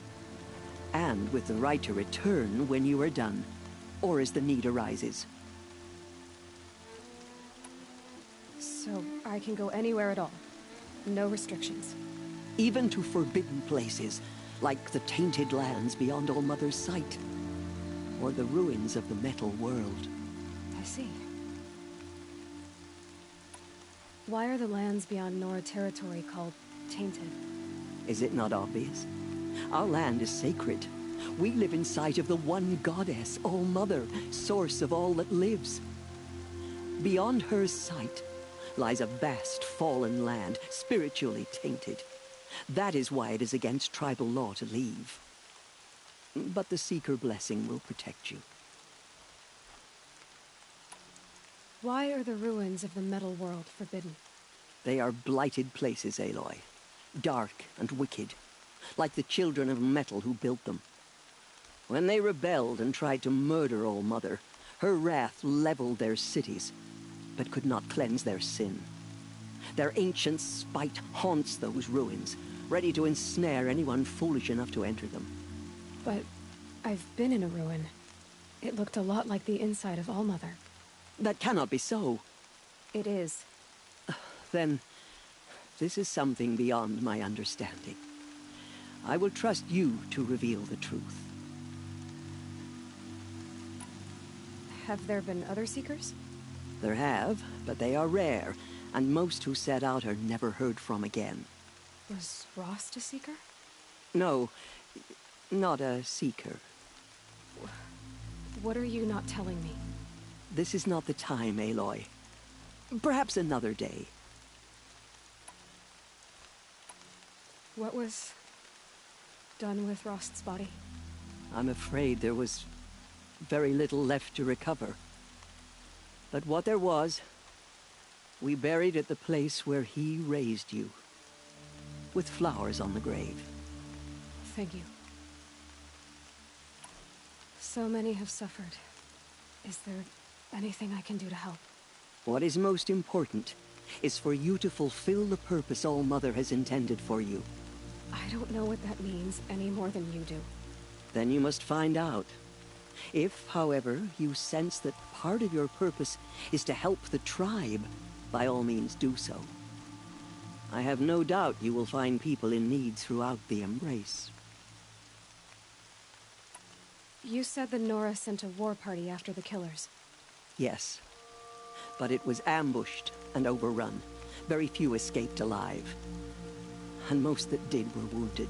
And with the right to return when you are done, or as the need arises. So I can go anywhere at all? No restrictions? Even to forbidden places, like the tainted lands beyond All Mother's sight. Or the ruins of the metal world. I see. Why are the lands beyond Nora territory called tainted? Is it not obvious? Our land is sacred. We live in sight of the One Goddess, All Mother, source of all that lives. Beyond her sight lies a vast fallen land, spiritually tainted. That is why it is against tribal law to leave. But the Seeker blessing will protect you. Why are the ruins of the metal world forbidden? They are blighted places, Aloy. Dark and wicked, like the children of metal who built them. When they rebelled and tried to murder All Mother, her wrath leveled their cities, but could not cleanse their sin. Their ancient spite haunts those ruins, ready to ensnare anyone foolish enough to enter them. But I've been in a ruin. It looked a lot like the inside of All Mother. That cannot be so. It is. Then, this is something beyond my understanding. I will trust you to reveal the truth. Have there been other Seekers? There have, but they are rare, and most who set out are never heard from again. Was Rost a Seeker? No, not a Seeker. What are you not telling me? This is not the time, Aloy. Perhaps another day. What was done with Rost's body? I'm afraid there was very little left to recover. But what there was, we buried at the place where he raised you, with flowers on the grave. Thank you. So many have suffered. Is there anything I can do to help? What is most important is for you to fulfill the purpose All-Mother has intended for you. I don't know what that means any more than you do. Then you must find out. If, however, you sense that part of your purpose is to help the tribe, by all means do so. I have no doubt you will find people in need throughout the Embrace. You said that Nora sent a war party after the killers. Yes. But it was ambushed and overrun. Very few escaped alive. And most that did were wounded.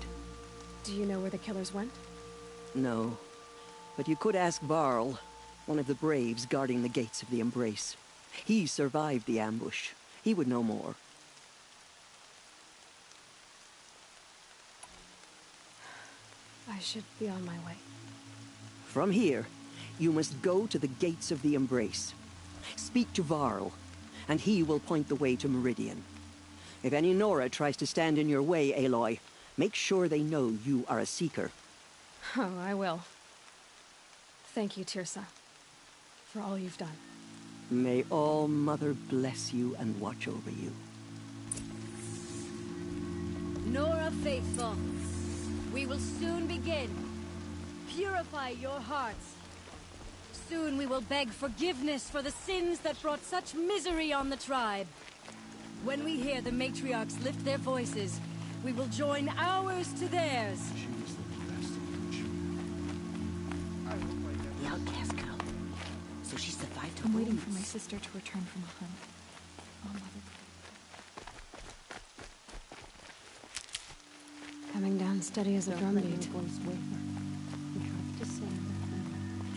Do you know where the killers went? No. But you could ask Varl, one of the braves guarding the gates of the Embrace. He survived the ambush. He would know more. I should be on my way. From here, you must go to the gates of the Embrace. Speak to Varl, and he will point the way to Meridian. If any Nora tries to stand in your way, Aloy, make sure they know you are a Seeker. Oh, I will. Thank you, Tirsa, for all you've done. May All-Mother bless you and watch over you. Nora Faithful, we will soon begin. Purify your hearts. Soon we will beg forgiveness for the sins that brought such misery on the tribe. When we hear the matriarchs lift their voices, we will join ours to theirs. The outcast girl. So she survived her I'm waiting wounds. for my sister to return from a hunt. Oh, Mother. Coming down steady as a drumbeat.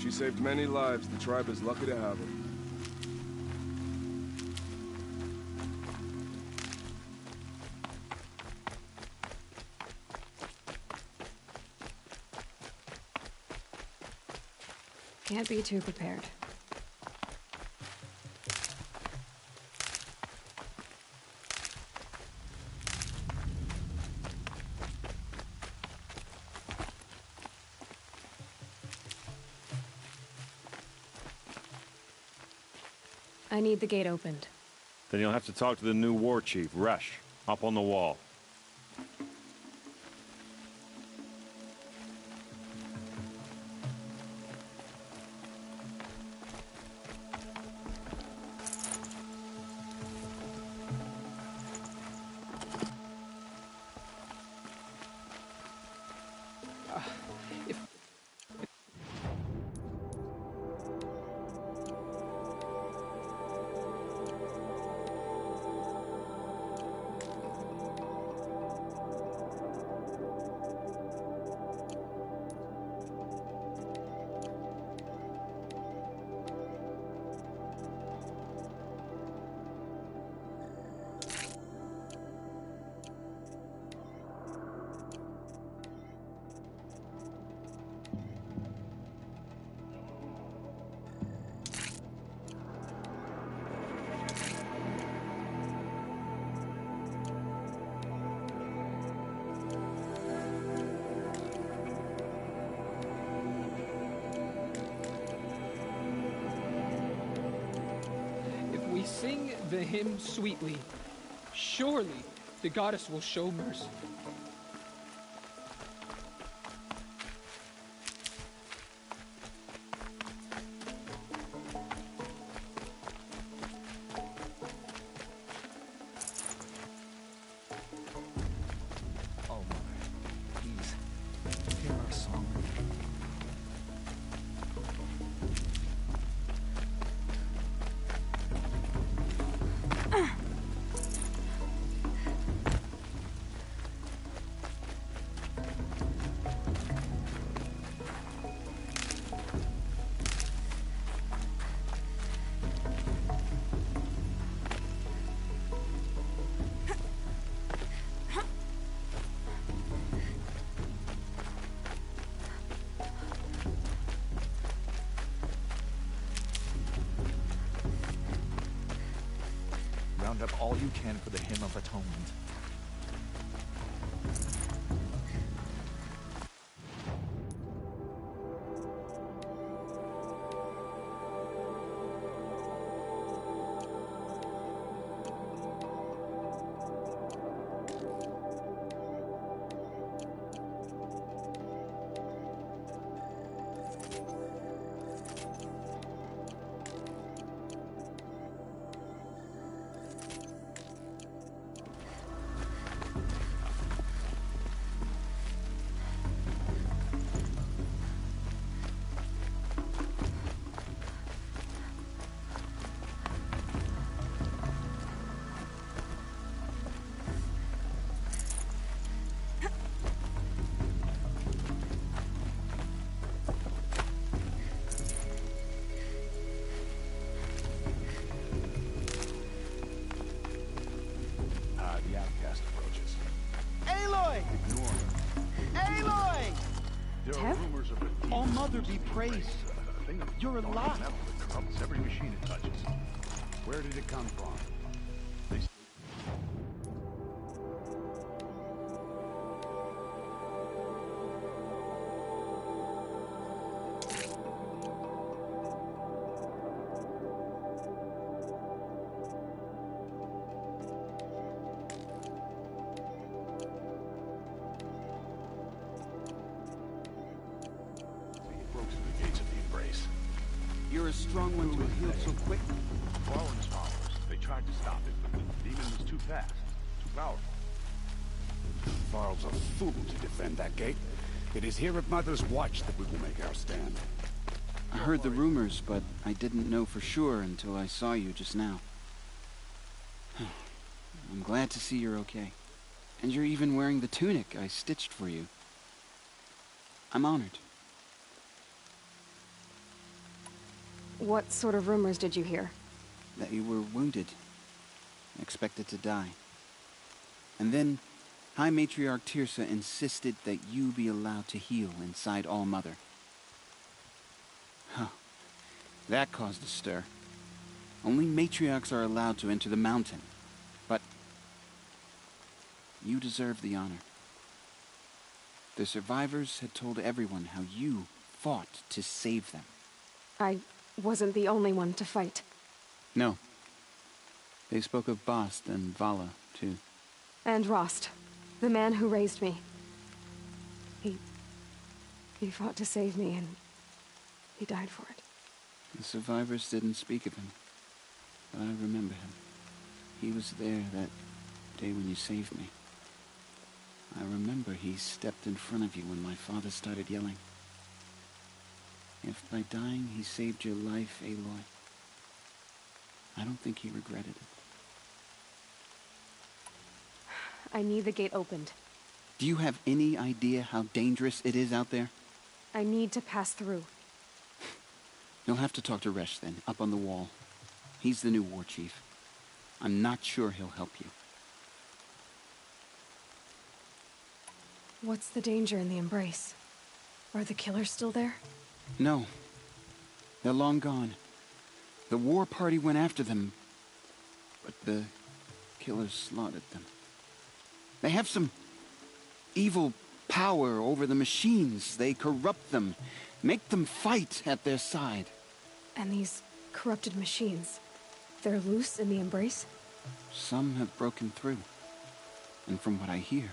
She saved many lives. The tribe is lucky to have her. Can't be too prepared. I need the gate opened. Then you'll have to talk to the new war chief, Resh, up on the wall. We sing the hymn sweetly. Surely the goddess will show mercy. Oh, Mother, please, hear our song. Round up all you can for the Hymn of Atonement. All Mother be praised. You're alive. Every machine it touches. Where did it come from? You're a strong one to have healed so quick. Rollins followers. They tried to stop it, but the demon was too fast, too powerful. Varl's a fool to defend that gate. It is here at Mother's watch that we will make our stand. I heard the rumors, but I didn't know for sure until I saw you just now. I'm glad to see you're okay. And you're even wearing the tunic I stitched for you. I'm honored. What sort of rumors did you hear? That you were wounded. Expected to die. And then, High Matriarch Tirsa insisted that you be allowed to heal inside All Mother. Huh. That caused a stir. Only matriarchs are allowed to enter the mountain. But you deserve the honor. The survivors had told everyone how you fought to save them. I wasn't the only one to fight. No. They spoke of Bast and Vala, too. And Rost, the man who raised me. He fought to save me, and he died for it. The survivors didn't speak of him, but I remember him. He was there that day when you saved me. I remember he stepped in front of you when my father started yelling. If by dying he saved your life, Aloy, I don't think he regretted it. I need the gate opened. Do you have any idea how dangerous it is out there? I need to pass through. You'll have to talk to Resh then, up on the wall. He's the new war chief. I'm not sure he'll help you. What's the danger in the Embrace? Are the killers still there? No. They're long gone. The war party went after them, but the killers slaughtered them. They have some evil power over the machines. They corrupt them, make them fight at their side. And these corrupted machines, they're loose in the Embrace? Some have broken through. And from what I hear,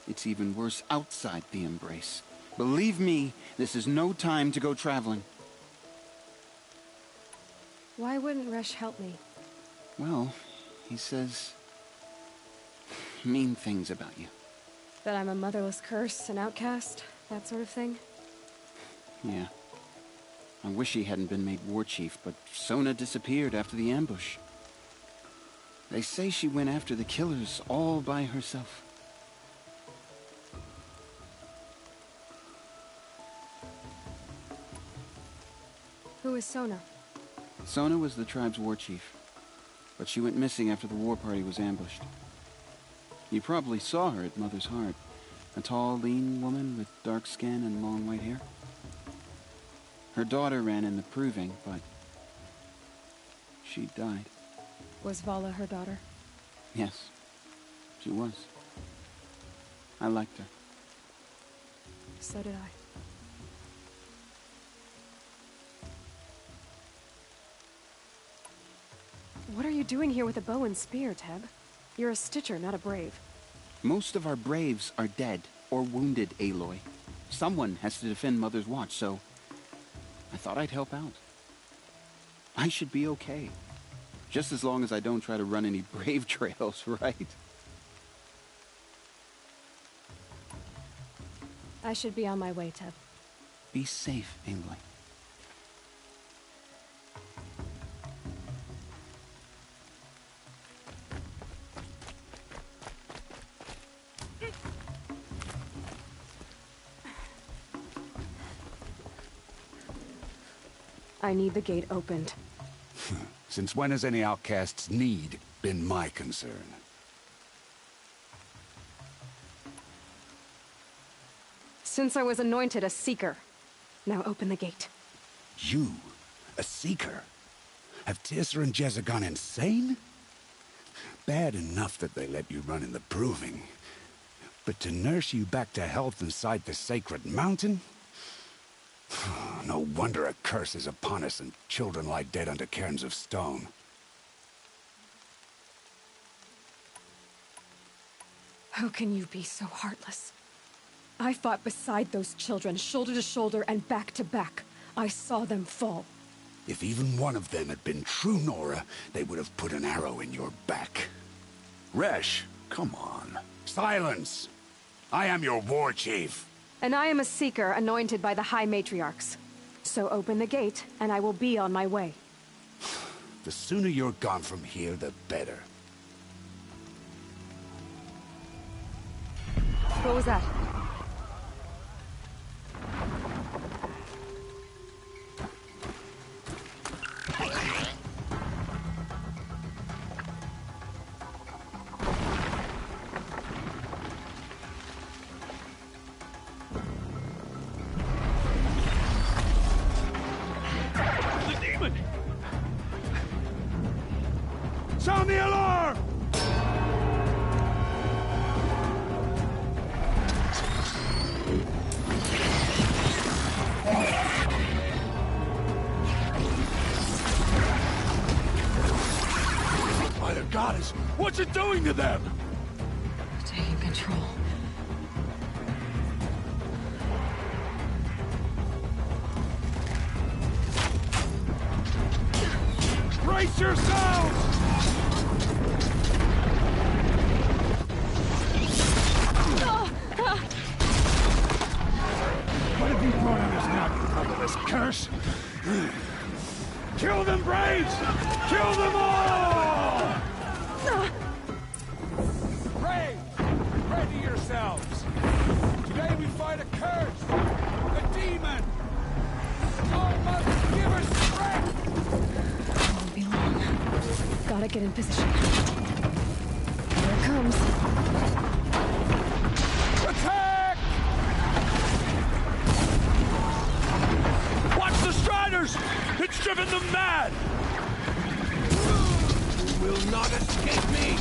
it's even worse outside the Embrace. Believe me, this is no time to go traveling. Why wouldn't Resh help me? Well, he says mean things about you. That I'm a motherless curse, an outcast, that sort of thing? Yeah. I wish he hadn't been made war chief, but Sona disappeared after the ambush. They say she went after the killers all by herself. Who is Sona? Sona was the tribe's war chief, but she went missing after the war party was ambushed. You probably saw her at Mother's Heart. A tall, lean woman with dark skin and long white hair. Her daughter ran in the proving, but she died. Was Vala her daughter? Yes, she was. I liked her. So did I. What are you doing here with a bow and spear, Teb? You're a Stitcher, not a Brave. Most of our Braves are dead or wounded, Aloy. Someone has to defend Mother's Watch, so I thought I'd help out. I should be okay. Just as long as I don't try to run any Brave trails, right? I should be on my way, Teb. Be safe, Aloy. I need the gate opened. Since when has any outcast's need been my concern? Since I was anointed a Seeker. Now open the gate. You? A Seeker? Have Tirsa and Jezza gone insane? Bad enough that they let you run in the Proving. But to nurse you back to health inside the sacred mountain? No wonder a curse is upon us and children lie dead under cairns of stone. How can you be so heartless? I fought beside those children, shoulder to shoulder and back to back. I saw them fall. If even one of them had been true Nora, they would have put an arrow in your back. Resh, come on. Silence! I am your war chief. And I am a Seeker anointed by the High Matriarchs. So open the gate, and I will be on my way. The sooner you're gone from here, the better. What was that? Sound the alarm! By the goddess, what's it doing to them? Taking control. Brace yourselves! What have you brought on us now, you motherless curse? Kill them, Braves! Kill them all! Pray! Pray to yourselves! Today we fight a curse! A demon! Oh, mother, give us strength! Won't be long. Gotta get in position. Here it comes. Attack! Watch the Striders! It's driven them mad! You will not escape me!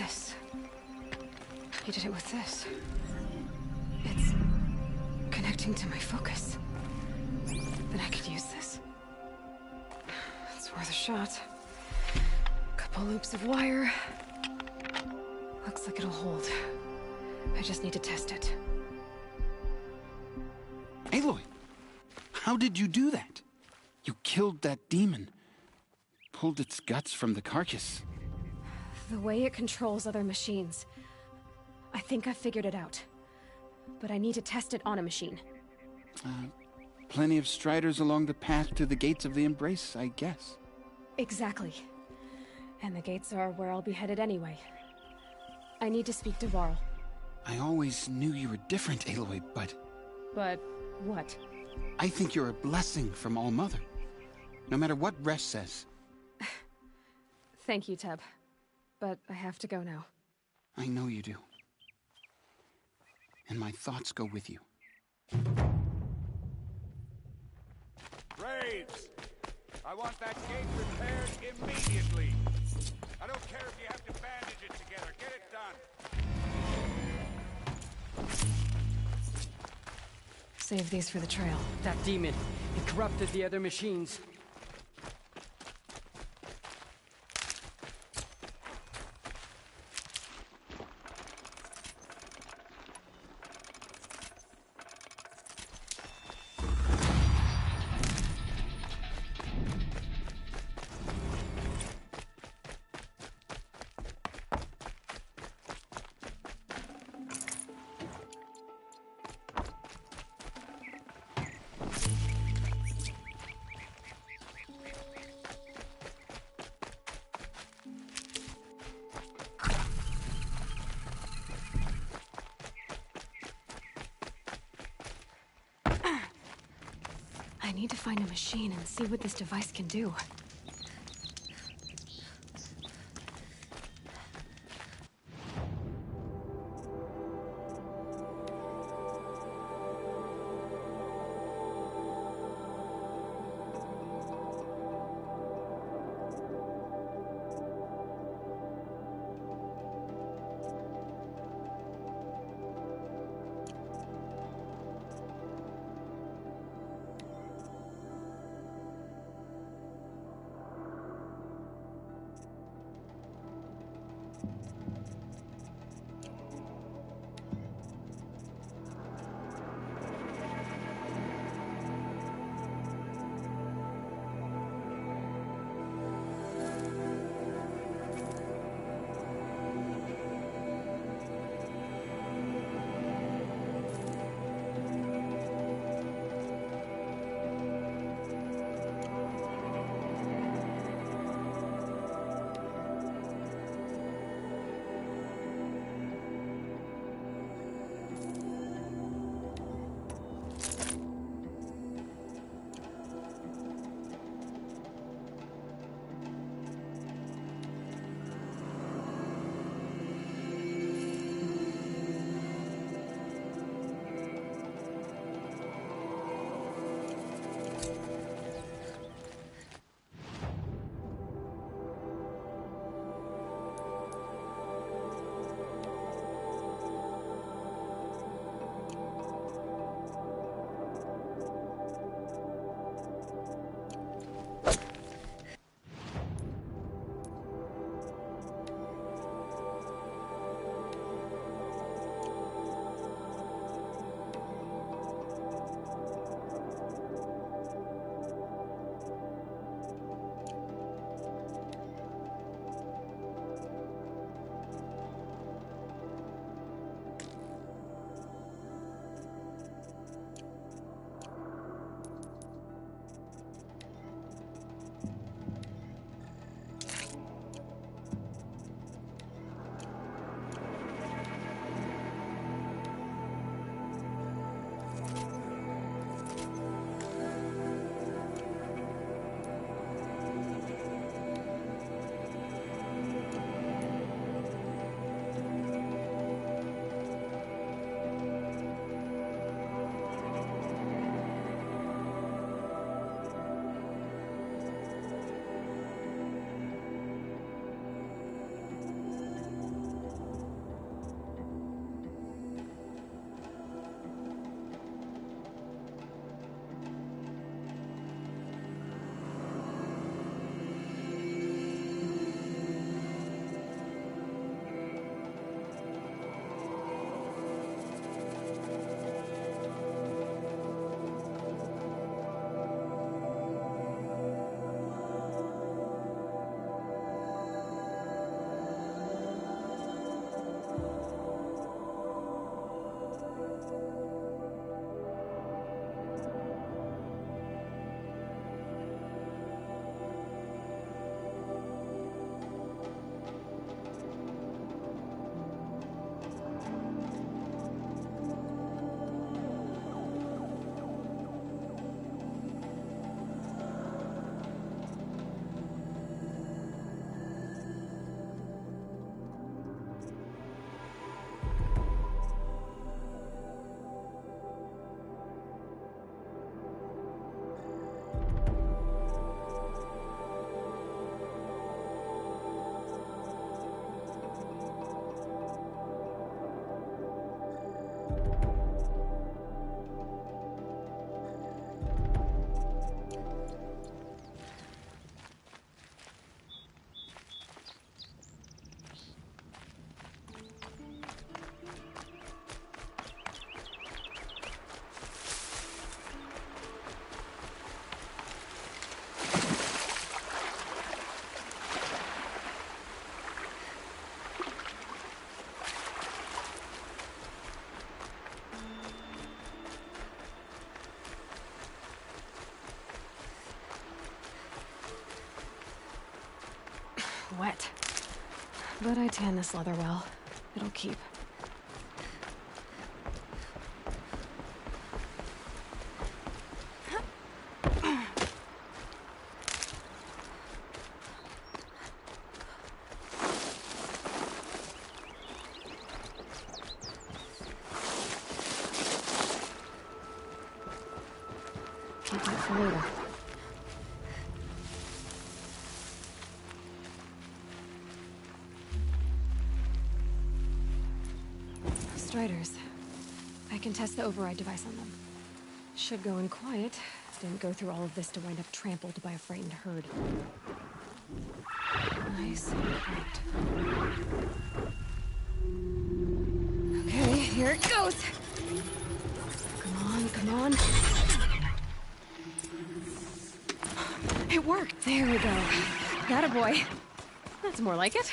this. He did it with this. It's connecting to my focus. Then I could use this. It's worth a shot. Couple loops of wire. Looks like it'll hold. I just need to test it. Aloy! How did you do that? You killed that demon. Pulled its guts from the carcass. The way it controls other machines. I think I figured it out. But I need to test it on a machine. Plenty of striders along the path to the gates of the Embrace, I guess. Exactly. And the gates are where I'll be headed anyway. I need to speak to Varl. I always knew you were different, Aloy, but... But what? I think you're a blessing from All Mother. No matter what Resh says. Thank you, Teb. But I have to go now. I know you do. And my thoughts go with you. Graves! I want that gate repaired immediately. I don't care if you have to bandage it together. Get it done. Save these for the trail. That demon, it corrupted the other machines. I need to find a machine and see what this device can do. wet. But I tan this leather well. It'll keep. Keep that for later. Striders. I can test the override device on them. Should go in quiet. Didn't go through all of this to wind up trampled by a frightened herd. Nice and quiet. Okay, here it goes! Come on, come on. It worked! There we go. Atta boy. That's more like it.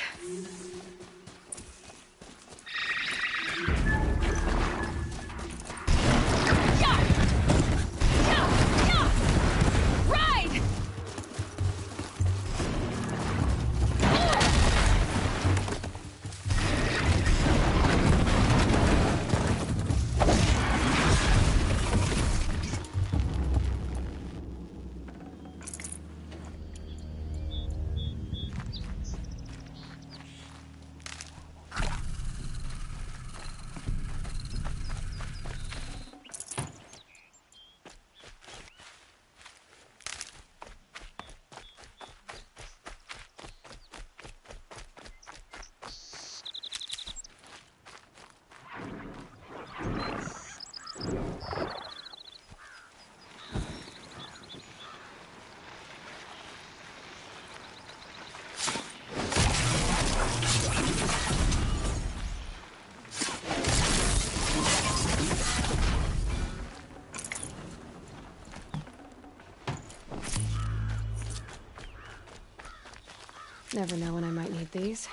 Never know when I might need these.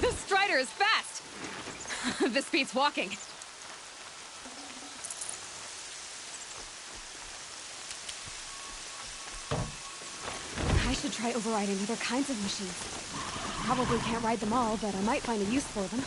This Strider is fast! This beats walking. I should try overriding other kinds of machines. Probably can't ride them all, but I might find a use for them.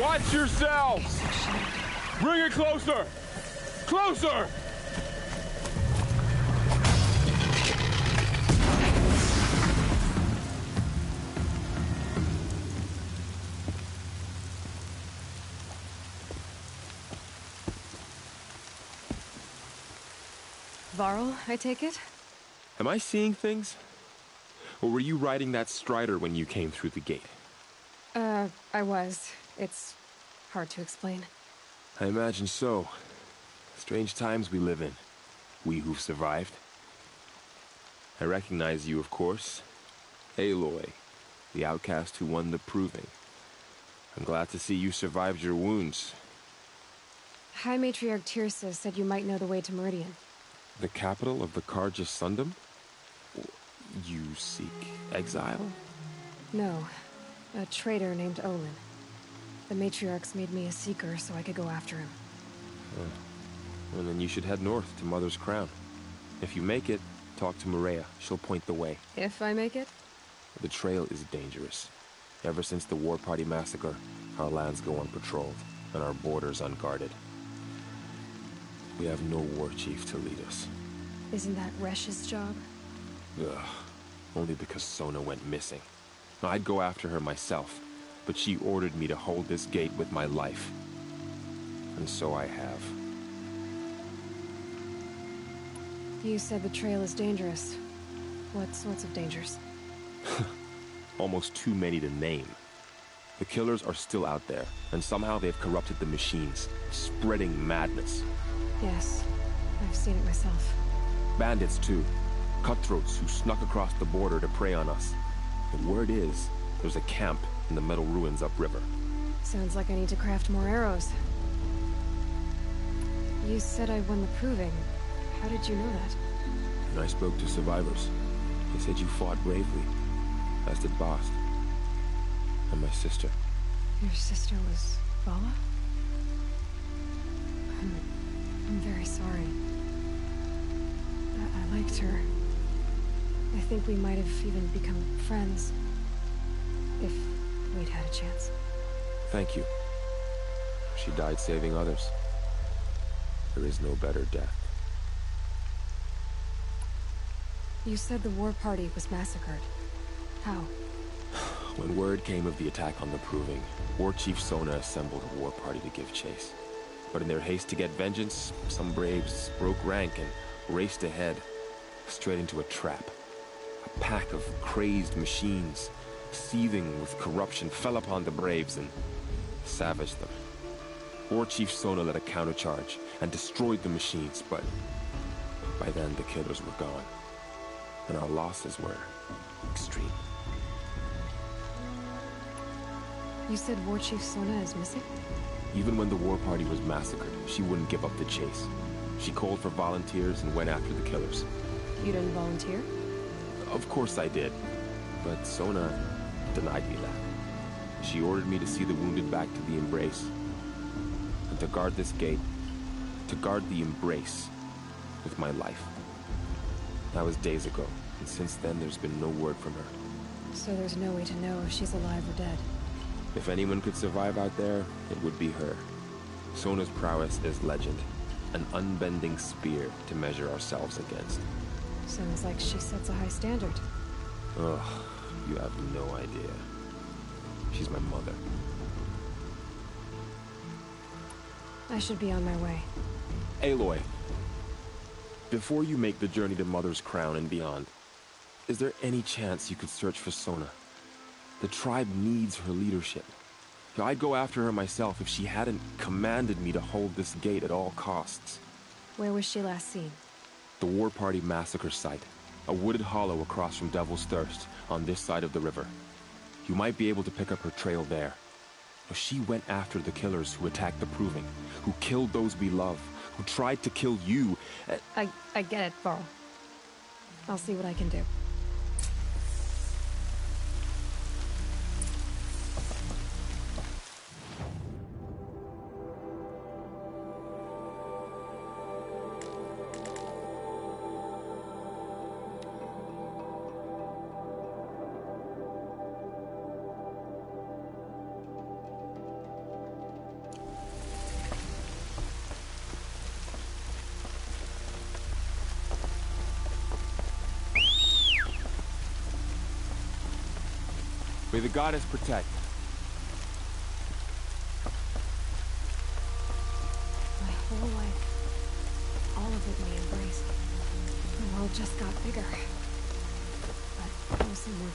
Watch yourselves! Bring it closer! Closer! Varl, I take it? Am I seeing things? Or were you riding that Strider when you came through the gate? I was. It's hard to explain. I imagine so. Strange times we live in. We who've survived. I recognize you, of course. Aloy, the outcast who won the proving. I'm glad to see you survived your wounds. High Matriarch Tirsa said you might know the way to Meridian. The capital of the Carja Sundom? You seek exile? No. A traitor named Olin. The Matriarchs made me a seeker so I could go after him. Well, then you should head north to Mother's Crown. If you make it, talk to Maria. She'll point the way. If I make it? The trail is dangerous. Ever since the War Party massacre, our lands go unpatrolled, and our borders unguarded. We have no war chief to lead us. Isn't that Resh's job? Ugh. Only because Sona went missing. I'd go after her myself, but she ordered me to hold this gate with my life. And so I have. You said the trail is dangerous. What sorts of dangers? Almost too many to name. The killers are still out there, and somehow they've corrupted the machines, spreading madness. Yes, I've seen it myself. Bandits, too. Cutthroats who snuck across the border to prey on us. The word is, there's a camp in the metal ruins upriver. Sounds like I need to craft more arrows. You said I won the proving. How did you know that? And I spoke to survivors. They said you fought bravely, as did Bast. And my sister. Your sister was Vala? I'm very sorry. I liked her. I think we might have even become friends. If we'd had a chance. Thank you. She died saving others. There is no better death. You said the war party was massacred. How? When word came of the attack on the Proving, War Chief Sona assembled a war party to give chase. But in their haste to get vengeance, some braves broke rank and raced ahead, straight into a trap. A pack of crazed machines, seething with corruption, fell upon the braves and savaged them. War Chief Sona led a countercharge and destroyed the machines, but by then the killers were gone, and our losses were extreme. You said War Chief Sona is missing? Even when the war party was massacred, she wouldn't give up the chase. She called for volunteers and went after the killers. You didn't volunteer? Of course I did, but Sona denied me that. She ordered me to see the wounded back to the Embrace, and to guard this gate, to guard the Embrace with my life. That was days ago, and since then there's been no word from her. So there's no way to know if she's alive or dead. If anyone could survive out there, it would be her. Sona's prowess is legend, an unbending spear to measure ourselves against. Sounds like she sets a high standard. Ugh, you have no idea. She's my mother. I should be on my way. Aloy, before you make the journey to Mother's Crown and beyond, is there any chance you could search for Sona? The tribe needs her leadership. I'd go after her myself if she hadn't commanded me to hold this gate at all costs. Where was she last seen? The War Party massacre site. A wooded hollow across from Devil's Thirst, on this side of the river. You might be able to pick up her trail there. She went after the killers who attacked the Proving, who killed those we love, who tried to kill you. I get it, Varl. I'll see what I can do. May the goddess protect. My whole life, all of it we embraced. The world just got bigger. But also more.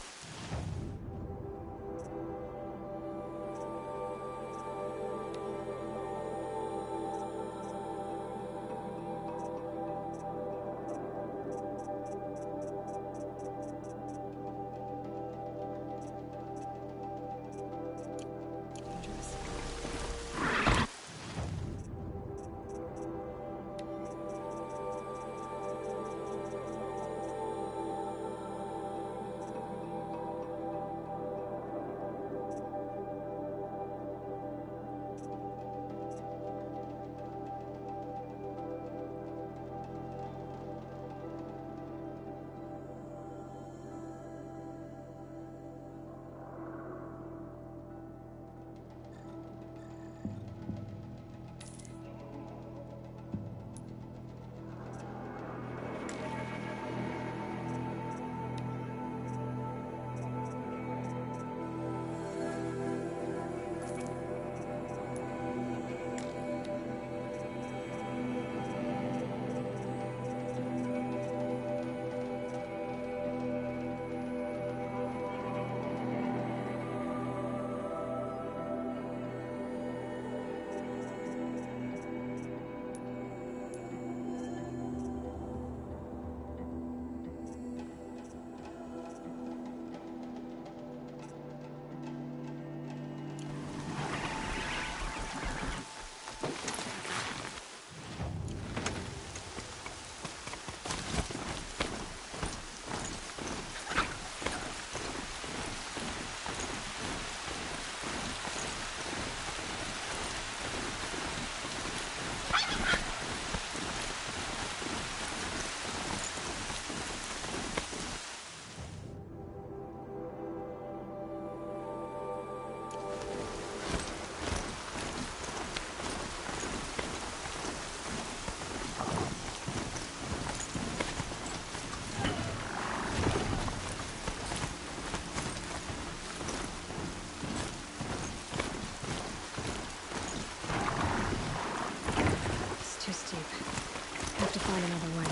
too steep. Have to find another way.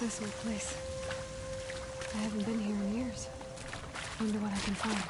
This old place. I haven't been here in years. Wonder what I can find.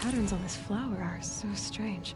Patterns on this flower are so strange.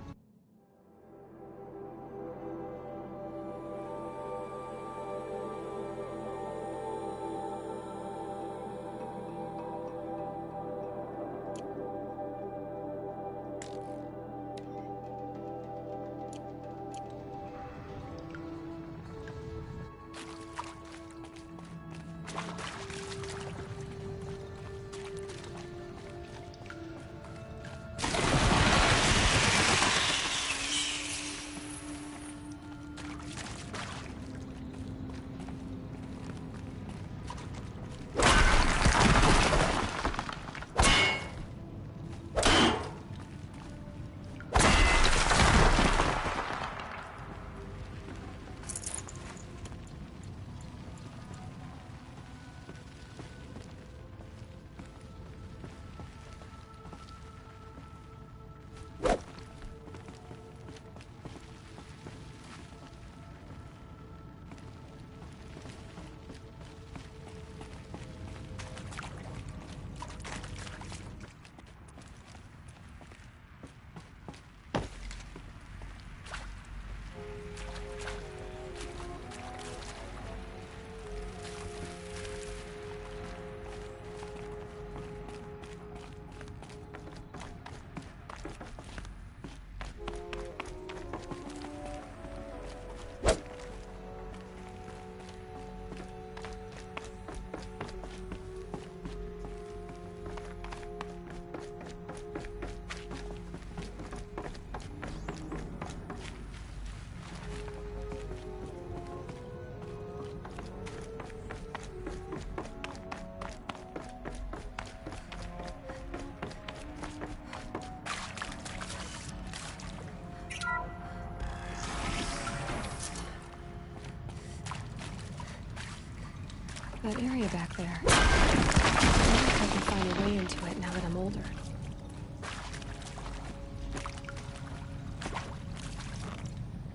That area back there. I wonder if I can find a way into it now that I'm older.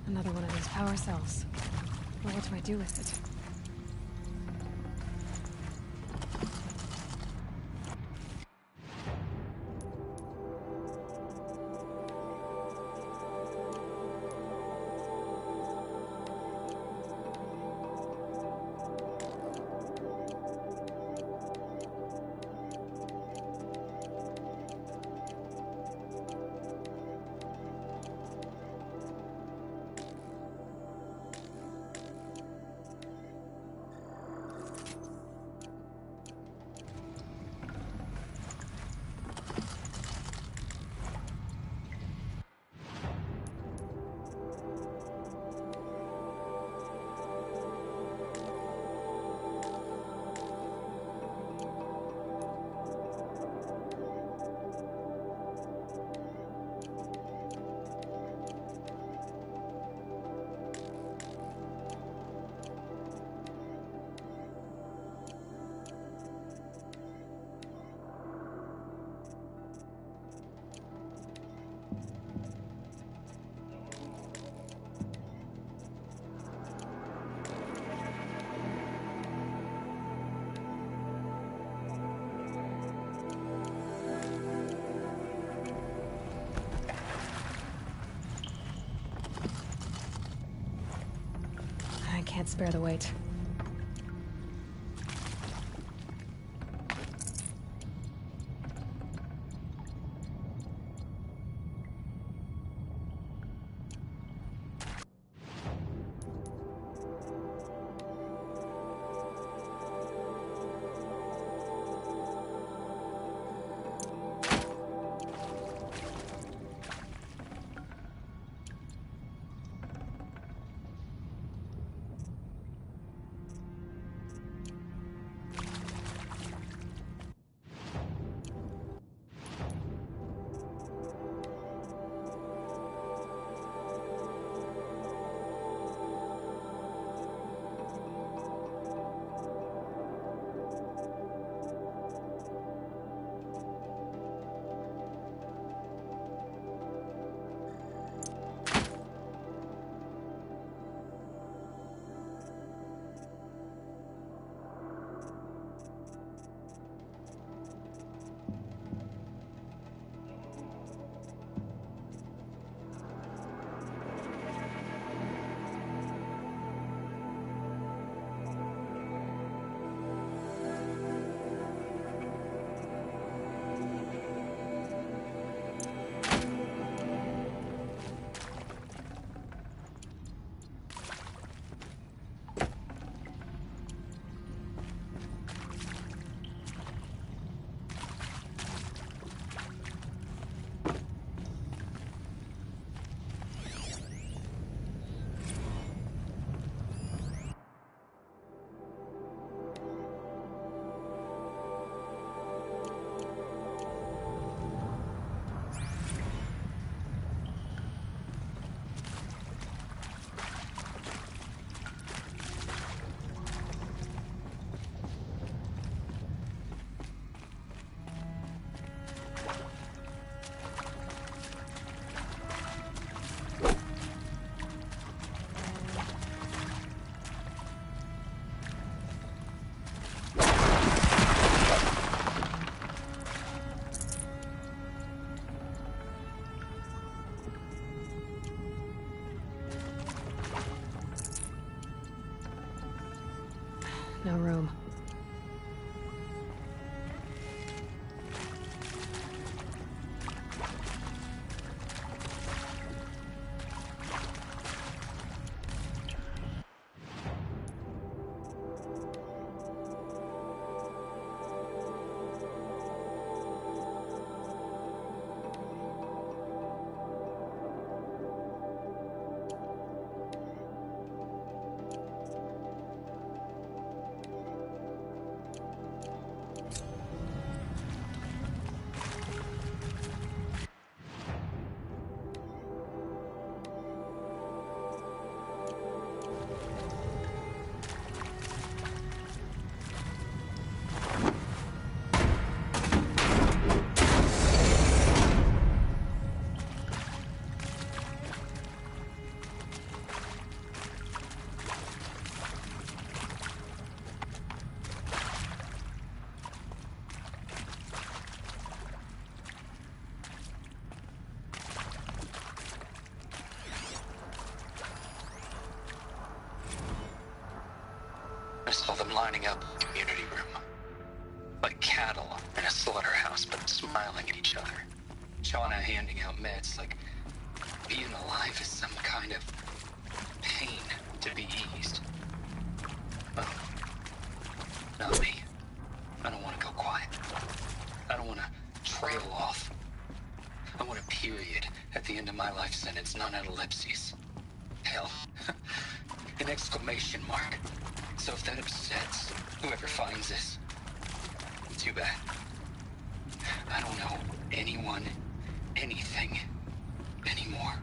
Another one of those power cells. Well, what do I do with it? spare the weight. No room. I saw them lining up in the community room. Like cattle in a slaughterhouse, but smiling at each other. Shauna handing out meds like being alive is some kind of pain to be eased. Well, not me. I don't want to go quiet. I don't want to trail off. I want a period at the end of my life sentence, not an ellipses. Hell, an exclamation mark. So if that upsets whoever finds this, too bad. I don't know anyone, anything, anymore.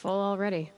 full already.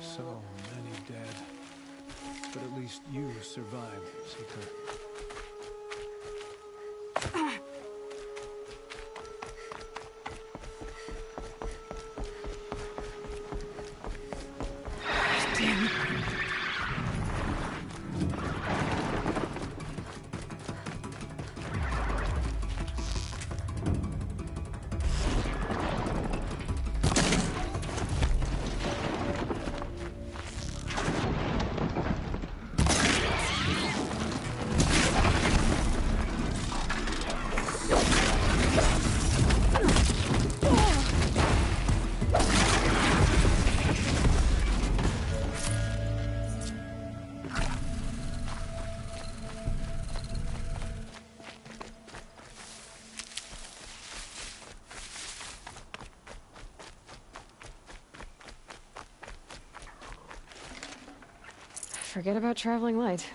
So many dead. But at least you survived, Seeker. Forget about traveling light.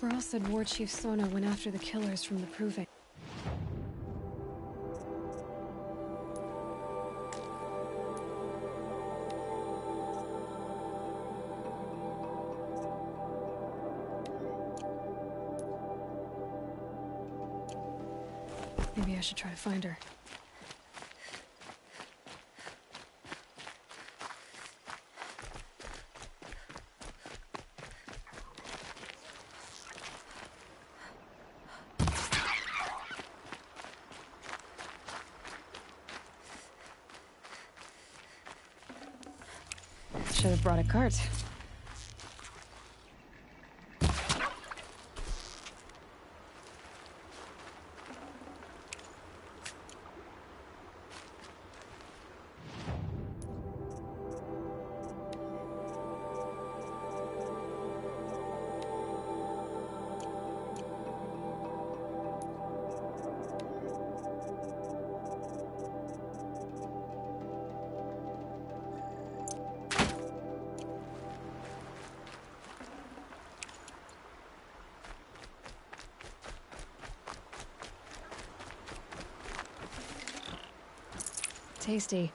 Sproul said War Chief Sona went after the killers from the Proving. Maybe I should try to find her. Should have brought a cart. Tasty.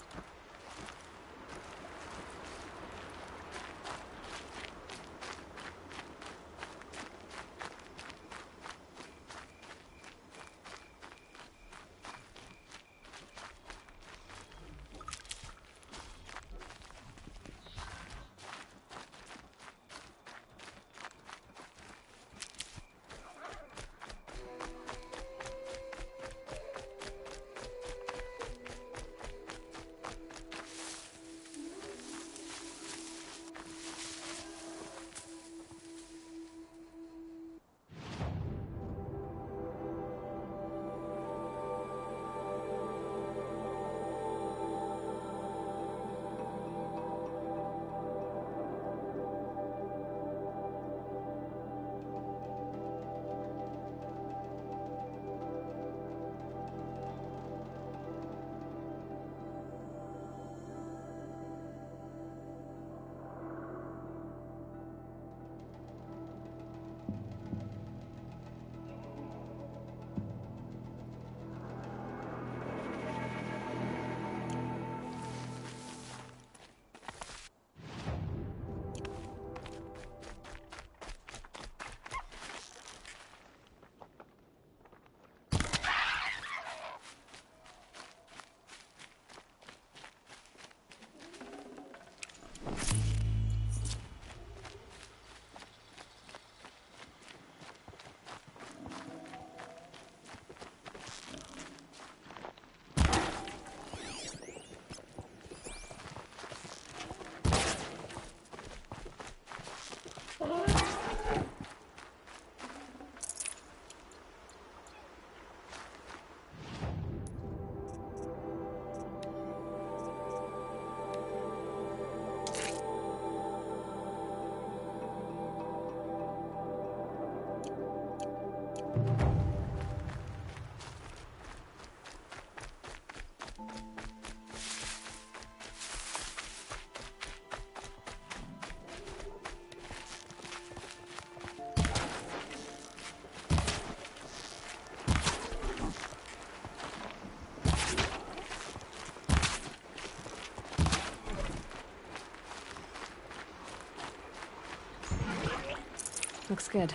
Looks good.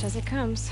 Fresh as it comes.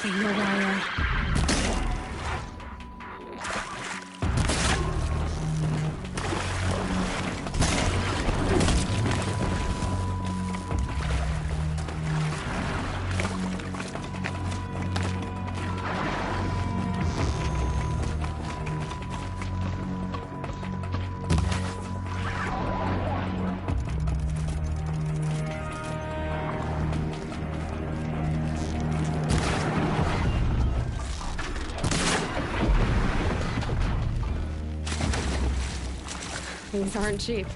They know where I am. These aren't cheap.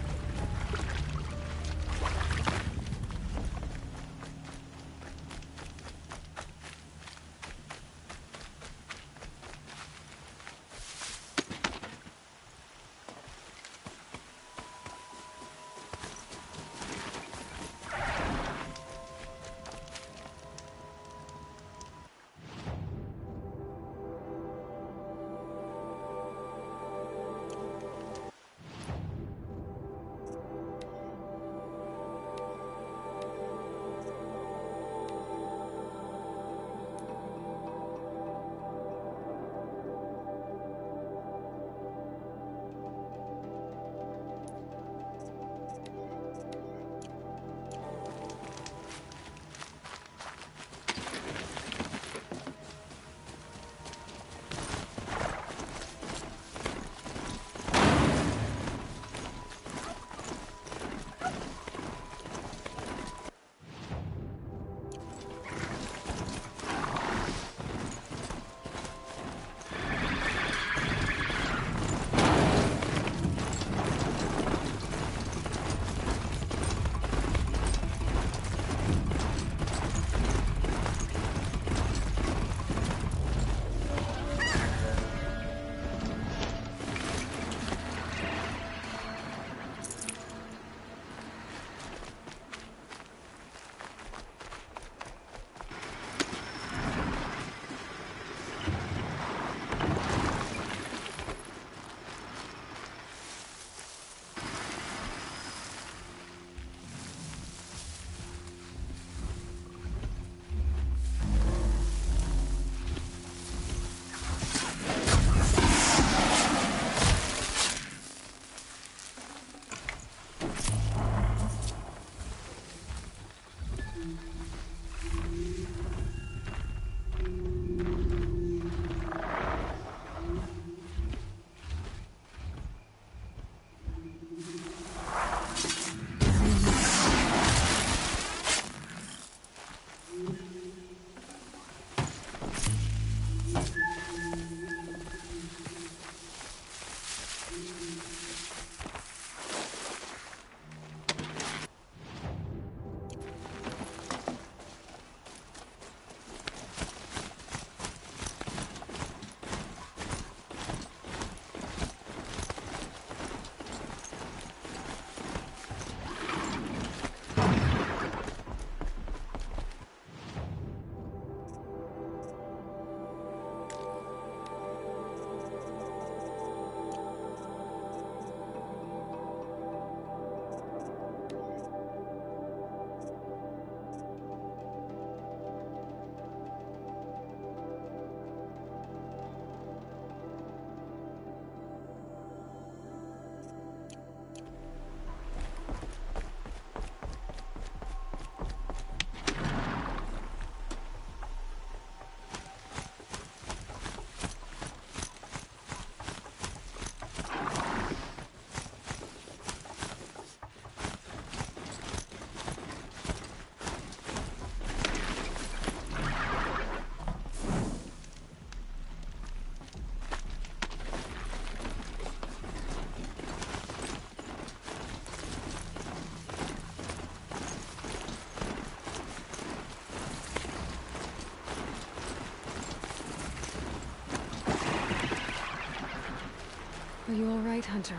Are you all right, Hunter?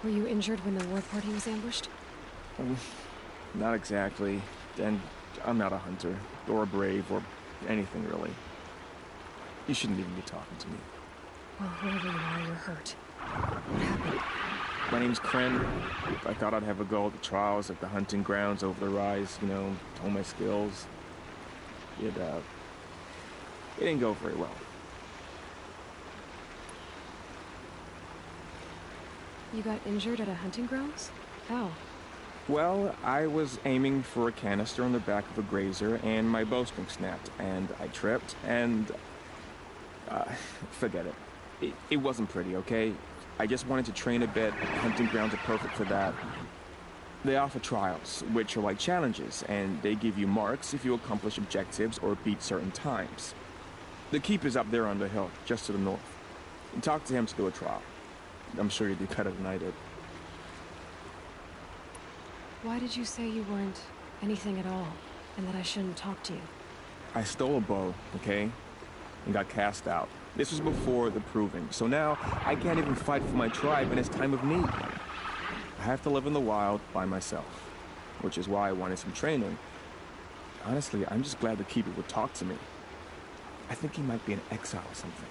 Were you injured when the war party was ambushed? Not exactly. And I'm not a hunter, or a brave, or anything really. You shouldn't even be talking to me. Well, wherever you are, you're hurt. What happened? My name's Kren. I thought I'd have a go at the trials at the hunting grounds over the rise, you know, hone my skills. It didn't go very well. You got injured at a hunting grounds? How? Well, I was aiming for a canister on the back of a grazer, and my bowstring snapped, and I tripped, and... forget it. It wasn't pretty, okay? I just wanted to train a bit. Hunting grounds are perfect for that. They offer trials, which are like challenges, and they give you marks if you accomplish objectives or beat certain times. The keeper's up there on the hill, just to the north. And talk to him to do a trial. I'm sure you'd do better than I did. Why did you say you weren't anything at all, and that I shouldn't talk to you? I stole a bow, okay? And got cast out. This was before the proving, so now I can't even fight for my tribe in its time of need. I have to live in the wild by myself, which is why I wanted some training. Honestly, I'm just glad the keeper would talk to me. I think he might be in exile or something.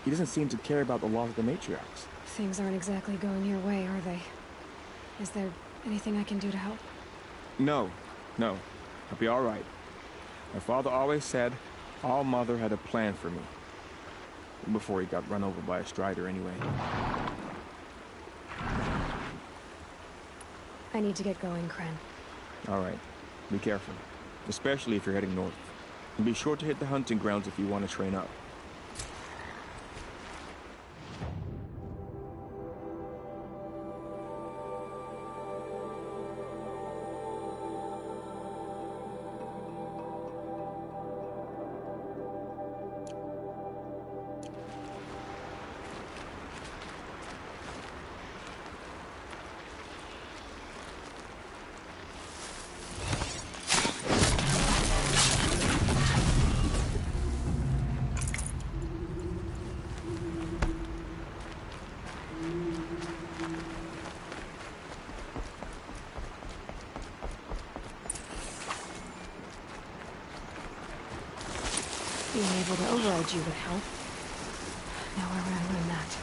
He doesn't seem to care about the laws of the matriarchs. Things aren't exactly going your way, are they? Is there anything I can do to help? No. I'll be all right. My father always said All Mother had a plan for me. Before he got run over by a strider, anyway. I need to get going, Kren. All right. Be careful. Especially if you're heading north. And be sure to hit the hunting grounds if you want to train up. Being able to override you would help. Now where would I learn that?